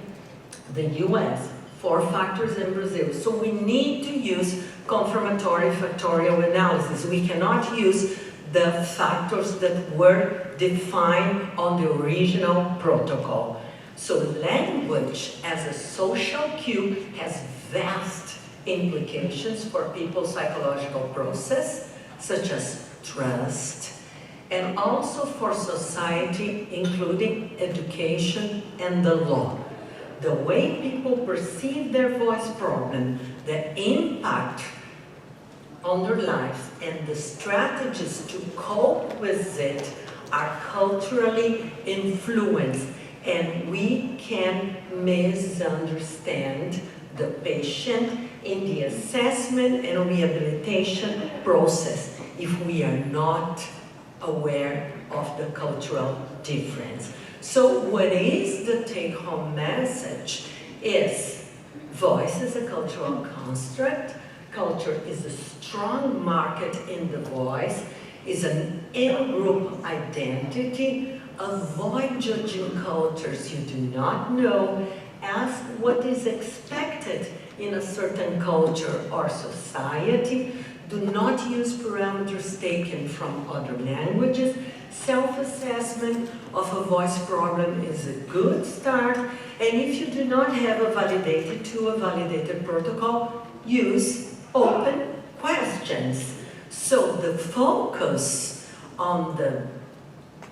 the US, 4 factors in Brazil. So we need to use confirmatory factorial analysis. We cannot use the factors that were defined on the original protocol. So language as a social cue has vast implications for people's psychological process, such as trust, and also for society, including education and the law. The way people perceive their voice problem, the impact on their lives, and the strategies to cope with it are culturally influenced, and we can misunderstand the patient in the assessment and rehabilitation process if we are not aware of the cultural difference. So what is the take-home message is voice is a cultural construct, culture is a strong market in the voice, is an in-group identity. Avoid judging cultures you do not know as what is expected in a certain culture or society. Do not use parameters taken from other languages. Self-assessment of a voice problem is a good start. And if you do not have a validated protocol, use open questions. So the focus on the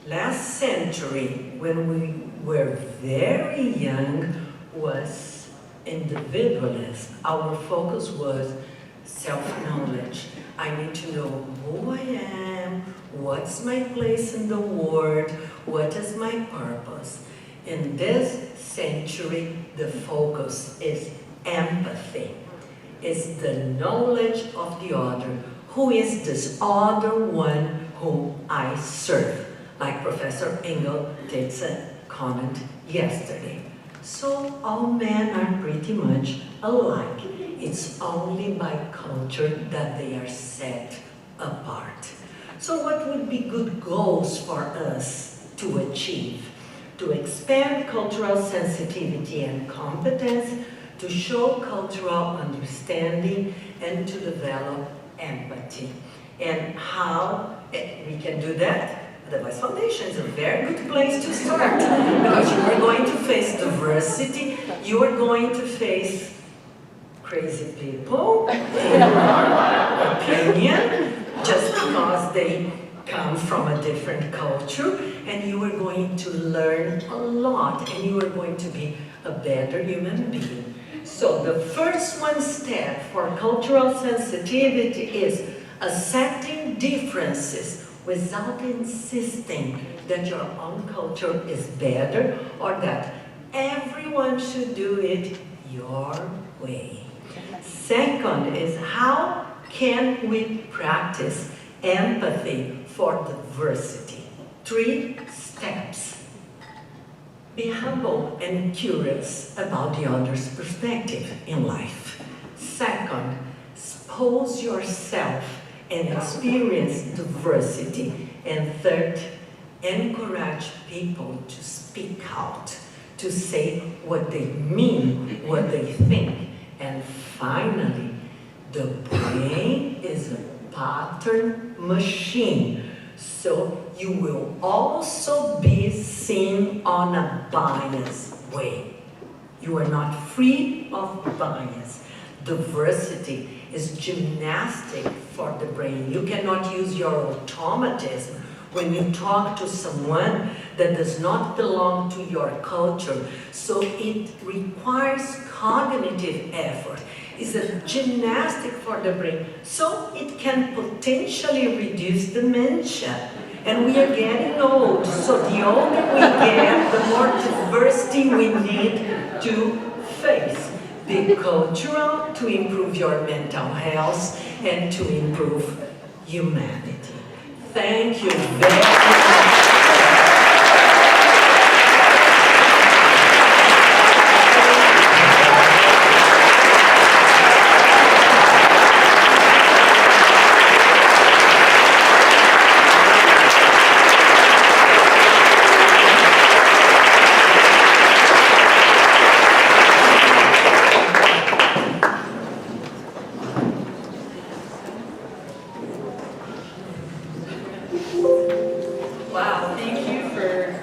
last century, when we were very young, was individualism. Our focus was self-knowledge. I need to know who I am, what's my place in the world, what is my purpose. In this century, the focus is empathy, is the knowledge of the other. Who is this other one whom I serve? Like Professor Engel did a comment yesterday. So all men are pretty much alike. It's only by culture that they are set apart. So what would be good goals for us to achieve? To expand cultural sensitivity and competence, to show cultural understanding, and to develop empathy. And how we can do that? The Voice Foundation is a very good place to start, because you are going to face diversity, you are going to face crazy people, in your opinion, just because they come from a different culture, and you are going to learn a lot, and you are going to be a better human being. So the first one step for cultural sensitivity is accepting differences without insisting that your own culture is better or that everyone should do it your way. Second is, how can we practice empathy for diversity? 3 steps. Be humble and curious about the other's perspective in life. Second, expose yourself and experience diversity. And third, encourage people to speak out, to say what they mean, what they think. And finally, the brain is a pattern machine. So you will also be seen on a biased way. You are not free of bias. Diversity is gymnastic for the brain. You cannot use your automatism when you talk to someone that does not belong to your culture. So it requires cognitive effort. It's a gymnastic for the brain. So it can potentially reduce dementia. And we are getting old. So the older we get, the more diversity we need to face. Be cultural to improve your mental health and to improve humanity. Thank you very much. Wow, thank you for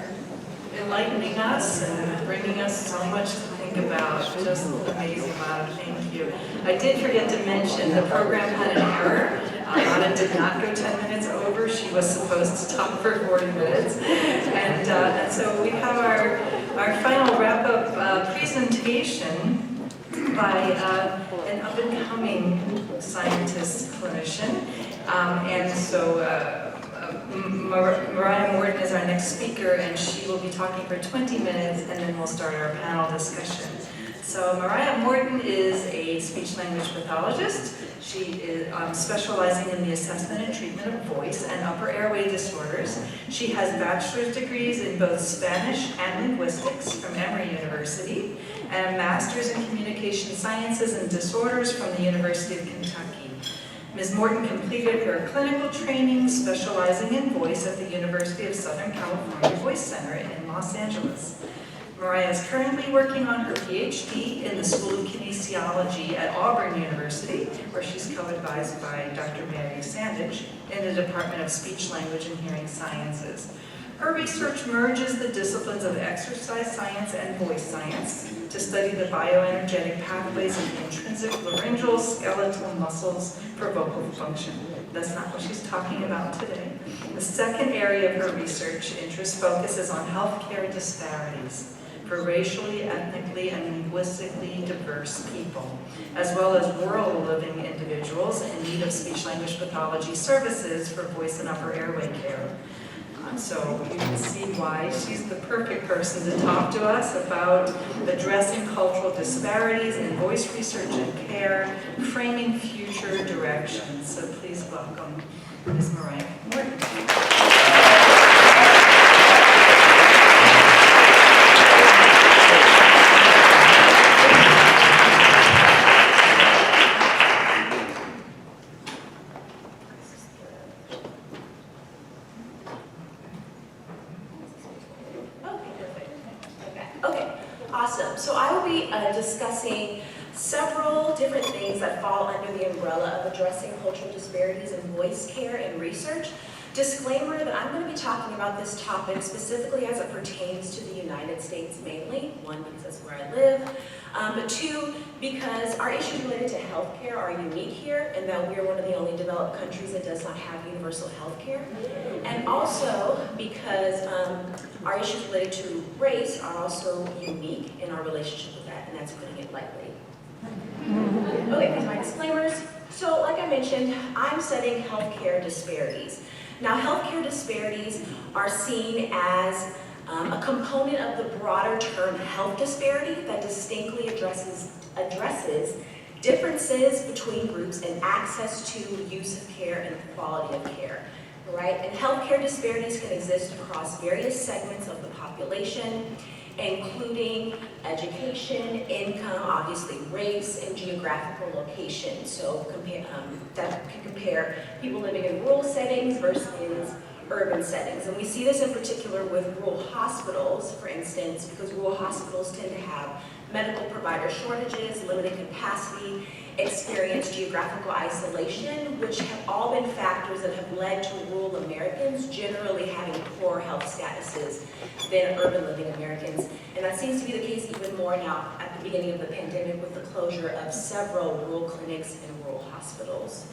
enlightening us and bringing us so much to think about. Just amazing, wow, thank you. I did forget to mention the program had an error. Anna did not go 10 minutes over. She was supposed to talk for 40 minutes. And so we have our final wrap-up presentation by an up-and-coming scientist clinician. Mariah Morton is our next speaker, and she will be talking for 20 minutes, and then we'll start our panel discussion. So Mariah Morton is a speech-language pathologist. She is specializing in the assessment and treatment of voice and upper airway disorders. She has bachelor's degrees in both Spanish and linguistics from Emory University, and a master's in communication sciences and disorders from the University of Kentucky. Ms. Morton completed her clinical training specializing in voice at the University of Southern California Voice Center in Los Angeles. Mariah is currently working on her PhD in the School of Kinesiology at Auburn University, where she's co-advised by Dr. Mary Sandage in the Department of Speech, Language, and Hearing Sciences. Her research merges the disciplines of exercise science and voice science to study the bioenergetic pathways of intrinsic laryngeal skeletal muscles for vocal function. That's not what she's talking about today. The second area of her research interest focuses on healthcare disparities for racially, ethnically, and linguistically diverse people, as well as rural living individuals in need of speech-language pathology services for voice and upper airway care. So you can see why she's the perfect person to talk to us about addressing cultural disparities in voice research and care, framing future directions. So please welcome Ms. Mariah Morton. discussing several different things that fall under the umbrella of addressing cultural disparities in voice care and research. Disclaimer that I'm going to be talking about this topic specifically as it pertains to the United States mainly. One, because that's where I live, but two, because our issues related to healthcare are unique here, and that we are one of the only developed countries that does not have universal healthcare. And also because our issues related to race are also unique in our relationship with that, and that's putting it lightly. Okay, here's my disclaimers. So, like I mentioned, I'm studying healthcare disparities. Now, healthcare disparities are seen as a component of the broader term health disparity that distinctly addresses differences between groups in access to, use of care, and quality of care. Right? And healthcare disparities can exist across various segments of the population, including education, income, obviously race, and geographical location. So that can compare people living in rural settings versus urban settings. And we see this in particular with rural hospitals, for instance, because rural hospitals tend to have medical provider shortages, limited capacity, experience geographical isolation, which have all been factors that have led to rural Americans generally having poorer health statuses than urban living Americans. And that seems to be the case even more now at the beginning of the pandemic with the closure of several rural clinics and rural hospitals.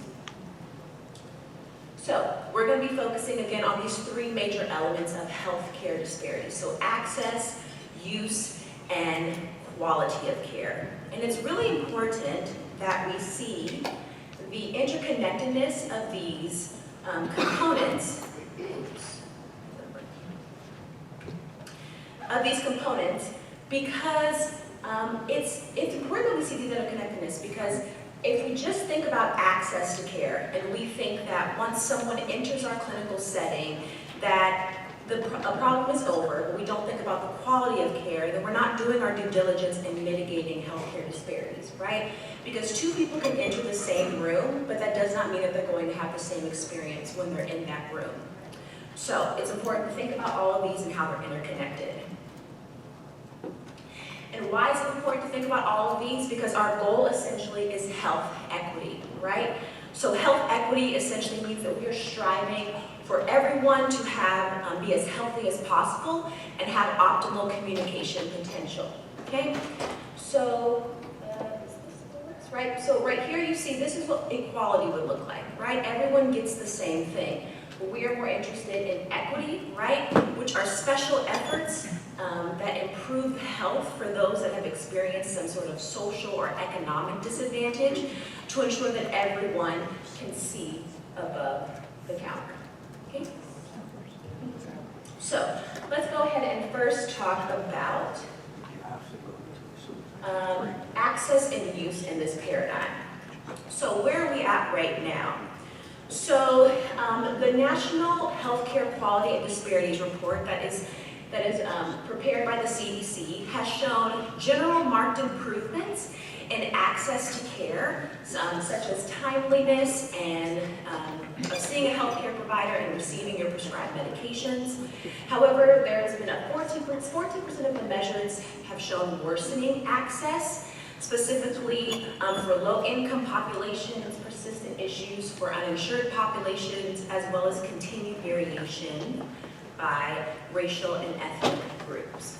So we're going to be focusing again on these three major elements of healthcare disparities. So access, use, and quality of care. And it's really important that we see the interconnectedness of these components, because it's important that we see these interconnectedness, because if we just think about access to care and we think that once someone enters our clinical setting that a problem is over, but we don't think about the quality of care, then we're not doing our due diligence in mitigating healthcare disparities, right? Because two people can enter the same room, but that does not mean that they're going to have the same experience when they're in that room. So it's important to think about all of these and how they're interconnected. And why is it important to think about all of these? Because our goal essentially is health equity, right? So health equity essentially means that we are striving for everyone to have be as healthy as possible and have optimal communication potential. Okay, so right. So right here you see this is what equality would look like, right? Everyone gets the same thing. But we are more interested in equity, right? Which are special efforts that improve health for those that have experienced some sort of social or economic disadvantage to ensure that everyone can see above the counter. Okay? So let's go ahead and first talk about access and use in this paradigm. So where are we at right now? So the National Healthcare Quality and Disparities Report that is prepared by the CDC has shown general marked improvements in access to care, such as timeliness and of seeing a healthcare provider and receiving your prescribed medications. However, there has been a 14% of the measures have shown worsening access, specifically for low-income populations, persistent issues for uninsured populations, as well as continued variation by racial and ethnic groups.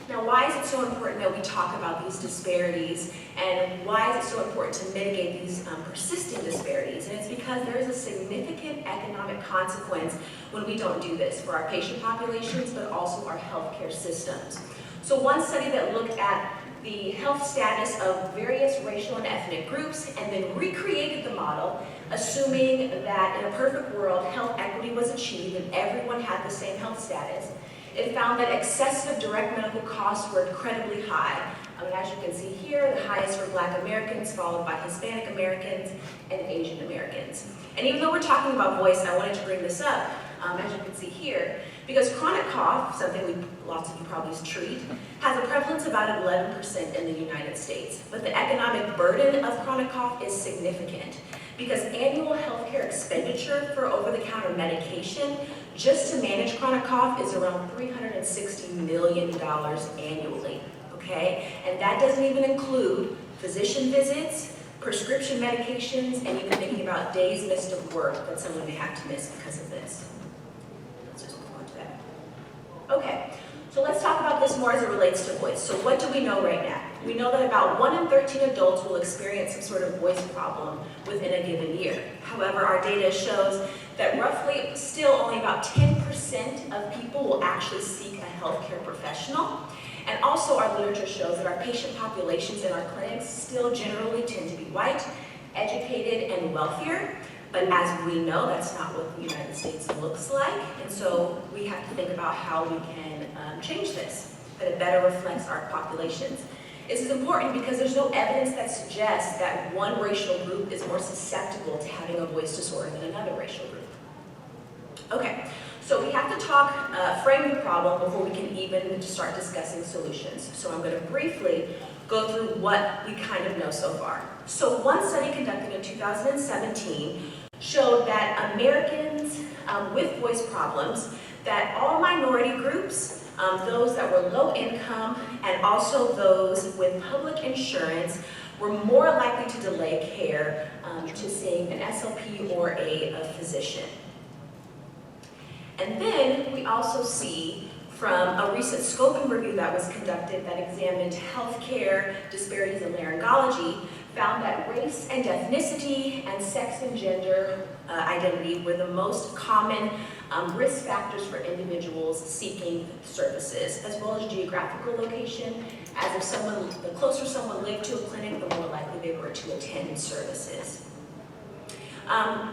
Now, why is it so important that we talk about these disparities, and why is it so important to mitigate these persistent disparities? And it's because there is a significant economic consequence when we don't do this for our patient populations, but also our healthcare systems. So one study that looked at the health status of various racial and ethnic groups and then recreated the model, assuming that in a perfect world, health equity was achieved and everyone had the same health status. It found that excessive direct medical costs were incredibly high. As you can see here, the highest for Black Americans, followed by Hispanic Americans and Asian Americans. And even though we're talking about voice, I wanted to bring this up, as you can see here, because chronic cough, something lots of you probably treat, has a prevalence of about 11% in the United States. But the economic burden of chronic cough is significant, because annual healthcare expenditure for over-the-counter medication just to manage chronic cough is around $360 million annually. okay? And that doesn't even include physician visits, prescription medications, and even thinking about days missed of work that someone may have to miss because of this. Let's just move on to that. Okay, so let's talk about this more as it relates to voice. So what do we know right now? We know that about 1 in 13 adults will experience some sort of voice problem within a given year. However, our data shows that roughly still only about 10% of people will actually seek a healthcare professional. And also our literature shows that our patient populations in our clinics still generally tend to be white, educated, and wealthier. But as we know, that's not what the United States looks like. And so we have to think about how we can change this, that it better reflects our populations. This is important because there's no evidence that suggests that one racial group is more susceptible to having a voice disorder than another racial group. Okay, so we have to frame the problem before we can even start discussing solutions. So I'm going to briefly go through what we kind of know so far. So one study conducted in 2017 showed that Americans with voice problems, that all minority groups, those that were low income, and also those with public insurance were more likely to delay care to seeing an SLP or a physician. And then we also see from a recent scoping review that was conducted that examined healthcare disparities in laryngology, found that race and ethnicity and sex and gender identity were the most common risk factors for individuals seeking services, as well as geographical location, as if the closer someone lived to a clinic, the more likely they were to attend services.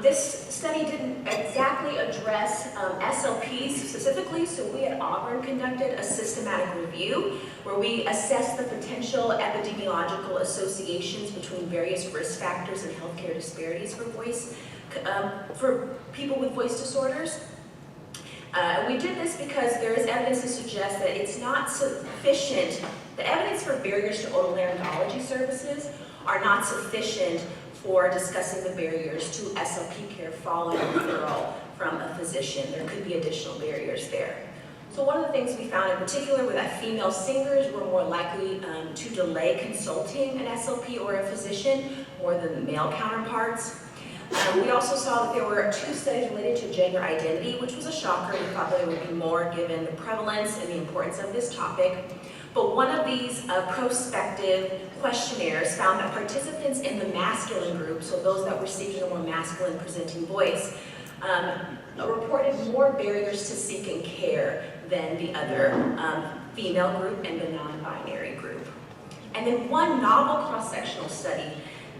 This study didn't exactly address SLPs specifically, so we at Auburn conducted a systematic review where we assessed the potential epidemiological associations between various risk factors and healthcare disparities for people with voice disorders. We did this because there is evidence to suggest that it's not sufficient. The evidence for barriers to otolaryngology services are not sufficient for discussing the barriers to SLP care following a referral from a physician. There could be additional barriers there. So one of the things we found in particular were that female singers were more likely to delay consulting an SLP or a physician more than male counterparts. We also saw that there were 2 studies related to gender identity, which was a shocker. We thought there would be more given the prevalence and the importance of this topic. But one of these prospective questionnaires found that participants in the masculine group, so those that were seeking a more masculine presenting voice, reported more barriers to seeking care than the other female group and the non-binary group. And then one novel cross-sectional study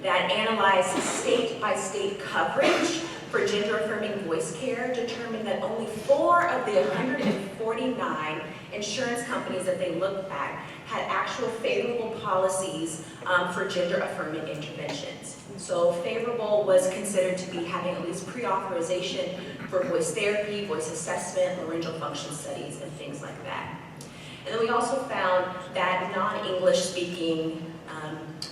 that analyzed state-by-state coverage for gender-affirming voice care determined that only 4 of the 149 insurance companies that they looked at had actual favorable policies for gender-affirming interventions. So favorable was considered to be having at least pre-authorization for voice therapy, voice assessment, laryngeal function studies, and things like that. And then we also found that non-English speaking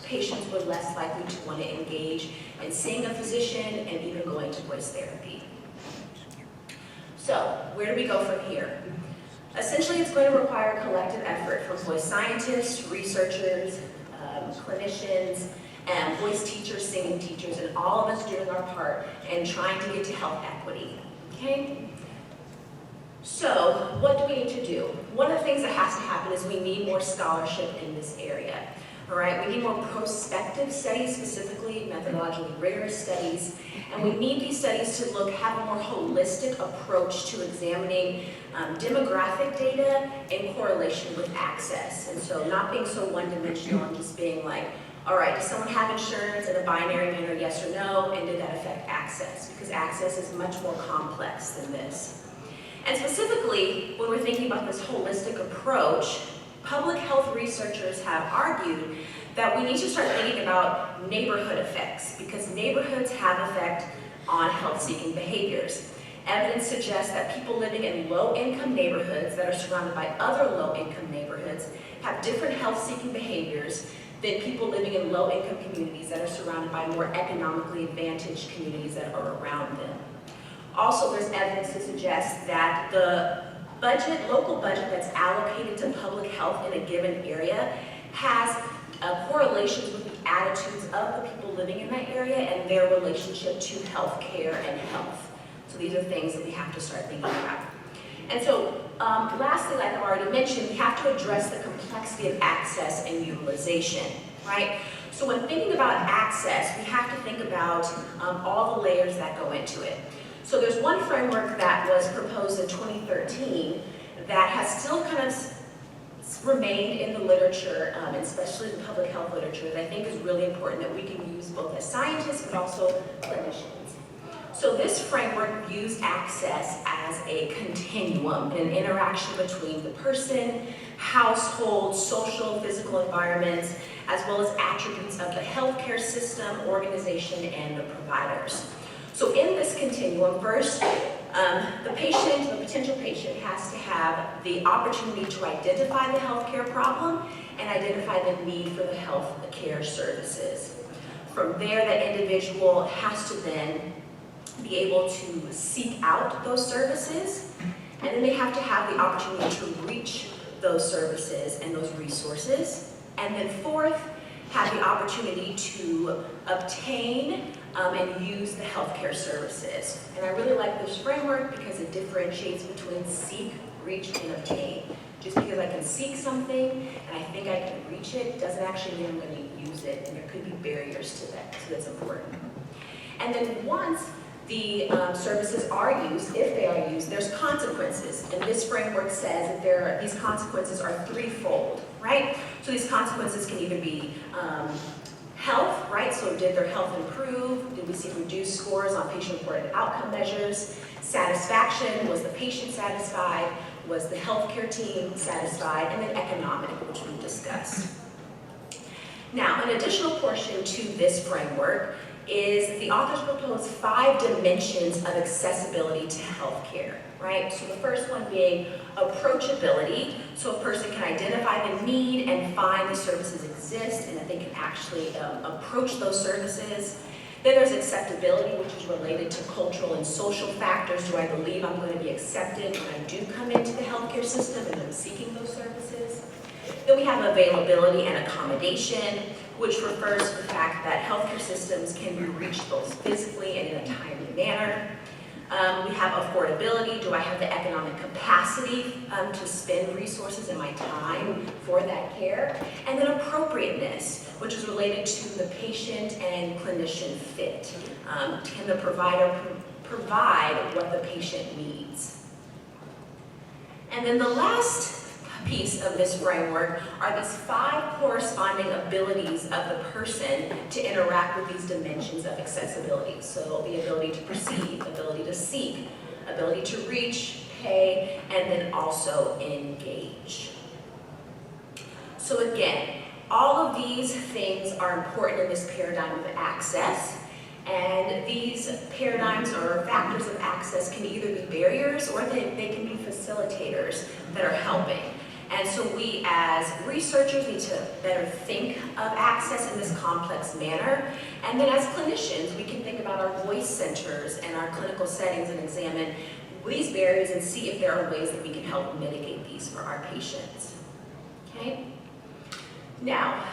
patients were less likely to want to engage in seeing a physician and even going to voice therapy. So, where do we go from here? Essentially, it's going to require a collective effort from voice scientists, researchers, clinicians, and voice teachers, singing teachers, and all of us doing our part in trying to get to health equity. Okay? So, what do we need to do? One of the things that has to happen is we need more scholarship in this area. All right, we need more prospective studies, specifically methodologically rigorous studies, and we need these studies to have a more holistic approach to examining demographic data in correlation with access. And so not being so one-dimensional and just being like, all right, does someone have insurance in a binary manner, yes or no, and did that affect access? Because access is much more complex than this. And specifically, when we're thinking about this holistic approach, public health researchers have argued that we need to start thinking about neighborhood effects because neighborhoods have effect on health-seeking behaviors. Evidence suggests that people living in low-income neighborhoods that are surrounded by other low-income neighborhoods have different health-seeking behaviors than people living in low-income communities that are surrounded by more economically advantaged communities that are around them. Also, there's evidence to suggest that the local budget that's allocated to public health in a given area has correlations with the attitudes of the people living in that area and their relationship to healthcare and health. So these are things that we have to start thinking about. And so, lastly, like I've already mentioned, we have to address the complexity of access and utilization, right? So when thinking about access, we have to think about all the layers that go into it. So there's one framework that was proposed in 2013 that has still kind of remained in the literature, especially the public health literature, that I think is really important that we can use both as scientists but also clinicians. So this framework views access as a continuum, an interaction between the person, household, social, physical environments, as well as attributes of the healthcare system, organization, and the providers. So in this continuum, first, the patient, the potential patient, has to have the opportunity to identify the healthcare problem and identify the need for the health care services. From there, that individual has to then be able to seek out those services, and then they have to have the opportunity to reach those services and those resources. And then fourth, have the opportunity to obtain and use the healthcare services. And I really like this framework because it differentiates between seek, reach, and obtain. Just because I can seek something and I think I can reach it doesn't actually mean I'm going to use it, and there could be barriers to that, so that's important. And then once the services are used, if they are used, there's consequences. And this framework says that these consequences are threefold, right? So these consequences can either be health, right? So did their health improve? Did we see reduced scores on patient-reported outcome measures? Satisfaction, was the patient satisfied? Was the healthcare team satisfied? And then economic, which we discussed. Now, an additional portion to this framework is the authors propose 5 dimensions of accessibility to healthcare, right? So the first one being approachability, so a person can identify the need and find the services exist and that they can actually approach those services. Then there's acceptability, which is related to cultural and social factors. Do I believe I'm going to be accepted when I do come into the healthcare system and I'm seeking those services? Then we have availability and accommodation, which refers to the fact that healthcare systems can be reached both physically and in a timely manner. We have affordability. Do I have the economic capacity to spend resources and my time for that care? And then appropriateness, which is related to the patient and clinician fit. Can the provider provide what the patient needs? And then the last piece of this framework are these 5 corresponding abilities of the person to interact with these dimensions of accessibility. So the ability to perceive, ability to seek, ability to reach, pay, and then also engage. So again, all of these things are important in this paradigm of access. And these paradigms or factors of access can either be barriers or they can be facilitators that are helping. And so we as researchers need to better think of access in this complex manner. And then as clinicians, we can think about our voice centers and our clinical settings and examine these barriers and see if there are ways that we can help mitigate these for our patients. Okay? Now,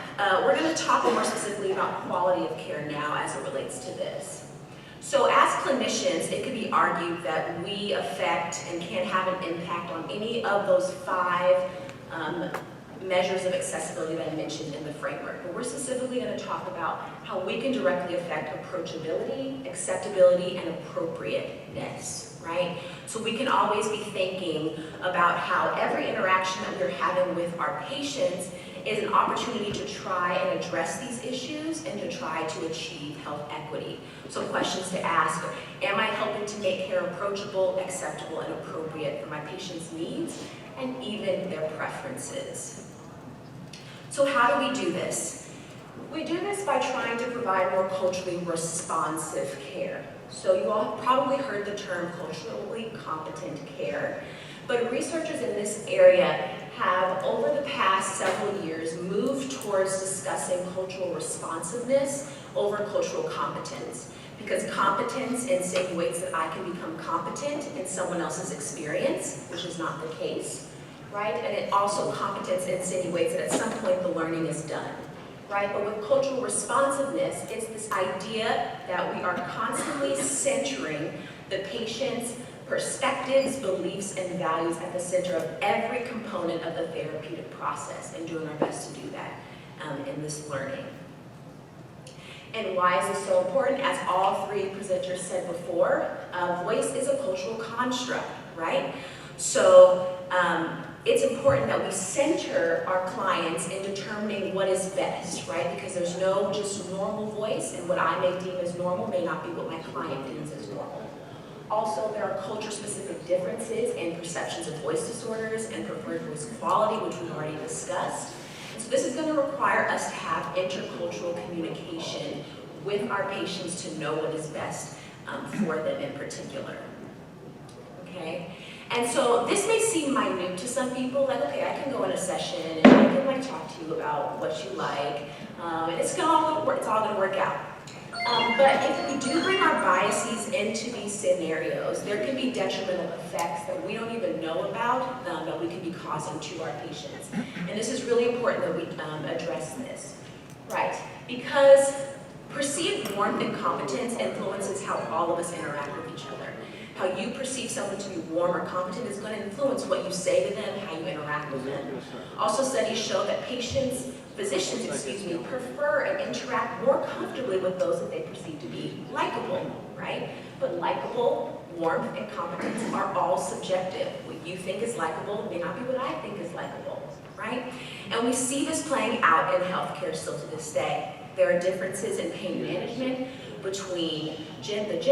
we're going to talk more specifically about quality of care now as it relates to this. So as clinicians, it could be argued that we affect and can have an impact on any of those 5 measures of accessibility that I mentioned in the framework. But we're specifically going to talk about how we can directly affect approachability, acceptability, and appropriateness, right? So we can always be thinking about how every interaction that we're having with our patients is an opportunity to try and address these issues and to try to achieve health equity. So questions to ask are, am I helping to make care approachable, acceptable, and appropriate for my patients' needs and even their preferences? So how do we do this? We do this by trying to provide more culturally responsive care. So you all have probably heard the term culturally competent care, but researchers in this area have, over the past several years, moved towards discussing cultural responsiveness over cultural competence. Because competence insinuates that I can become competent in someone else's experience, which is not the case. right? And it also competence insinuates that at some point the learning is done, right? But with cultural responsiveness, it's this idea that we are constantly centering the patient's perspectives, beliefs, and values at the center of every component of the therapeutic process, and doing our best to do that in this learning. And why is this so important? As all three presenters said before, voice is a cultural construct, right? So it's important that we center our clients in determining what is best, right? Because there's no just normal voice, and what I may deem as normal may not be what my client deems as normal. Also, there are culture-specific differences in perceptions of voice disorders and preferred voice quality, which we've already discussed. And so this is going to require us to have intercultural communication with our patients to know what is best for them in particular. Okay? And so this may seem minute to some people, like, okay, I can go in a session and I can like talk to you about what you like, and it's all going to work out. But if we do bring our biases into these scenarios, there can be detrimental effects that we don't even know about that we could be causing to our patients. And this is really important that we address this, right? Because perceived warmth and competence influences how all of us interact with each other. How you perceive someone to be warm or competent is going to influence what you say to them, how you interact with them. Also, studies show that physicians, prefer and interact more comfortably with those that they perceive to be likable, right? But likable, warmth, and competence are all subjective. What you think is likable may not be what I think is likable, right? And we see this playing out in healthcare still to this day. There are differences in pain management between genders.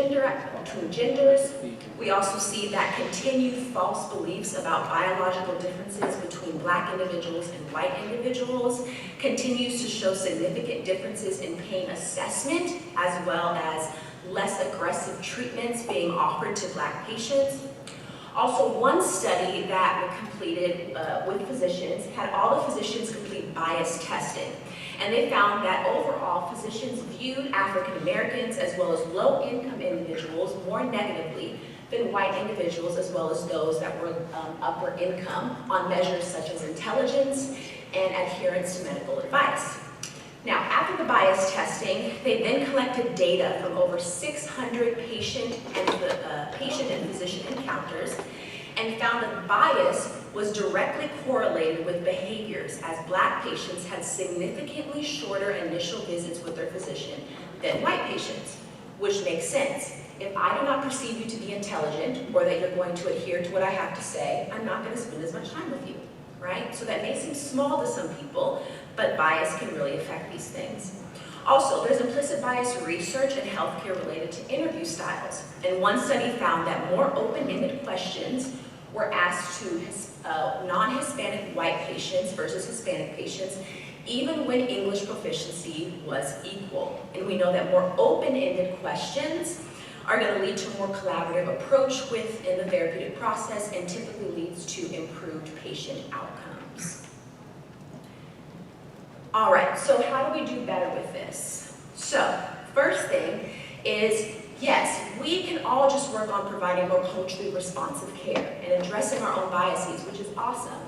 We also see that continued false beliefs about biological differences between Black individuals and white individuals continues to show significant differences in pain assessment, as well as less aggressive treatments being offered to Black patients. Also, one study that was completed with physicians had all the physicians complete bias testing. And they found that overall, physicians viewed African Americans as well as low-income individuals more negatively than white individuals, as well as those that were upper income, on measures such as intelligence and adherence to medical advice. Now, after the bias testing, they then collected data from over 600 patient and physician encounters and found that bias was directly correlated with behaviors, as Black patients had significantly shorter initial visits with their physician than white patients, which makes sense. If I do not perceive you to be intelligent or that you're going to adhere to what I have to say, I'm not going to spend as much time with you, right? So that may seem small to some people, but bias can really affect these things. Also, there's implicit bias research in healthcare related to interview styles. And one study found that more open-ended questions were asked to non-Hispanic white patients versus Hispanic patients, even when English proficiency was equal. And we know that more open-ended questions are going to lead to a more collaborative approach within the therapeutic process and typically leads to improved patient outcomes. All right, so how do we do better with this? So, first thing is, yes, we can all just work on providing more culturally responsive care and addressing our own biases, which is awesome.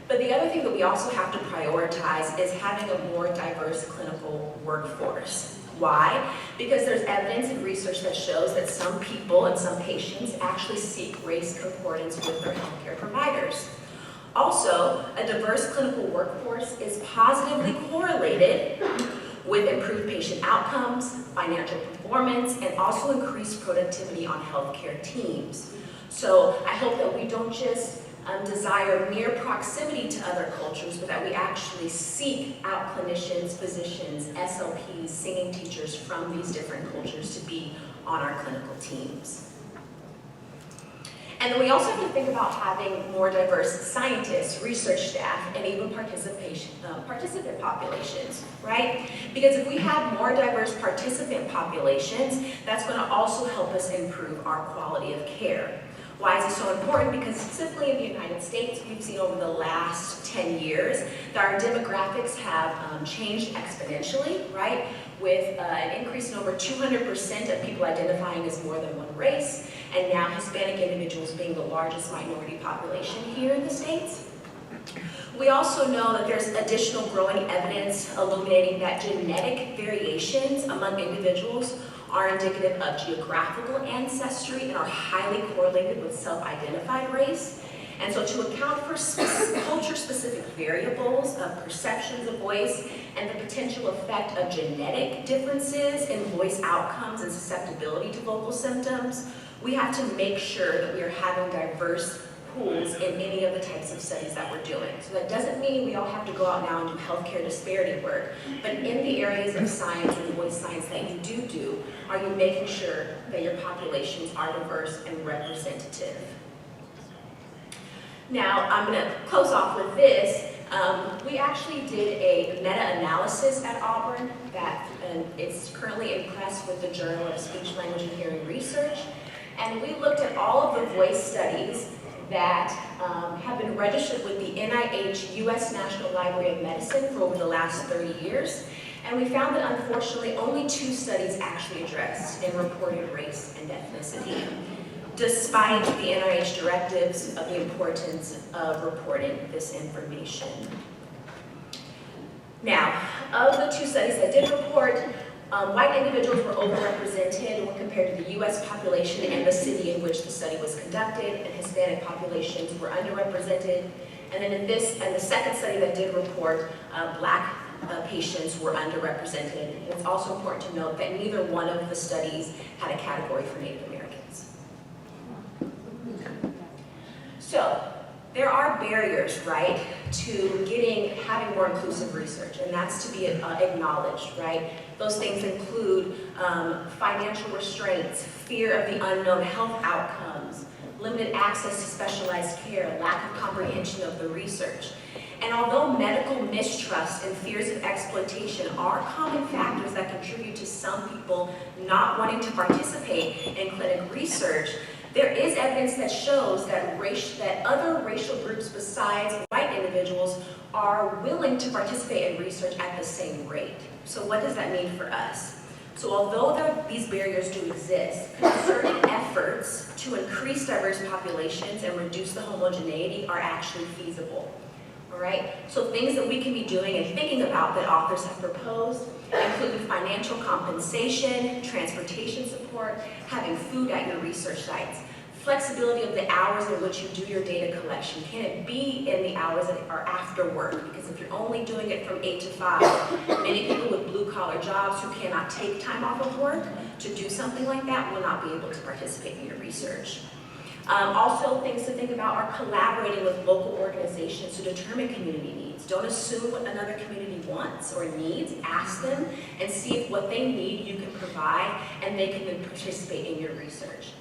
But the other thing that we also have to prioritize is having a more diverse clinical workforce. Why? Because there's evidence and research that shows that some people and some patients actually seek race concordance with their healthcare providers. Also, a diverse clinical workforce is positively correlated with improved patient outcomes, financial performance, and also increased productivity on healthcare teams. So I hope that we don't just desire mere proximity to other cultures, but that we actually seek out clinicians, physicians, SLPs, singing teachers from these different cultures to be on our clinical teams. And then we also have to think about having more diverse scientists, research staff, and even participant populations, right? Because if we have more diverse participant populations, that's going to also help us improve our quality of care. Why is it so important? Because specifically in the United States, we've seen over the last 10 years that our demographics have changed exponentially, right? With an increase in over 200% of people identifying as more than one race, and now Hispanic individuals being the largest minority population here in the States. We also know that there's additional growing evidence illuminating that genetic variations among individuals are indicative of geographical ancestry and are highly correlated with self-identified race. And so to account for culture-specific variables of perceptions of voice and the potential effect of genetic differences in voice outcomes and susceptibility to vocal symptoms, we have to make sure that we are having diverse pools in any of the types of studies that we're doing. So that doesn't mean we all have to go out now and do healthcare disparity work, but in the areas of science and voice science that you do, are you making sure that your populations are diverse and representative? Now, I'm going to close off with this. We actually did a meta-analysis at Auburn that it's currently in press with the Journal of Speech, Language, and Hearing Research. And we looked at all of the voice studies that have been registered with the NIH U.S. National Library of Medicine for over the last 30 years. And we found that unfortunately only 2 studies actually addressed and reported race and ethnicity, despite the NIH directives of the importance of reporting this information. Now, of the 2 studies that did report, white individuals were overrepresented when compared to the U.S. population and the city in which the study was conducted, and Hispanic populations were underrepresented. And then in the second study that did report, Black patients were underrepresented. And it's also important to note that neither one of the studies had a category for Native Americans. So, there are barriers, right, to having more inclusive research, and that's to be acknowledged, right? Those things include financial restraints, fear of the unknown health outcomes, limited access to specialized care, lack of comprehension of the research. And although medical mistrust and fears of exploitation are common factors that contribute to some people not wanting to participate in clinical research, there is evidence that shows that other racial groups besides white individuals are willing to participate in research at the same rate. So what does that mean for us? So although these barriers do exist, concerted efforts to increase diverse populations and reduce the homogeneity are actually feasible. All right? So things that we can be doing and thinking about that authors have proposed include financial compensation, transportation support, having food at your research sites, flexibility of the hours in which you do your data collection. Can it be in the hours that are after work? Because if you're only doing it from 8 to 5, many people with blue-collar jobs who cannot take time off of work to do something like that will not be able to participate in your research. Also, things to think about are collaborating with local organizations to determine community needs. Don't assume what another community wants or needs. Ask them and see if what they need you can provide, and they can then participate in your research.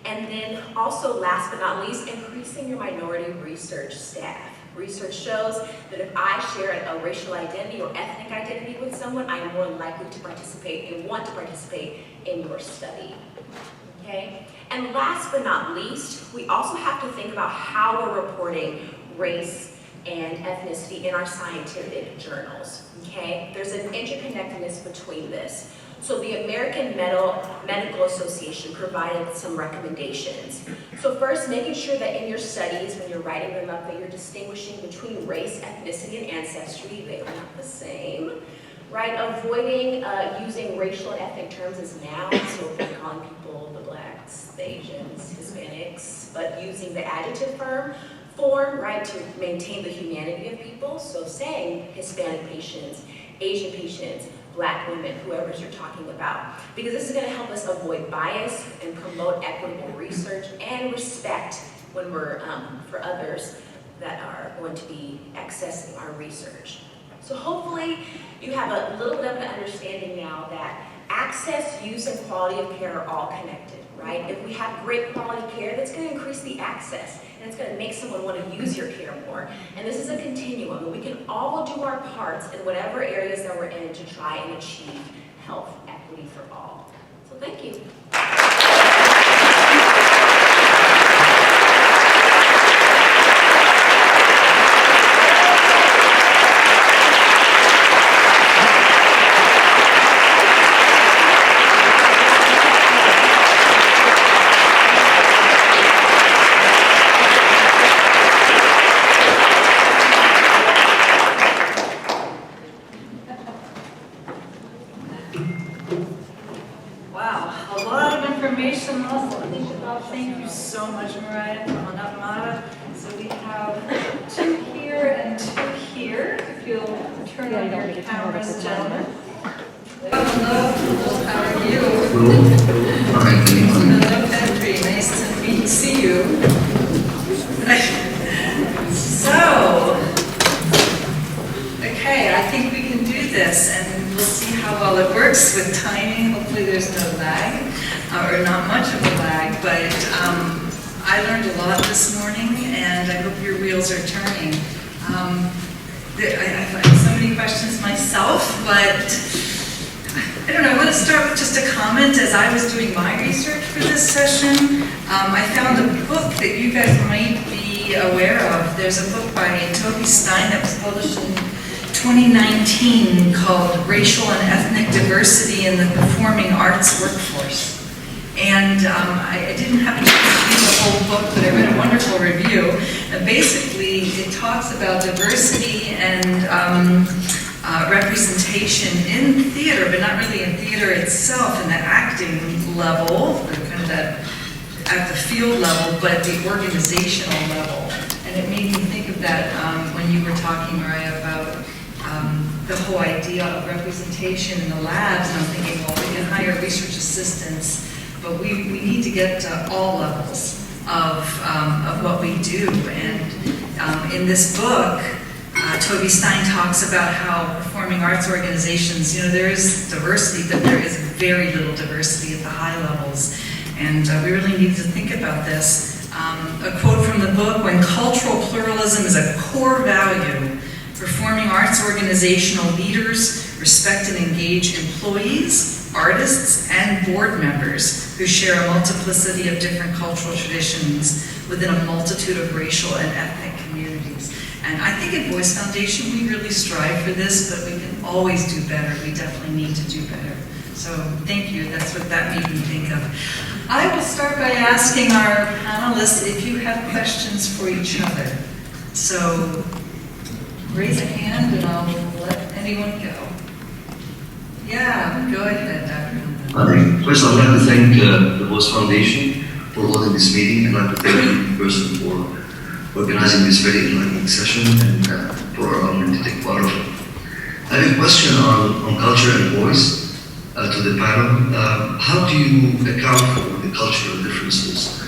And then also, last but not least, increasing your minority research staff. Research shows that if I share a racial identity or ethnic identity with someone, I am more likely to participate and want to participate in your study. Okay? And last but not least, we also have to think about how we're reporting race and ethnicity in our scientific journals. Okay? There's an interconnectedness between this. So the American Medical Association provided some recommendations. So first, making sure that in your studies, when you're writing them up, that you're distinguishing between race, ethnicity, and ancestry. They are not the same, right? Avoiding using racial and ethnic terms as nouns, so if we're calling people the blacks, the Asians, Hispanics, but using the adjective form, right, to maintain the humanity of people. So saying Hispanic patients, Asian patients, Black women, whoever you're talking about, because this is going to help us avoid bias and promote equitable research and respect when we're for others that are going to be accessing our research. So hopefully you have a little bit of an understanding now that access, use, and quality of care are all connected, right? If we have great quality care, that's going to increase the access, and it's going to make someone want to use your care more. And this is a continuum, and we can all do our parts in whatever areas that we're in to try and achieve health equity for all. So thank you. Wow, a lot of information also to think about. Thank you so much, Mariah. Come on up, Mara. So we have 2 here and 2 here. If you'll turn on your cameras, gentlemen. Hello, how are you? Hello, Petri. Nice to see you. So, okay, I think we can do this, and we'll see how well it works with timing. Hopefully there's no lag, or not much of a lag, but I learned a lot this morning, and I hope your wheels are turning. I have so many questions myself, but I don't know, I want to start with just a comment. As I was doing my research for this session, I found a book that you guys might be aware of. There's a book by Toby Stein that was published in 2019 called Racial and Ethnic Diversity in the Performing Arts Workforce. And I didn't have a chance to read the whole book, but I read a wonderful review. And basically, it talks about diversity and representation in theater, but not really in theater itself, in the acting level, or kind of that at the field level, but the organizational level. And it made me think of that when you were talking, Mariah, about the whole idea of representation in the labs. And I'm thinking, well, we can hire research assistants, but we need to get to all levels of what we do. And in this book, Toby Stein talks about how performing arts organizations, there is diversity, but there is very little diversity at the high levels. And we really need to think about this. A quote from the book: "When cultural pluralism is a core value, performing arts organizational leaders respect and engage employees, artists, and board members who share a multiplicity of different cultural traditions within a multitude of racial and ethnic communities." And I think at Voice Foundation, we really strive for this, but we can always do better. We definitely need to do better. So thank you. That's what that made me think of. I will start by asking our panelists if you have questions for each other. So raise a hand and I'll let anyone go. Yeah, go ahead, Dr. First, I'd like to thank the Voice Foundation for holding this meeting, and I'd like to thank you in person for organizing this very enlightening session and for our honor to take part of it. I have a question on culture and voice to the panel. How do you account for the cultural differences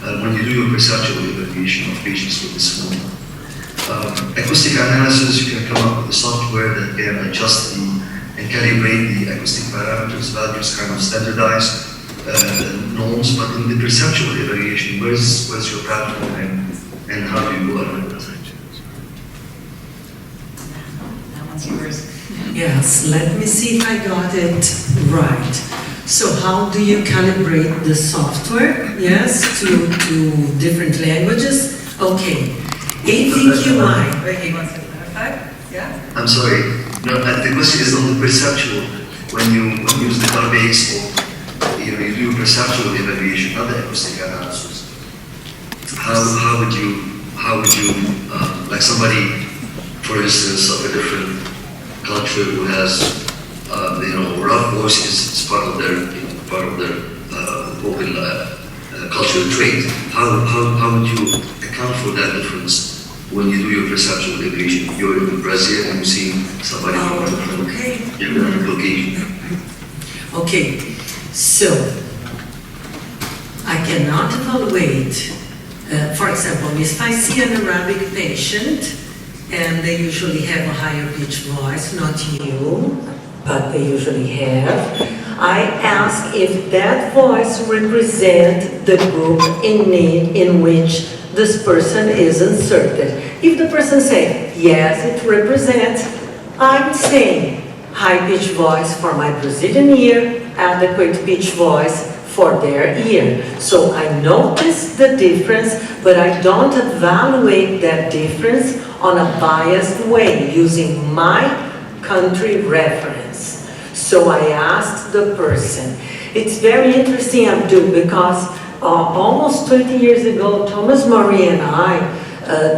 when you do your perceptual evaluation of patients with this form? Acoustic analysis, you can come up with a software that can adjust and calibrate the acoustic parameters, values, kind of standardized norms, but in the perceptual evaluation, where's your platform and how do you go about it? That one's yours. Yes, let me see if I got it right. So how do you calibrate the software? Yes, to different languages? Okay. AVQI. Wait, he wants to clarify? Yeah? I'm sorry. No, the question is on the perceptual. When you use the database or you do perceptual evaluation, not the acoustic analysis. How would you like somebody, for instance, of a different culture who has rough voice is part of their vocal cultural trait. How would you account for that difference when you do your perceptual evaluation? You're in Brazil and you see somebody from a different location. Okay, so I cannot evaluate. For example, if I see an Arabic patient and they usually have a higher pitched voice, not you, but they usually have, I ask if that voice represents the group in need in which this person is inserted. If the person says, yes, it represents, I'm saying high pitched voice for my Brazilian ear, adequate pitched voice for their ear. So I notice the difference, but I don't evaluate that difference on a biased way using my country reference. So I asked the person. It's very interesting, Abdul, because almost 20 years ago, Thomas Murray and I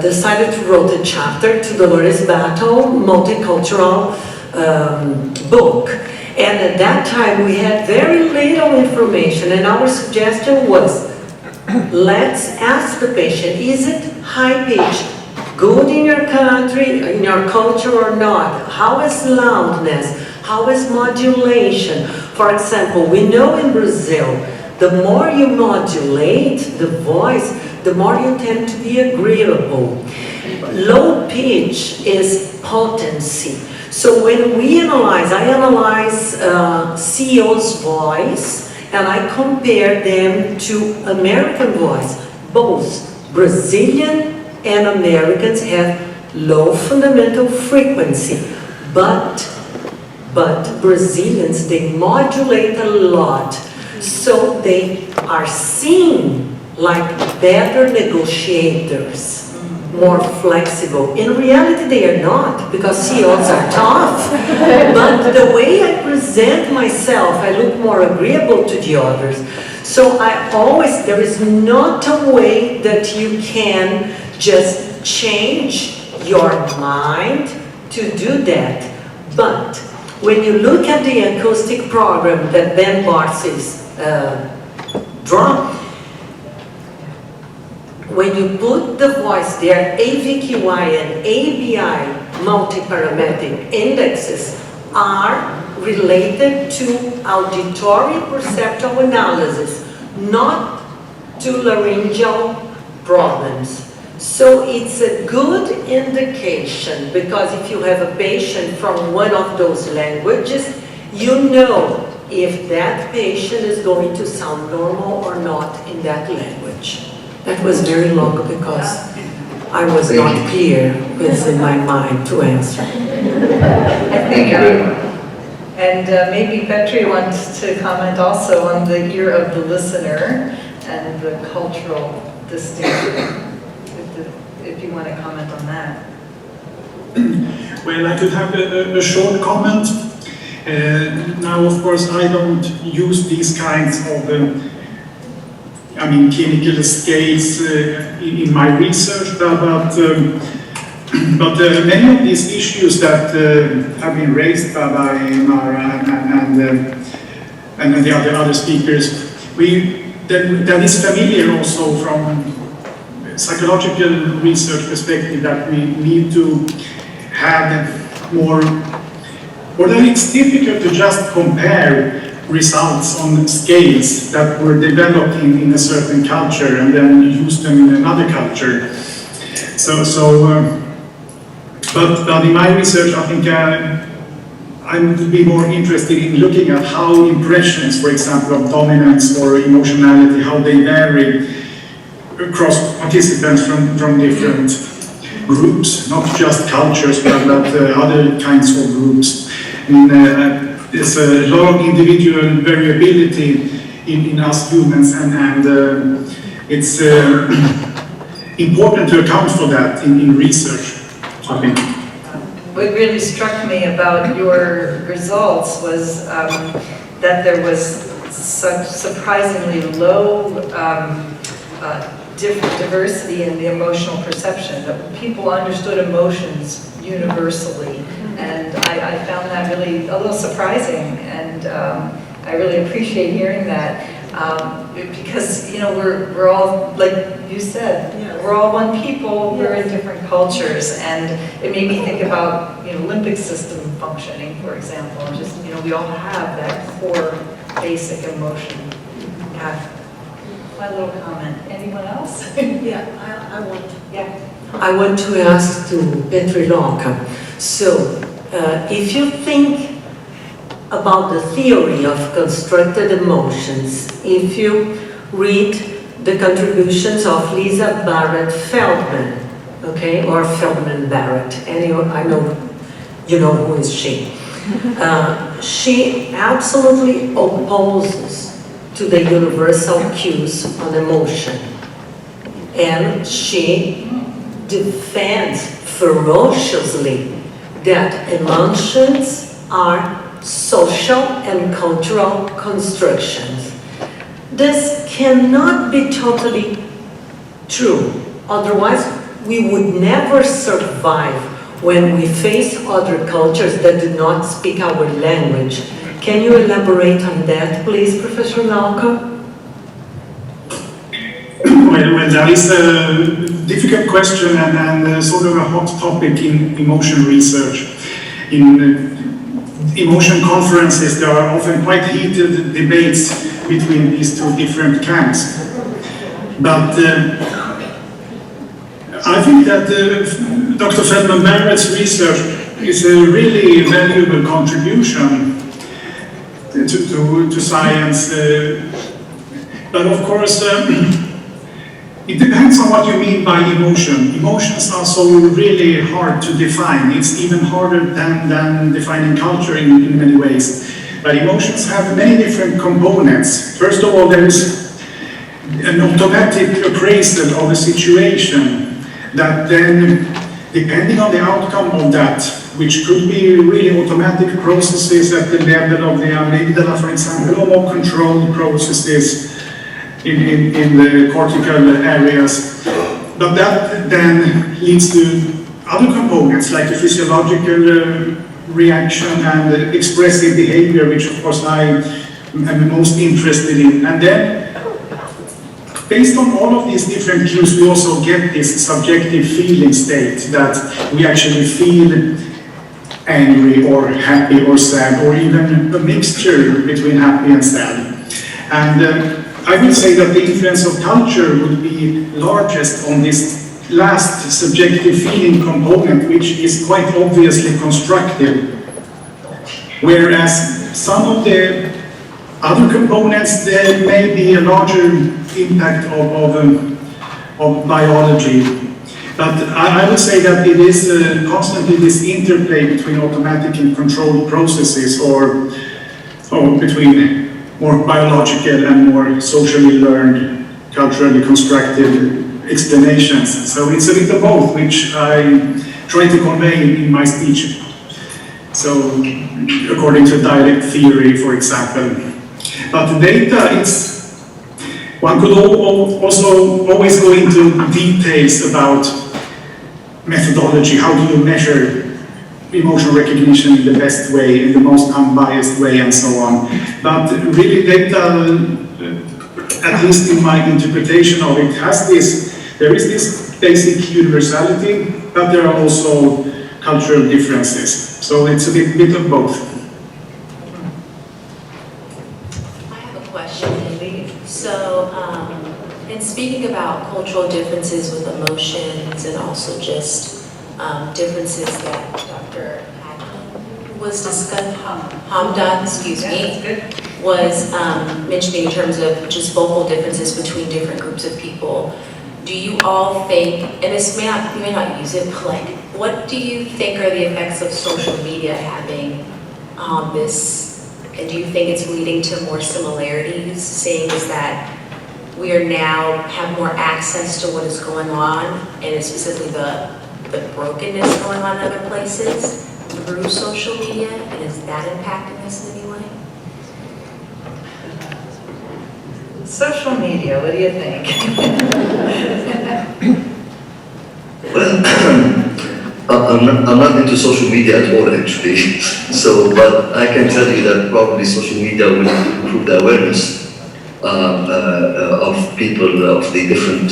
decided to write a chapter to Dolores Battle multicultural book. And at that time, we had very little information, and our suggestion was, let's ask the patient, is it high-pitched, good in your country, in your culture or not? How is loudness? How is modulation? For example, we know in Brazil, the more you modulate the voice, the more you tend to be agreeable. Low pitch is potency. So when we analyze, I analyze CEO's voice and I compare them to American voice. Both Brazilian and Americans have low fundamental frequency, but Brazilians, they modulate a lot. So they are seen like better negotiators, more flexible. In reality, they are not, because CEOs are tough. But the way I present myself, I look more agreeable to the others. So there is not a way that you can just change your mind to do that. But when you look at the acoustic program that Ben Barsi's drum, when you put the voice there, AVQI and ABI multiparametric indexes are related to auditory perceptual analysis, not to laryngeal problems. So it's a good indication, because if you have a patient from one of those languages, you know if that patient is going to sound normal or not in that language. That was very long because I was not clear within my mind to answer. I think, and maybe Petri wants to comment also on the ear of the listener and the cultural distinction, if you want to comment on that. Well, I could have a short comment. Now, of course, I don't use these kinds of clinical scales in my research, but many of these issues that have been raised by Mara and the other speakers, that is familiar also from psychological research perspective, that we need to have more, or that it's difficult to just compare results on scales that were developed in a certain culture and then use them in another culture. But in my research, I think I would be more interested in looking at how impressions, for example, of dominance or emotionality, how they vary across participants from different groups, not just cultures, but other kinds of groups. There's a lot of individual variability in us humans, and it's important to account for that in research, I think. What really struck me about your results was that there was such surprisingly low diversity in the emotional perception, that people understood emotions universally, and I found that really a little surprising, and I really appreciate hearing that, because we're all, like you said, we're all one people, we're in different cultures, and it made me think about limbic system functioning, for example, and just we all have that core basic emotion. Yeah. My little comment. Anyone else? I want to ask to Petri Lonka. So, if you think about the theory of constructed emotions, if you read the contributions of Lisa Barrett Feldman, okay, or Feldman Barrett, I know you know who is she. She absolutely opposes to the universal cues on emotion, and she defends ferociously that emotions are social and cultural constructions. This cannot be totally true, otherwise we would never survive when we face other cultures that do not speak our language. Can you elaborate on that, please, Professor Lauka? Well, that is a difficult question and sort of a hot topic in emotion research. In emotion conferences, there are often quite heated debates between these two different camps. But I think that Dr. Feldman Barrett's research is a really valuable contribution to science. But of course, it depends on what you mean by emotion. Emotions are so really hard to define. It's even harder than defining culture in many ways. But emotions have many different components. First of all, there is an automatic appraisal of a situation that then, depending on the outcome of that, which could be really automatic processes at the level of the amygdala, for example, or more controlled processes in the cortical areas. But that then leads to other components like the physiological reaction and expressive behavior, which of course I am most interested in. And then, based on all of these different cues, we also get this subjective feeling state that we actually feel angry or happy or sad, or even a mixture between happy and sad. And I would say that the influence of culture would be largest on this last subjective feeling component, which is quite obviously constructive. Whereas some of the other components, there may be a larger impact of biology. But I would say that it is constantly this interplay between automatic and controlled processes, or between more biological and more socially learned, culturally constructed explanations. So it's a bit of both, which I try to convey in my speech. So, according to dialect theory, for example. But data is, one could also always go into details about methodology. How do you measure emotional recognition in the best way, in the most unbiased way, and so on. But really data, at least in my interpretation of it, there is this basic universality, but there are also cultural differences. So it's a bit of both. I have a question, maybe. So, in speaking about cultural differences with emotions and also just differences that Dr. was discussing, Hamdan, excuse me, was mentioning in terms of just vocal differences between different groups of people. Do you all think, and this you may not use it, but like, what do you think are the effects of social media having on this? And do you think it's leading to more similarities, seeing as that we are now have more access to what is going on, and it's specifically the brokenness going on in other places through social media, and is that impacting us in any way? Social media, what do you think? Well, I'm not into social media at all, actually. So, but I can tell you that probably social media will improve the awareness of people of the different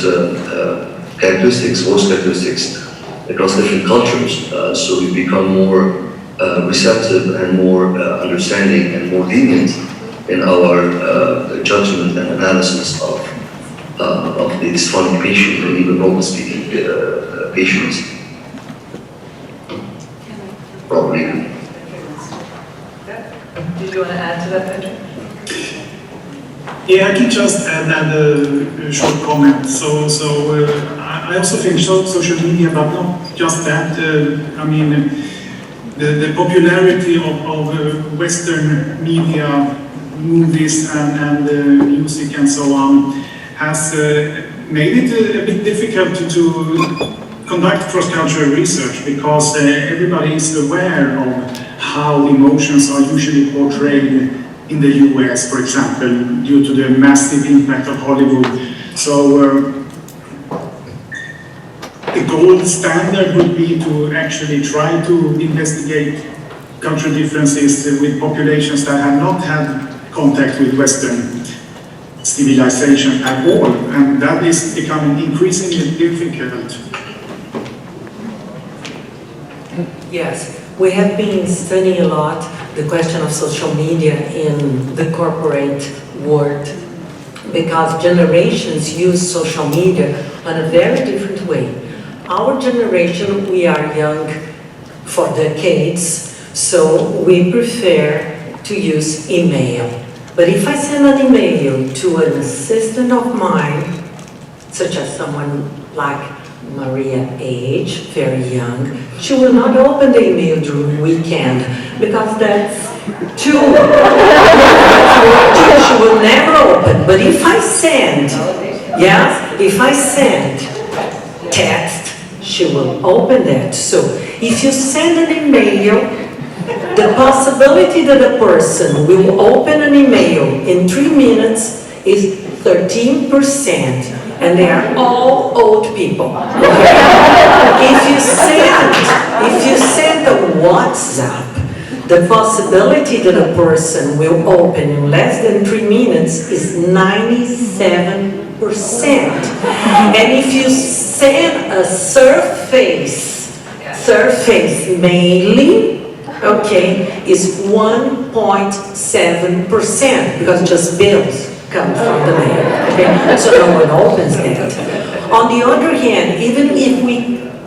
characteristics, host characteristics across different cultures. So we become more receptive and more understanding and more lenient in our judgment and analysis of the dysphonic patient and even normal speaking patients. Probably. Did you want to add to that, Patrick? Yeah, I can just add a short comment. So I also think social media, but not just that. I mean, the popularity of Western media, movies and music and so on, has made it a bit difficult to conduct cross-cultural research, because everybody is aware of how emotions are usually portrayed in the US, for example, due to the massive impact of Hollywood. So the gold standard would be to actually try to investigate cultural differences with populations that have not had contact with Western civilization at all, and that is becoming increasingly difficult. Yes, we have been studying a lot the question of social media in the corporate world, because generations use social media in a very different way. Our generation, we are young for decades, so we prefer to use email. But if I send an email to an assistant of mine, such as someone like Maria age, very young, she will not open the email during weekend because that's too, she will never open. But if I send, yes, if I send text, she will open that. So if you send an email, the possibility that a person will open an email in 3 minutes is 13%, and they are all old people. If you send a WhatsApp, the possibility that a person will open in less than 3 minutes is 97%. And if you send a surface mailing, okay, is 1.7%, because just bills come from the mail, okay? So no one opens that. On the other hand, even if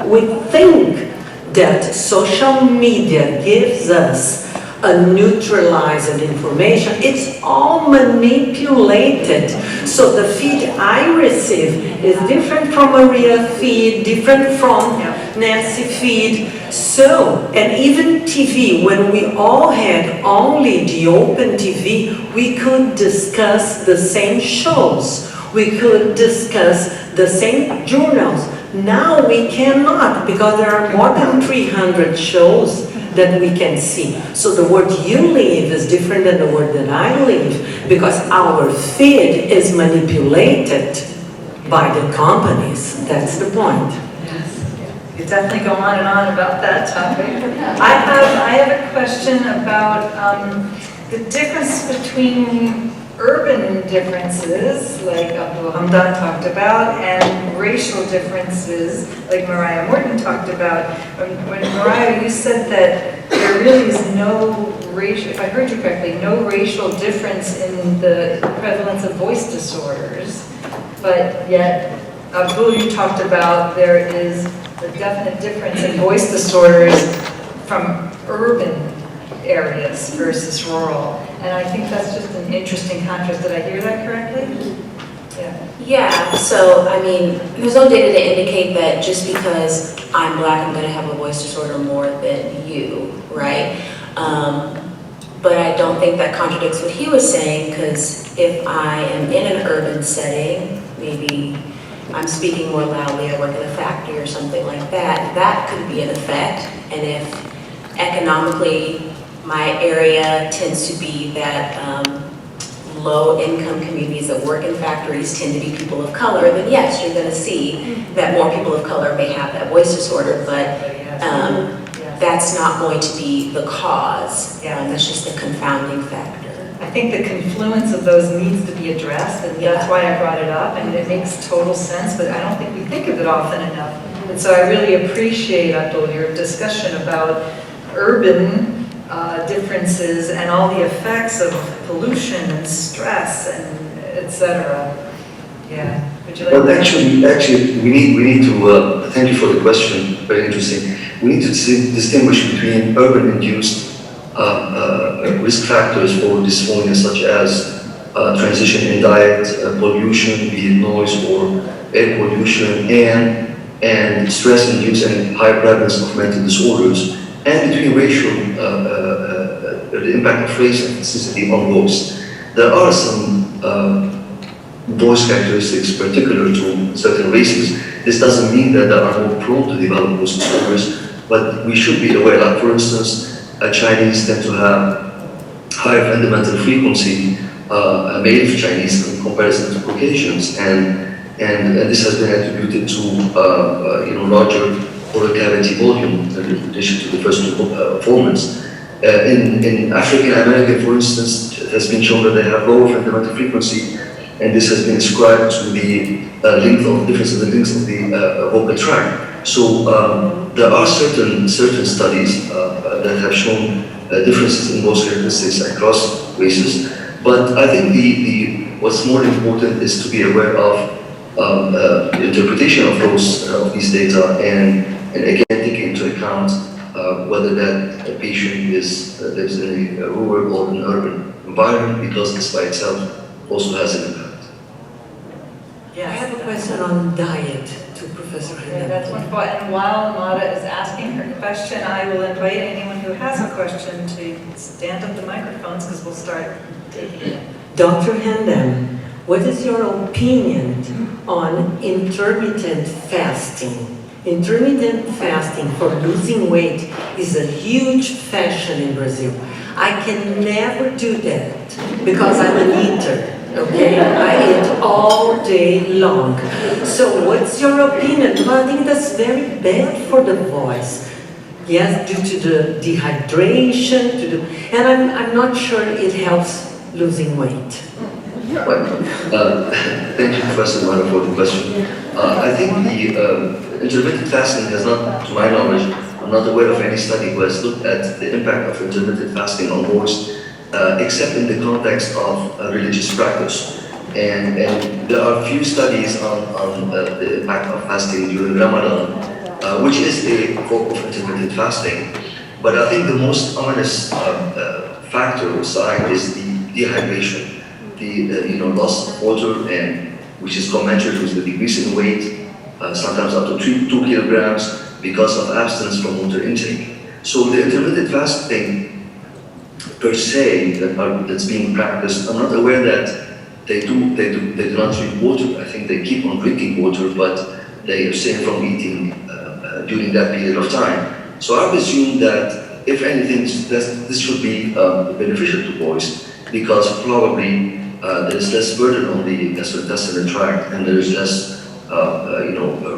we think that social media gives us a neutralized information, it's all manipulated. So the feed I receive is different from Maria feed, different from Nancy feed. So, and even TV, when we all had only the open TV, we could discuss the same shows. We could discuss the same journals. Now we cannot, because there are more than 300 shows that we can see. So the world you live is different than the world that I live, because our feed is manipulated by the companies. That's the point. You definitely go on and on about that topic. I have a question about the difference between urban differences, like Abdul Hamdan talked about, and racial differences, like Mariah Morton talked about. When Mariah, you said that there really is no racial, if I heard you correctly, no racial difference in the prevalence of voice disorders, but yet, Abdul, you talked about there is a definite difference in voice disorders from urban areas versus rural. And I think that's just an interesting contrast. Did I hear that correctly? Yeah. Yeah, so I mean, there's no data to indicate that just because I'm black, I'm going to have a voice disorder more than you, right? But I don't think that contradicts what he was saying, because if I am in an urban setting, maybe I'm speaking more loudly, I work in a factory or something like that, that could be an effect. And if economically my area tends to be that low-income communities that work in factories tend to be people of color, then yes, you're going to see that more people of color may have that voice disorder, but that's not going to be the cause. That's just a confounding factor. I think the confluence of those needs to be addressed, and that's why I brought it up, and it makes total sense, but I don't think we think of it often enough. And so I really appreciate, Abdul, your discussion about urban differences and all the effects of pollution and stress and etc. Yeah. Would you like Well, to actually, we need to. Thank you for the question. Very interesting. We need to distinguish between urban-induced risk factors for dysphonia, such as transition in diet, pollution, be it noise or air pollution, and stress-induced and high prevalence of mental disorders, and between racial, the impact of race and ethnicity on voice. There are some voice characteristics particular to certain races. This doesn't mean that they are more prone to develop voice disorders, but we should be aware. Like, for instance, Chinese tend to have higher fundamental frequency, male Chinese in comparison to Caucasians, and this has been attributed to larger oral cavity volume in addition to the first two formats. In African American, for instance, it has been shown that they have lower fundamental frequency, and this has been ascribed to the difference in the length of the vocal tract. So there are certain studies that have shown differences in voice characteristics across races, but I think what's more important is to be aware of interpretation of these data, and again taking into account whether that patient lives in a rural or an urban environment, because this by itself also has an impact. Yeah, I have a question on diet to Professor Yeah, Hendon. that's wonderful. And while Amada is asking her question, I will invite anyone who has a question to stand up the microphones, because we'll start taking it. Dr. Hendon, what is your opinion on intermittent fasting? Intermittent fasting for losing weight is a huge fashion in Brazil. I can never do that because I'm an eater. Okay, I eat all day long. So what's your opinion? Well, I think that's very bad for the voice. Yes, due to the dehydration, and I'm not sure it helps losing weight. Well, thank you, Professor Mara, for the question. I think the intermittent fasting has not, to my knowledge, I'm not aware of any study who has looked at the impact of intermittent fasting on voice, except in the context of religious practice. And there are few studies on the impact of fasting during Ramadan, which is a form of intermittent fasting. But I think the most honest factor side is the dehydration, the loss of water, and which is commensurate with the decrease in weight, sometimes up to 2 kilograms because of abstinence from water intake. So the intermittent fasting per se that's being practiced, I'm not aware that they do not drink water. I think they keep on drinking water, but they abstain from eating during that period of time. So I presume that if anything, this should be beneficial to voice, because probably there is less burden on the gastrointestinal tract, and there is less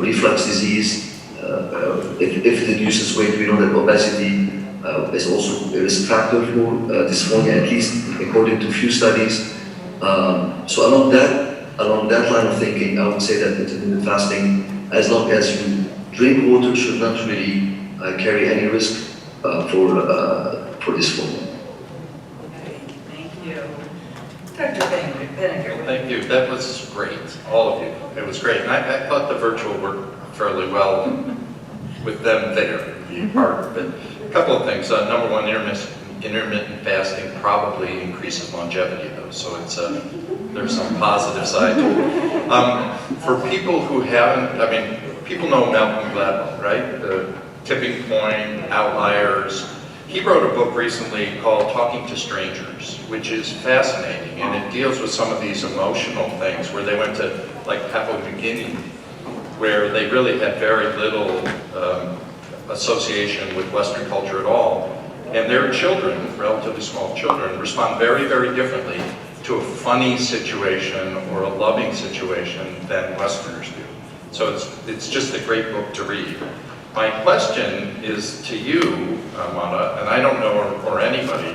reflux disease. If it reduces weight, we know that obesity is also a risk factor for dysphonia, at least according to few studies. So along that line of thinking, I would say that intermittent fasting, as long as you drink water, should not really carry any risk for dysphonia. Okay, thank you. Dr. Benninger. Thank you. That was great, all of you. It was great. And I thought the virtual worked fairly well with them there, being part of it. A couple of things. Number one, intermittent fasting probably increases longevity, though, so it's there's some positive side to it. For people who haven't, people know Malcolm Gladwell, right? The Tipping Point, Outliers. He wrote a book recently called Talking to Strangers, which is fascinating, and it deals with some of these emotional things where they went to, like, Papua New Guinea, where they really had very little association with Western culture at all. And their children, relatively small children, respond very, very differently to a funny situation or a loving situation than Westerners do. So it's just a great book to read. My question is to you, Amada, and I don't know, or anybody.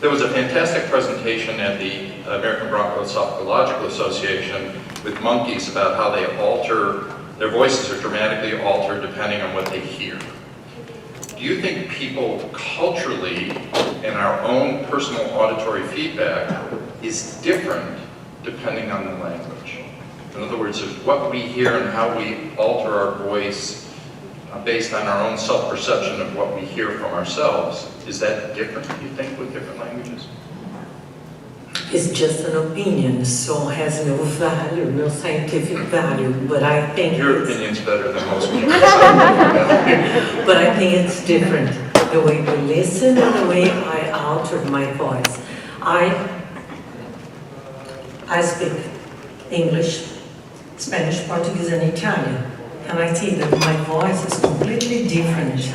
There was a fantastic presentation at the American Bronchoesophageal Association with monkeys about how they alter, their voices are dramatically altered depending on what they hear. Do you think people culturally and our own personal auditory feedback is different depending on the language? In other words, if what we hear and how we alter our voice based on our own self-perception of what we hear from ourselves, is that different, you think, with different languages? It's just an opinion, so has no value, no scientific value, but I think your opinion's better than most people's. But I think it's different, the way we listen and the way I altered my voice. I speak English, Spanish, Portuguese, and Italian, and I see that my voice is completely different,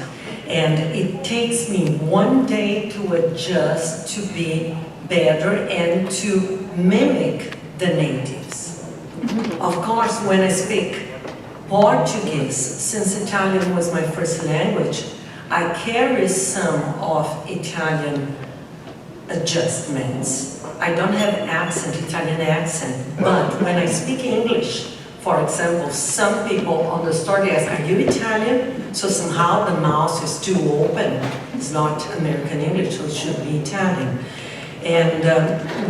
and it takes me one day to adjust to be better and to mimic the natives. Of course, when I speak Portuguese, since Italian was my first language, I carry some of Italian adjustments. I don't have Italian accent, but when I speak English, for example, some people on the store, they ask, are you Italian? So somehow the mouth is too open. It's not American English, so it should be Italian. And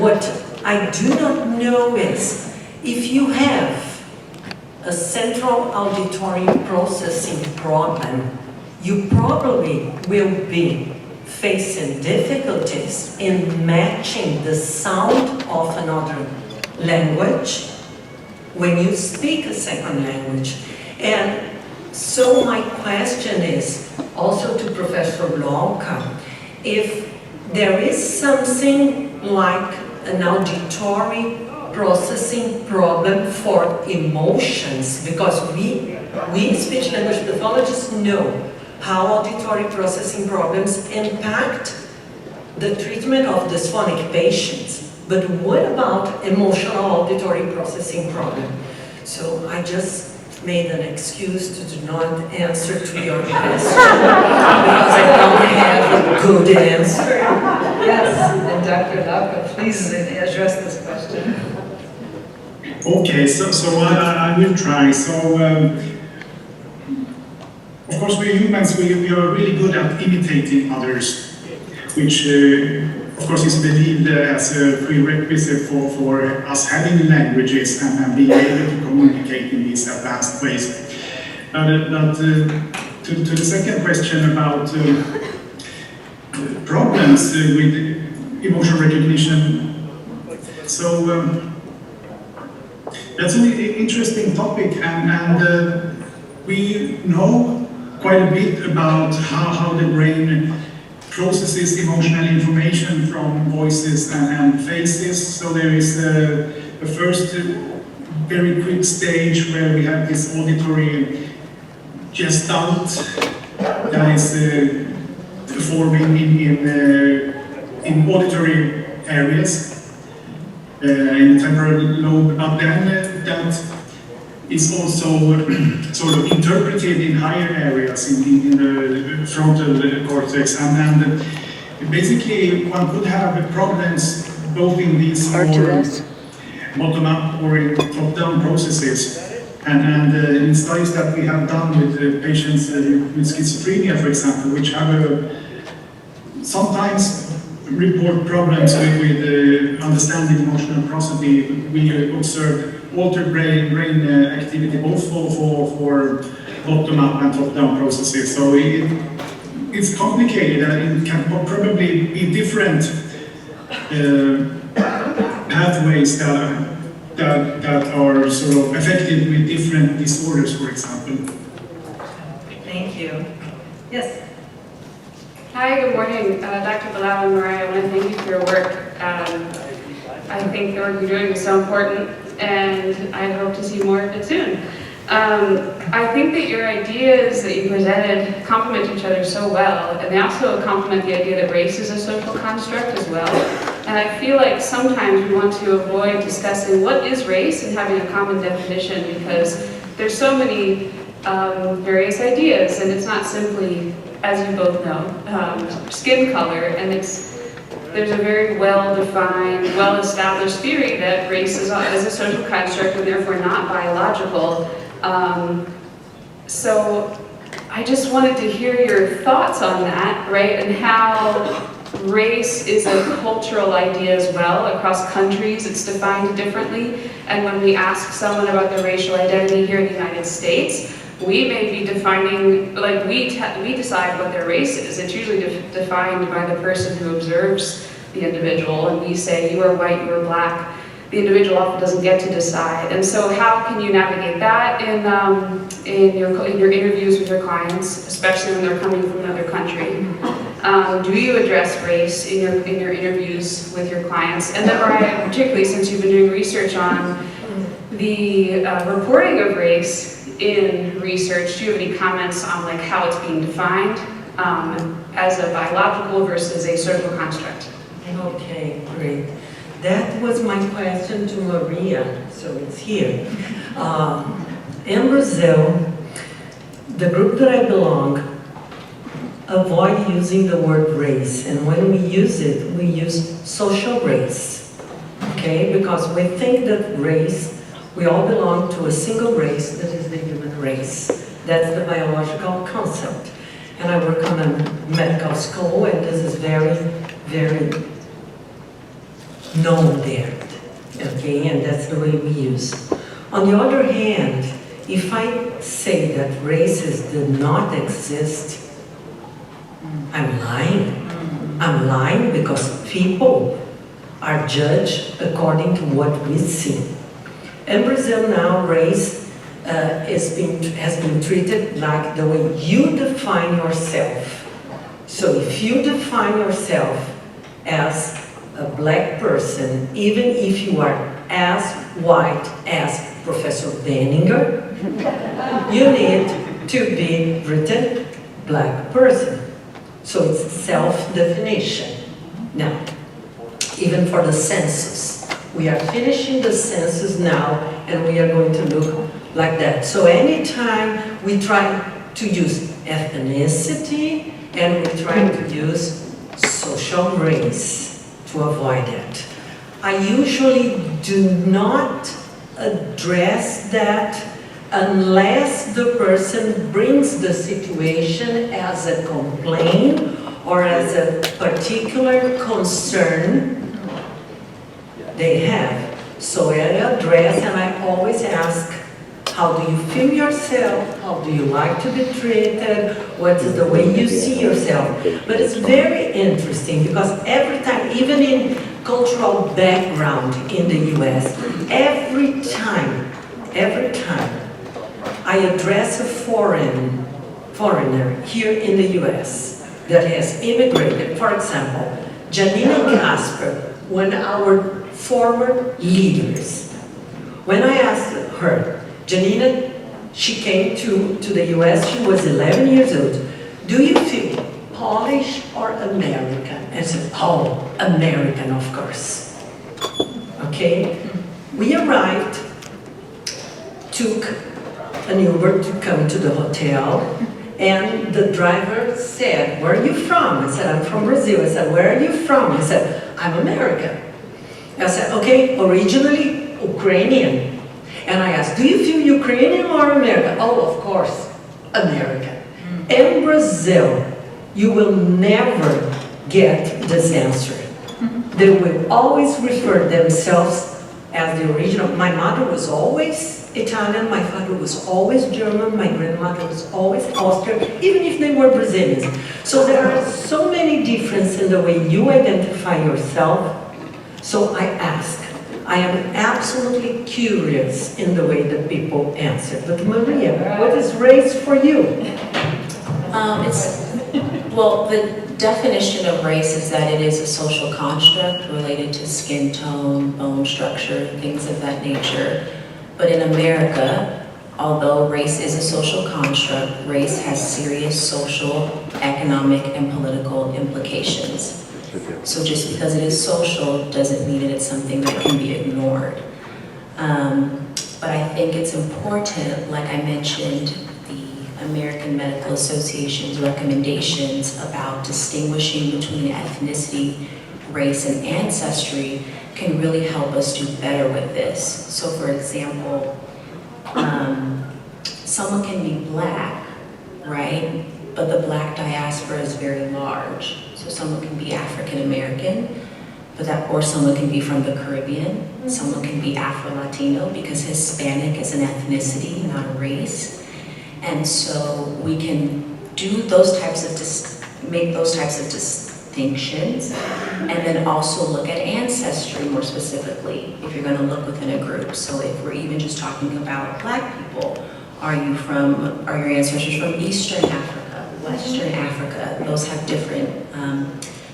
what I do not know is, if you have a central auditory processing problem, you probably will be facing difficulties in matching the sound of another language when you speak a second language. And so my question is also to Professor Blanca, if there is something like an auditory processing problem for emotions, because we speech language pathologists know how auditory processing problems impact the treatment of dysphonic patients. But what about emotional auditory processing problem? So I just made an excuse to do not answer to your question because I don't have a good answer. Yes, and Dr. Lauka, please address this question. Okay, so I will try. So, of course, we're humans, we are really good at imitating others, which, of course, is believed as a prerequisite for us having languages and being able to communicate in these advanced ways. But to the second question about problems with emotion recognition, so that's an interesting topic, and we know quite a bit about how the brain processes emotional information from voices and faces. So there is a first very quick stage where we have this auditory gestalt that is forming in auditory areas in the temporal lobe, but then that is also sort of interpreted in higher areas in the frontal cortex, and basically one could have problems both in these more bottom-up or in top-down processes. And in studies that we have done with patients with schizophrenia, for example, which have sometimes report problems with understanding emotional processing, we observed altered brain activity both for bottom-up and top-down processes. So it's complicated, and it can probably be different pathways that are sort of affected with different disorders, for example. Thank you. Yes. Hi, good morning, Dr. Bilal and Mariah. I want to thank you for your work. I think the work you're doing is so important, and I hope to see more of it soon. I think that your ideas that you presented complement each other so well, and they also complement the idea that race is a social construct as well. And I feel like sometimes we want to avoid discussing what is race and having a common definition, because there's so many various ideas, and it's not simply, as you both know, skin color, and there's a very well-defined, well-established theory that race is a social construct and therefore not biological. So I just wanted to hear your thoughts on that, right, and how race is a cultural idea as well. Across countries, it's defined differently, and when we ask someone about their racial identity here in the United States, we may be defining, like we decide what their race is. It's usually defined by the person who observes the individual, and we say, you are white, you are black. The individual often doesn't get to decide. And so how can you navigate that in your interviews with your clients, especially when they're coming from another country? Do you address race in your interviews with your clients? And then Mariah, particularly since you've been doing research on the reporting of race in research, do you have any comments on like how it's being defined as a biological versus a social construct? Okay, great. That was my question to Maria, so it's here. In Brazil, the group that I belong, avoid using the word race, and when we use it, we use social race, okay? Because we think that race, we all belong to a single race, that is the human race. That's the biological concept. And I work on a medical school, and this is very, very known there, okay? And that's the way we use. On the other hand, if I say that races did not exist, I'm lying. I'm lying because people are judged according to what we see. In Brazil now, race has been treated like the way you define yourself. So if you define yourself as a black person, even if you are as white as Professor Benninger, you need to be written black person. So it's self-definition. Now, even for the census, we are finishing the census now, and we are going to look like that. So anytime we try to use ethnicity, and we try to use social race to avoid it. I usually do not address that unless the person brings the situation as a complaint or as a particular concern they have. So I address, and I always ask, how do you feel yourself? How do you like to be treated? What is the way you see yourself? But it's very interesting because every time, even in cultural background in the US, every time I address a foreigner here in the US that has immigrated, for example, Janina Casper, one of our former leaders. When I asked her, Janina, she came to the US, she was 11 years old. Do you feel Polish or American? And I said, oh, American, of course. Okay? We arrived, took an Uber to come to the hotel, and the driver said, where are you from? I said, I'm from Brazil. I said, where are you from? He said, I'm American. I said, okay, originally Ukrainian. And I asked, do you feel Ukrainian or American? Oh, of course, American. In Brazil, you will never get this answer. They will always refer themselves as the original. My mother was always Italian, my father was always German, my grandmother was always Austrian, even if they were Brazilians. So there are so many differences in the way you identify yourself. So I ask. I am absolutely curious in the way that people answer. But Maria, what is race for you? Well, the definition of race is that it is a social construct related to skin tone, bone structure, things of that nature. But in America, although race is a social construct, race has serious social, economic, and political implications. So just because it is social doesn't mean that it's something that can be ignored. But I think it's important, like I mentioned, the American Medical Association's recommendations about distinguishing between ethnicity, race, and ancestry can really help us do better with this. So for example, someone can be black, right? But the black diaspora is very large. So someone can be African American, or someone can be from the Caribbean. Someone can be Afro-Latino because Hispanic is an ethnicity, not a race. And so we can do those types of, make those types of distinctions, and then also look at ancestry more specifically, if you're gonna look within a group. So if we're even just talking about black people, are your ancestors from Eastern Africa, Western Africa? Those have different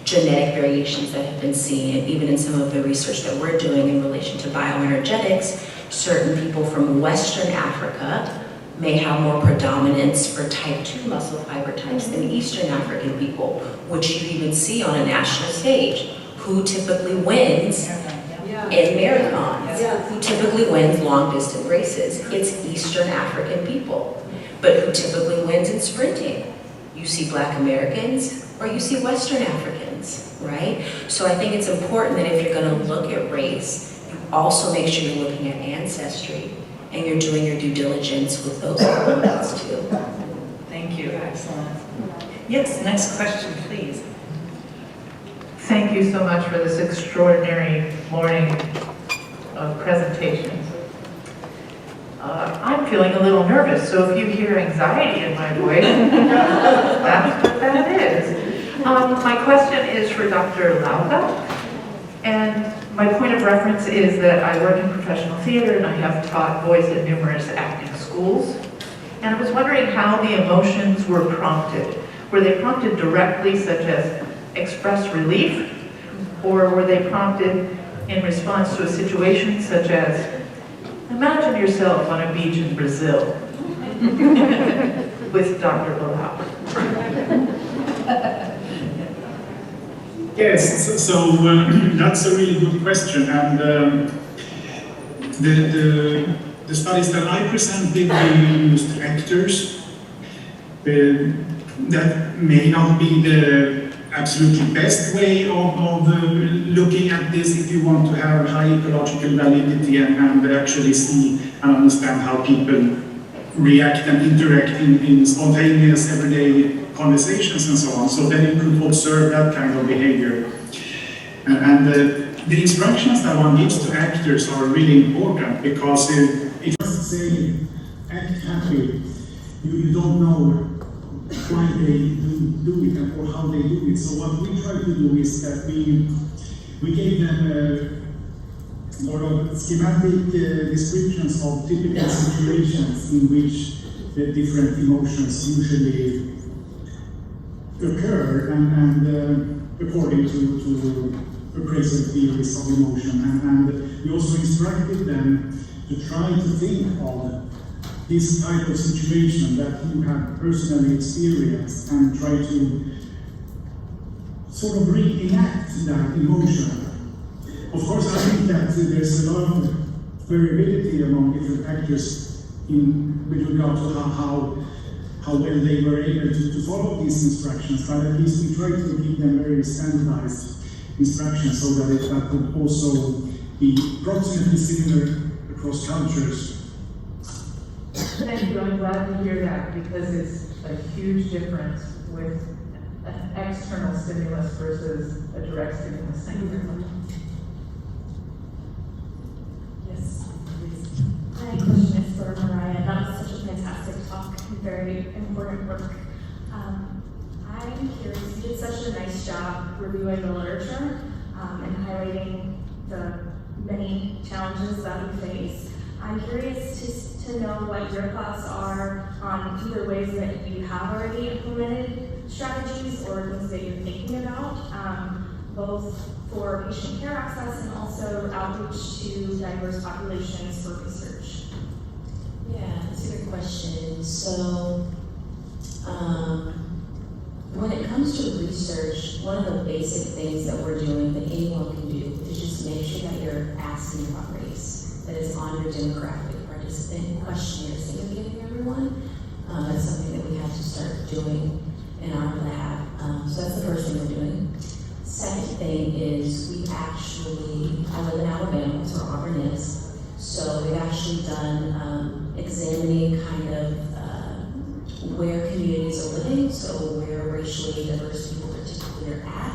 genetic variations that have been seen, and even in some of the research that we're doing in relation to bioenergetics, certain people from Western Africa may have more predominance for type 2 muscle fiber types than Eastern African people, which you even see on a national stage. Who typically wins in marathons? Who typically wins long distance races? It's Eastern African people. But who typically wins in sprinting? You see Black Americans or you see Western Africans, right? So I think it's important that if you're going to look at race, you also make sure you're looking at ancestry and you're doing your due diligence with those elements too. Thank you, excellent. Yes, next question, please. Thank you so much for this extraordinary morning of presentations. I'm feeling a little nervous, so if you hear anxiety in my voice, that's what that is. My question is for Dr. Lauda, and my point of reference is that I work in professional theater and I have taught voice at numerous acting schools, and I was wondering how the emotions were prompted. Were they prompted directly, such as express relief, or were they prompted in response to a situation such as, imagine yourself on a beach in Brazil with Dr. Bilal? Yes, so that's a really good question, and the studies that I presented, they used actors. That may not be the absolutely best way of looking at this if you want to have high ecological validity and actually see and understand how people react and interact in spontaneous everyday conversations and so on. So then you could observe that kind of behavior. And the instructions that one gives to actors are really important, because if you just say act happy, you don't know why they do it or how they do it. So what we try to do is that we gave them sort of schematic descriptions of typical situations in which the different emotions usually occur, and according to appraisal theories of emotion. And we also instructed them to try to think of this type of situation that you have personally experienced and try to sort of reenact that emotion. Of course, I think that there's a lot of variability among different actors with regard to how well they were able to follow these instructions, but at least we try to give them very standardized instructions so that that could also be approximately similar across cultures. Thank you, I'm glad to hear that, because it's a huge difference with an external stimulus versus a direct stimulus. Thank you very much. Yes, please. My question is for Mariah. That was such a fantastic talk and very important work. I'm curious, you did such a nice job reviewing the literature and highlighting the many challenges that we face. I'm curious to know what your thoughts are on either ways that you have already implemented strategies or things that you're thinking about, both for patient care access and also outreach to diverse populations for research. Yeah, that's a good question. So, when it comes to research, one of the basic things that we're doing that anyone can do is just make sure that you're asking about race, that it's on your demographic participant questionnaires that you're giving everyone. That's something that we have to start doing in our lab. So that's the first thing we're doing. Second thing is I live in Alabama, so Auburn is. So we've actually done examining kind of where communities are living, so where racially diverse people particularly are at.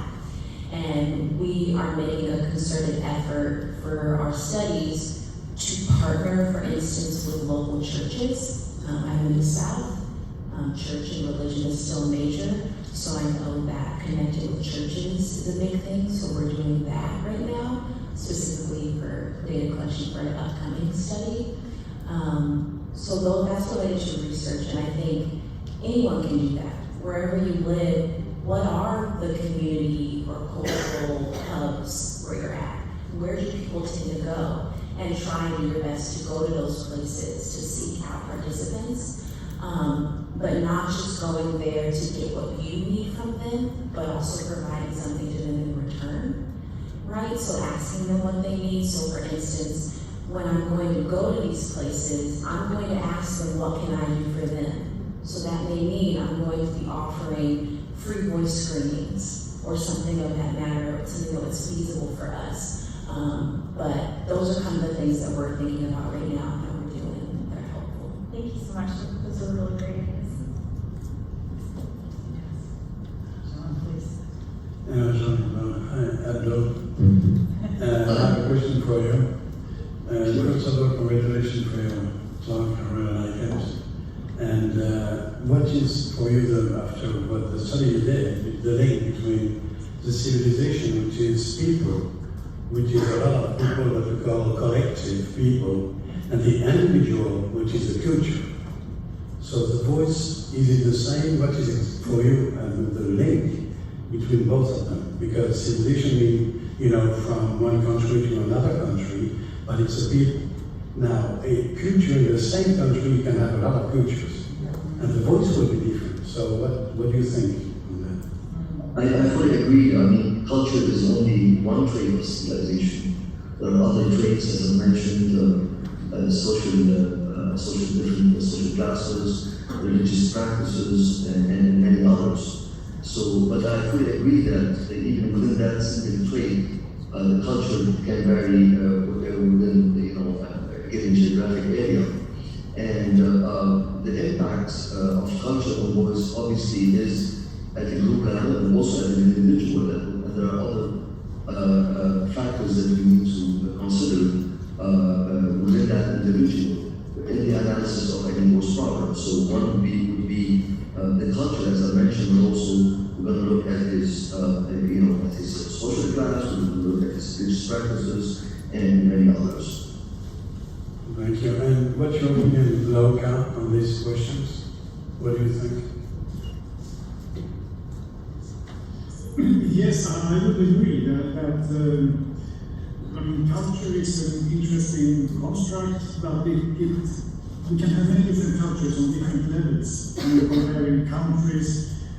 And we are making a concerted effort for our studies to partner, for instance, with local churches. I'm in the South. Church and religion is still major, so I know that connecting with churches is a big thing, so we're doing that right now, specifically for data collection for an upcoming study. So that's related to research, and I think anyone can do that. Wherever you live, what are the community or cultural hubs where you're at? Where do people tend to go? And try and do your best to go to those places to seek out participants. But not just going there to get what you need from them, but also providing something to them in return, right? So asking them what they need. So for instance, when I'm going to go to these places, I'm going to ask them, what can I do for them? So that may mean I'm going to be offering free voice screenings or something of that matter, something that was feasible for us. But those are kind of the things that we're thinking about right now and that we're doing that are helpful. Thank you so much. Those were really great ideas. Hi, Abdul. I have a question for you. First of all, congratulations for your talk, I really like it. And what is for you, after what the study you did, the link between the civilization, which is people, which is a lot of people that we call collective people, and the individual, which is the culture. So the voice, is it the same? What is it for you, and the link between both of them? Because civilization means, from one country to another country, but it's a people. Now, a culture in the same country can have a lot of cultures, and the voice will be different. So what do you think on that? I fully agree. I mean, culture is only one trait of civilization. There are other traits, as I mentioned, social classes, religious practices, and many others. So, but I fully agree that even within that single trait, the culture can vary within a given geographic area. And the impacts of culture on voice obviously is at a group level and also at an individual level. And there are other factors that we need to consider within that individual in the analysis of any voice problem. So one would be the culture, as I mentioned, but also we're going to look at his, at his social class, we're going to look at his religious practices, and many others. Thank you. And what's your opinion, Lauka, on these questions? What do you think? Yes, I would agree that culture is an interesting construct, but we can have many different cultures on different levels. Comparing countries,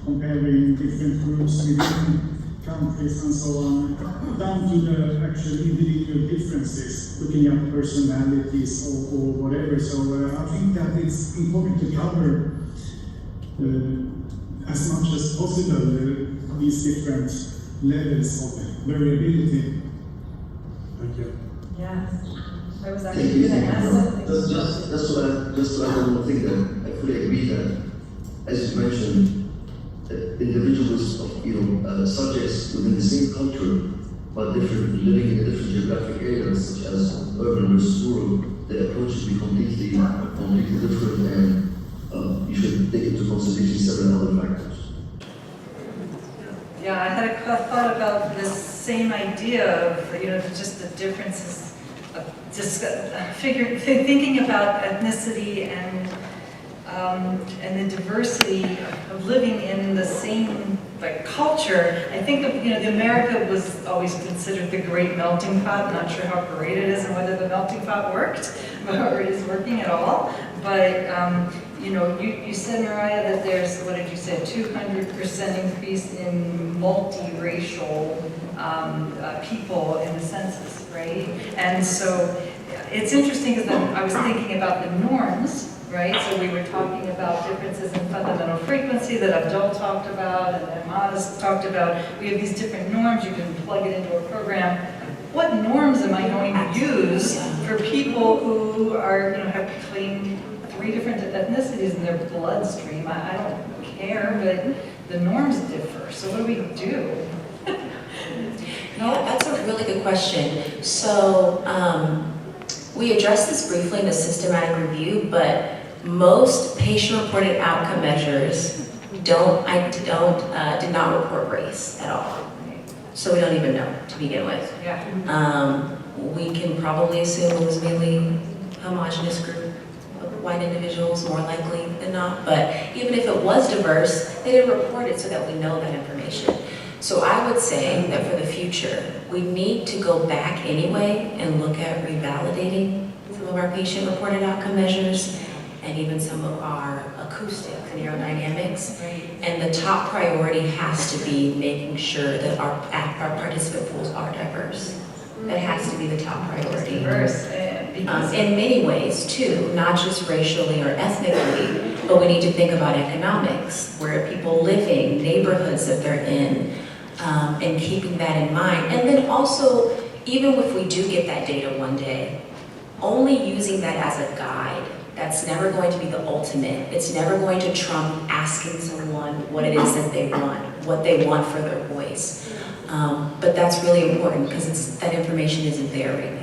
comparing different groups within countries and so on, down to the actual individual differences, looking at personalities or whatever. So I think that it's important to cover as much as possible these different levels of variability. Thank you. Yes. I was actually going to ask something. Just to add one more thing, that I fully agree that, as you mentioned, individuals of subjects within the same culture, but living in different geographic areas, such as urban versus rural, the approach should be completely different, and you should take into consideration several other factors. Yeah, I had a thought about this same idea of, just the differences of just thinking about ethnicity and the diversity of living in the same culture. I think of, the America was always considered the great melting pot. I'm not sure how great it is and whether the melting pot worked or is working at all. But you said, Mariah, that there's, what did you say, 200% increase in multiracial people in the census, right? And so it's interesting because I was thinking about the norms, right? So we were talking about differences in fundamental frequency that Abdul talked about and that Ahmad talked about. We have these different norms. You can plug it into a program. What norms am I going to use for people who are, have claimed 3 different ethnicities in their bloodstream? I don't care, but the norms differ. So what do we do? Yeah, that's a really good question. So we addressed this briefly in the systematic review, but most patient-reported outcome measures did not report race at all. So we don't even know to begin with. Yeah. We can probably assume it was mainly homogenous group of white individuals, more likely than not. But even if it was diverse, they didn't report it so that we know that information. So I would say that for the future, we need to go back anyway and look at revalidating some of our patient-reported outcome measures and even some of our acoustics and aerodynamics. And the top priority has to be making sure that our participant pools are diverse. That has to be the top priority. Diverse. In many ways too, not just racially or ethnically, But we need to think about economics, where are people living, neighborhoods that they're in, and keeping that in mind. And then also, even if we do get that data one day, only using that as a guide. That's never going to be the ultimate. It's never going to trump asking someone what it is that they want, what they want for their voice. But that's really important because that information isn't there right now.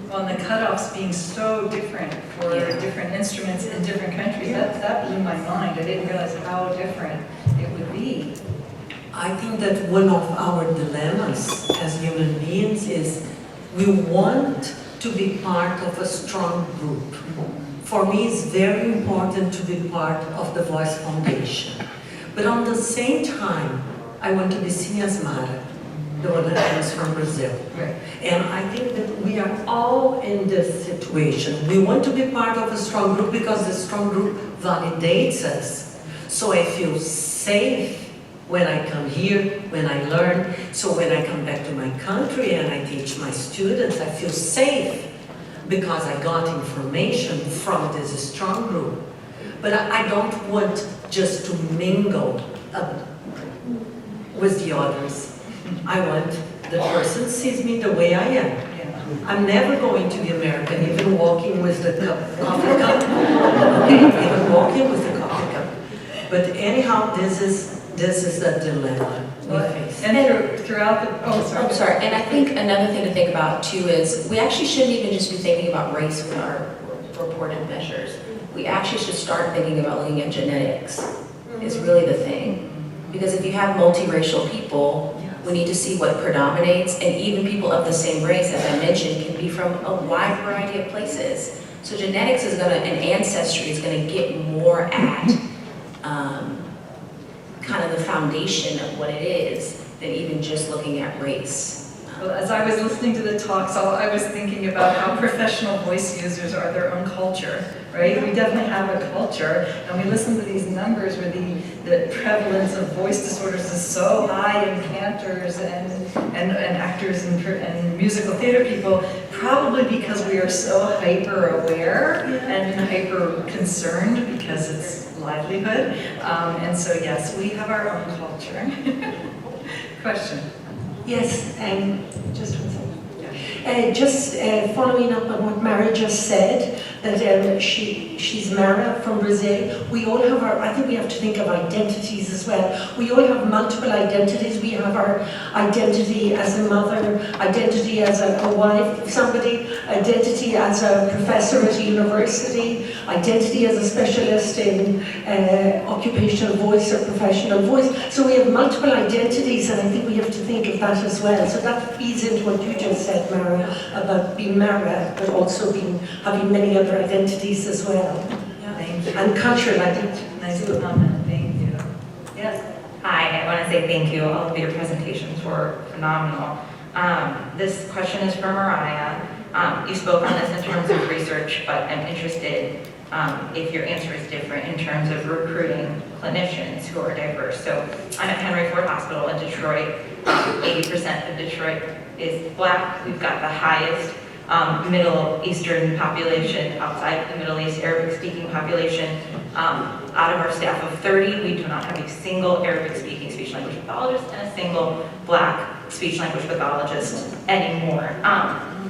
Well, and the cutoffs being so different for different instruments in different countries, that blew my mind. I didn't realize how different it would be. I think that one of our dilemmas as human beings is we want to be part of a strong group. For me, it's very important to be part of the Voice Foundation. But on the same time, I want to be seen as Mara, the one that comes from Brazil. Right. And I think that we are all in this situation. We want to be part of a strong group because the strong group validates us. So I feel safe when I come here, when I learn. So when I come back to my country and I teach my students, I feel safe because I got information from this strong group. But I don't want just to mingle with the others. I want the person sees me the way I am. I'm never going to be American, even walking with the coffee cup. Okay, even walking with the coffee cup. But anyhow, this is the dilemma we face. And throughout the, I'm sorry, and I think another thing to think about too is we actually shouldn't even just be thinking about race with our reported measures. We actually should start thinking about looking at genetics is really the thing. Because if you have multiracial people, we need to see what predominates, and even people of the same race, as I mentioned, can be from a wide variety of places. So genetics is gonna, and ancestry is gonna get more at kind of the foundation of what it is than even just looking at race. Well, as I was listening to the talks, I was thinking about how professional voice users are their own culture, right? We definitely have a culture, and we listen to these numbers where the prevalence of voice disorders is so high in cantors and actors and musical theater people, probably because we are so hyper-aware and hyper-concerned because it's livelihood. And so yes, we have our own culture. Question. Yes, just one second. Just following up on what Mara just said, that she's Mara from Brazil. We all have I think we have to think of identities as well. We all have multiple identities. We have our identity as a mother, identity as a wife of somebody, identity as a professor at a university, identity as a specialist in occupational voice or professional voice. So we have multiple identities, and I think we have to think of that as well. So that feeds into what you just said, Mara, about being Mara, but also having many other identities as well. Yeah. Thank you. And cultural identity. Nice comment. Thank you. Yes. Hi, I want to say thank you. All of your presentations were phenomenal. This question is for Mariah. You spoke on this in terms of research, but I'm interested if your answer is different in terms of recruiting clinicians who are diverse. So I'm at Henry Ford Hospital in Detroit. 80% of Detroit is Black. We've got the highest Middle Eastern population outside the Middle East, Arabic-speaking population. Out of our staff of 30, we do not have a single Arabic-speaking speech-language pathologist and a single Black speech-language pathologist anymore.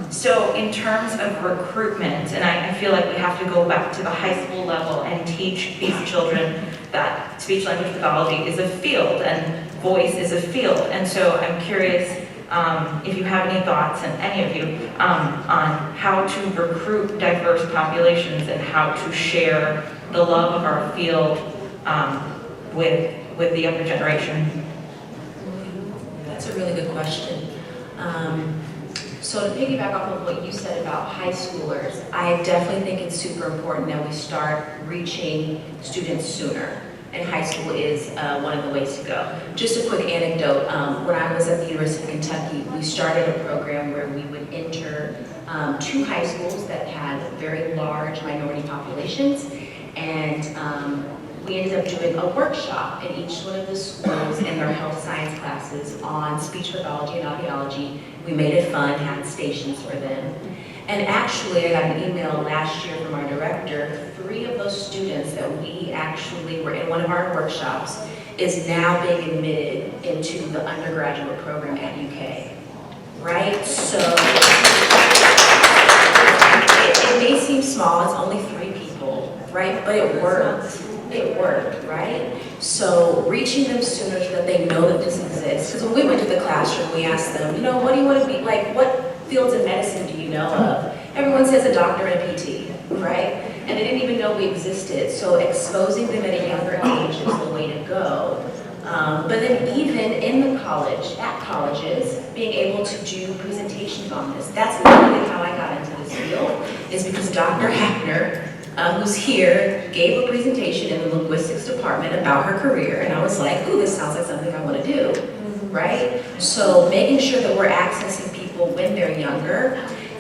So in terms of recruitment, and I feel like we have to go back to the high school level and teach these children that speech-language pathology is a field and voice is a field. And so I'm curious if you have any thoughts, and any of you, on how to recruit diverse populations and how to share the love of our field with the younger generation. That's a really good question. So to piggyback off of what you said about high schoolers, I definitely think it's super important that we start reaching students sooner. And high school is one of the ways to go. Just a quick anecdote, when I was at the University of Kentucky, we started a program where we would enter 2 high schools that had very large minority populations, and we ended up doing a workshop in each one of the schools in their health science classes on speech pathology and audiology. We made it fun, had stations for them. And actually, I got an email last year from our director, 3 of those students that we actually were in one of our workshops is now being admitted into the undergraduate program at UK, right? So it may seem small, it's only 3 people, right? But it worked. It worked, right? So reaching them sooner so that they know that this exists. Because when we went to the classroom, we asked them, you know, what do you want to be, like, what fields of medicine do you know of? Everyone says a doctor and a PT, right? And they didn't even know we existed. So exposing them at a younger age is the way to go. But then even in the college, at colleges, being able to do presentations on this. That's literally how I got into this field, is because Dr. Hackner, who's here, gave a presentation in the linguistics department about her career, and I was like, ooh, this sounds like something I want to do, right? So making sure that we're accessing people when they're younger.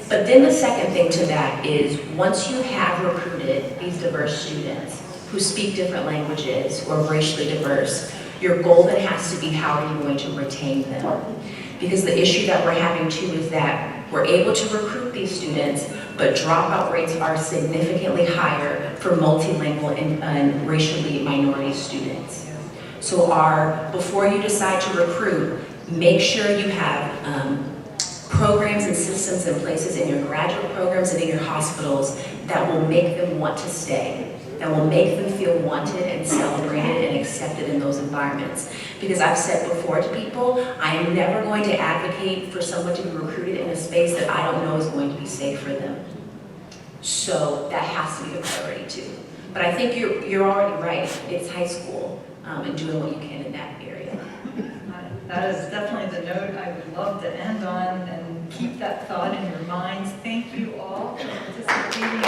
But then the second thing to that is, once you have recruited these diverse students who speak different languages or racially diverse, your goal then has to be how are you going to retain them? Because the issue that we're having too is that we're able to recruit these students, but dropout rates are significantly higher for multilingual and racially minority students. So before you decide to recruit, make sure you have programs and systems and places in your graduate programs and in your hospitals that will make them want to stay, that will make them feel wanted and celebrated and accepted in those environments. Because I've said before to people, I am never going to advocate for someone to be recruited in a space that I don't know is going to be safe for them. So that has to be the priority too. But I think you're already right. It's high school and doing what you can in that area. That is definitely the note I would love to end on, and keep that thought in your minds. Thank you all for participating.